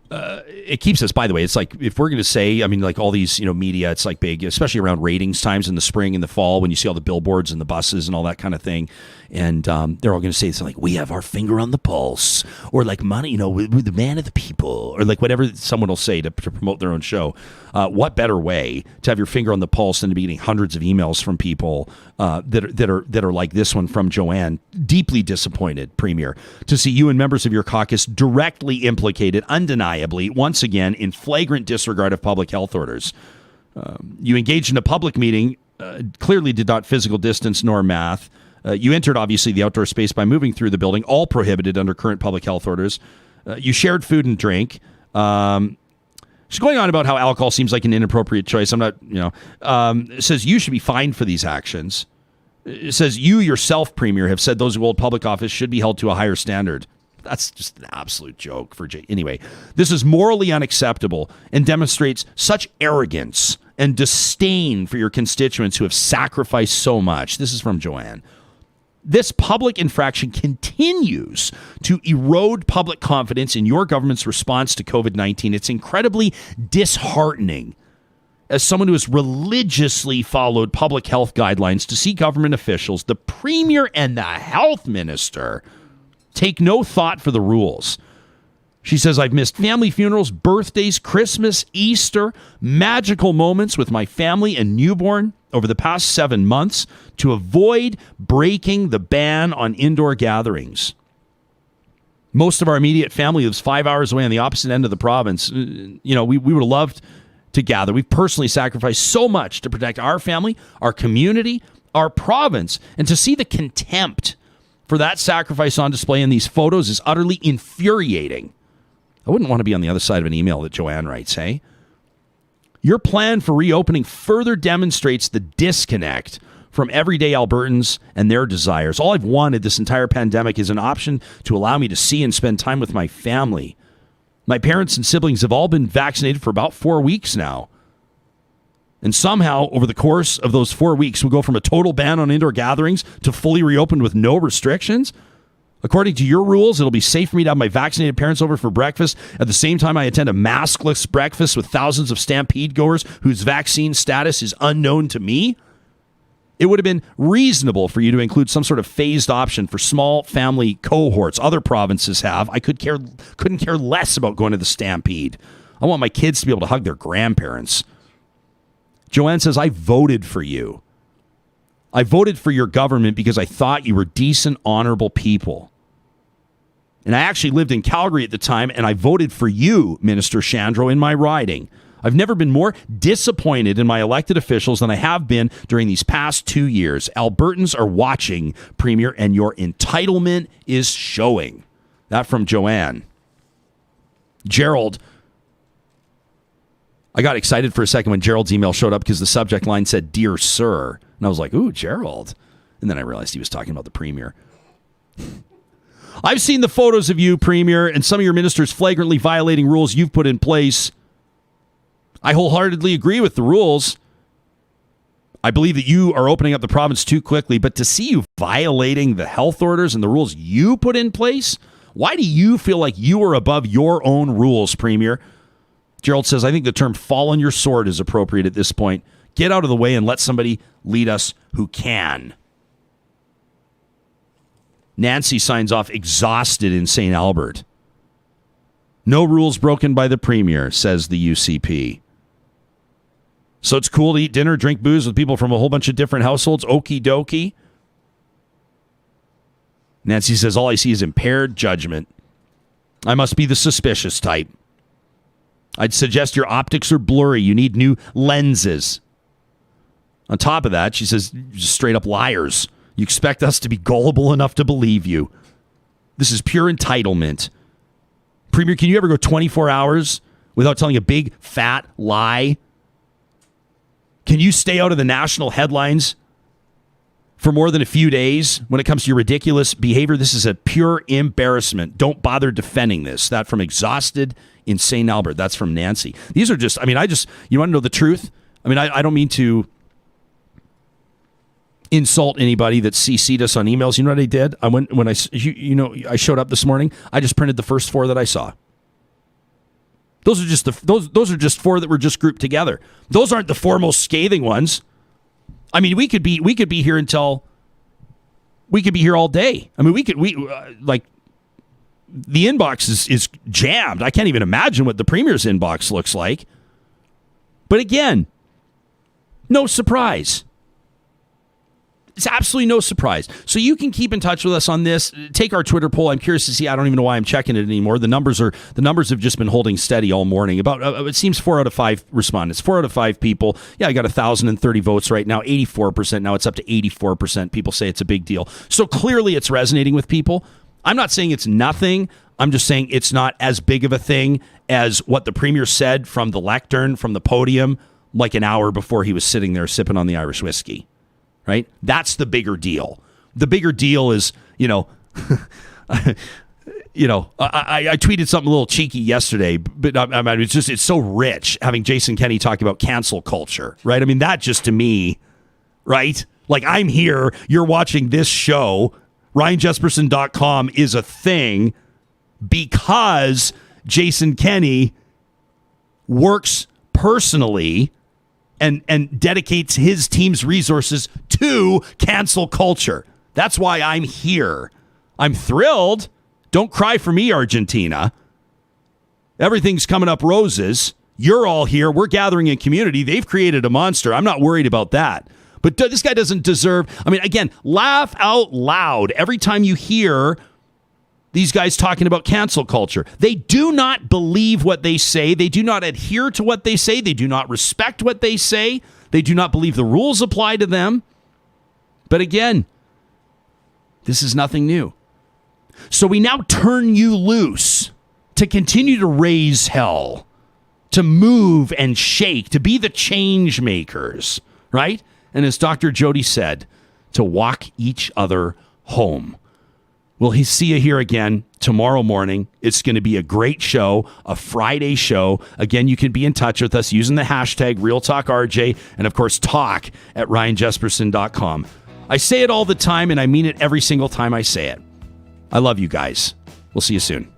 It keeps us, by the way, it's like, if we're going to say, I mean, like all these, media, it's like big, especially around ratings times in the spring and the fall, when you see all the billboards and the buses and all that kind of thing. And they're all going to say, it's like, we have our finger on the pulse, or like money, we're the man of the people, or like whatever someone will say to promote their own show. What better way to have your finger on the pulse than to be getting hundreds of emails from people that are like this one from Joanne, deeply disappointed, Premier, to see you and members of your caucus directly implicated, undeniably, once again, in flagrant disregard of public health orders. You engaged in a public meeting, clearly did not physical distance nor math. You entered, obviously, the outdoor space by moving through the building, all prohibited under current public health orders. You shared food and drink. She's going on about how alcohol seems like an inappropriate choice. I'm not, it says you should be fined for these actions. It says you yourself, Premier, have said those who hold public office should be held to a higher standard. That's just an absolute joke for Jay. Anyway, this is morally unacceptable and demonstrates such arrogance and disdain for your constituents who have sacrificed so much. This is from Joanne. This public infraction continues to erode public confidence in your government's response to COVID-19. It's incredibly disheartening, as someone who has religiously followed public health guidelines, to see government officials, the Premier and the Health Minister, take no thought for the rules. She says, I've missed family funerals, birthdays, Christmas, Easter, magical moments with my family and newborn over the past 7 months to avoid breaking the ban on indoor gatherings. Most of our immediate family lives 5 hours away on the opposite end of the province. We would have loved to gather. We've personally sacrificed so much to protect our family, our community, our province, and to see the contempt for that sacrifice on display in these photos is utterly infuriating. I wouldn't want to be on the other side of an email that Joanne writes, hey? Your plan for reopening further demonstrates the disconnect from everyday Albertans and their desires. All I've wanted this entire pandemic is an option to allow me to see and spend time with my family. My parents and siblings have all been vaccinated for about 4 weeks now. And somehow, over the course of those 4 weeks, we'll go from a total ban on indoor gatherings to fully reopened with no restrictions? According to your rules, it'll be safe for me to have my vaccinated parents over for breakfast at the same time I attend a maskless breakfast with thousands of stampede goers whose vaccine status is unknown to me? It would have been reasonable for you to include some sort of phased option for small family cohorts. Other provinces have. I couldn't care less about going to the stampede. I want my kids to be able to hug their grandparents. Joanne says, I voted for you. I voted for your government because I thought you were decent, honorable people. And I actually lived in Calgary at the time, and I voted for you, Minister Shandro, in my riding. I've never been more disappointed in my elected officials than I have been during these past 2 years. Albertans are watching, Premier, and your entitlement is showing. That from Joanne. Gerald. I got excited for a second when Gerald's email showed up because the subject line said, Dear Sir. And I was like, ooh, Gerald. And then I realized he was talking about the Premier. I've seen the photos of you, Premier, and some of your ministers flagrantly violating rules you've put in place. I wholeheartedly agree with the rules. I believe that you are opening up the province too quickly, but to see you violating the health orders and the rules you put in place, why do you feel like you are above your own rules, Premier? Gerald says, I think the term fall on your sword is appropriate at this point. Get out of the way and let somebody lead us who can. Nancy signs off exhausted in St. Albert. No rules broken by the Premier, says the UCP. So it's cool to eat dinner, drink booze with people from a whole bunch of different households. Okie dokie. Nancy says, all I see is impaired judgment. I must be the suspicious type. I'd suggest your optics are blurry. You need new lenses. On top of that, she says, just straight up liars. You expect us to be gullible enough to believe you. This is pure entitlement. Premier, can you ever go 24 hours without telling a big, fat lie? Can you stay out of the national headlines for more than a few days when it comes to your ridiculous behavior? This is a pure embarrassment. Don't bother defending this. That from Exhausted in St. Albert. That's from Nancy. These are just, you want to know the truth? I don't mean to insult anybody that CC'd us on emails. You know what I did? I showed up this morning. I just printed the first 4 that I saw. Those are just those are just 4 that were just grouped together. Those aren't the 4 most scathing ones. We could be here all day. The inbox is jammed. I can't even imagine what the Premier's inbox looks like. But again, no surprise. It's absolutely no surprise. So you can keep in touch with us on this. Take our Twitter poll. I'm curious to see. I don't even know why I'm checking it anymore. The numbers have just been holding steady all morning. About it seems 4 out of 5 respondents. 4 out of 5 people. Yeah, I got 1,030 votes right now. 84%. Now it's up to 84%. People say it's a big deal. So clearly it's resonating with people. I'm not saying it's nothing. I'm just saying it's not as big of a thing as what the Premier said from the lectern, from the podium, like an hour before he was sitting there sipping on the Irish whiskey. Right? That's the bigger deal. The bigger deal is, I tweeted something a little cheeky yesterday, but it's so rich having Jason Kenney talk about cancel culture, right? That just to me, right? Like I'm here, you're watching this show, RyanJesperson.com is a thing because Jason Kenney works personally and dedicates his team's resources to cancel culture. That's why I'm here. I'm thrilled. Don't cry for me, Argentina. everything's coming up roses. You're all here. We're gathering in community. They've created a monster. I'm not worried about that. But this guy doesn't deserve, I mean, again, laugh out loud every time you hear these guys talking about cancel culture. They do not believe what they say. They do not adhere to what they say. They do not respect what they say. They do not believe the rules apply to them. But again, this is nothing new. So we now turn you loose to continue to raise hell, to move and shake, to be the change makers, right? And as Dr. Jody said, to walk each other home. We'll see you here again tomorrow morning. It's going to be a great show, a Friday show. Again, you can be in touch with us using the hashtag RealTalkRJ and, of course, talk at ryanjesperson.com. I say it all the time, and I mean it every single time I say it. I love you guys. We'll see you soon.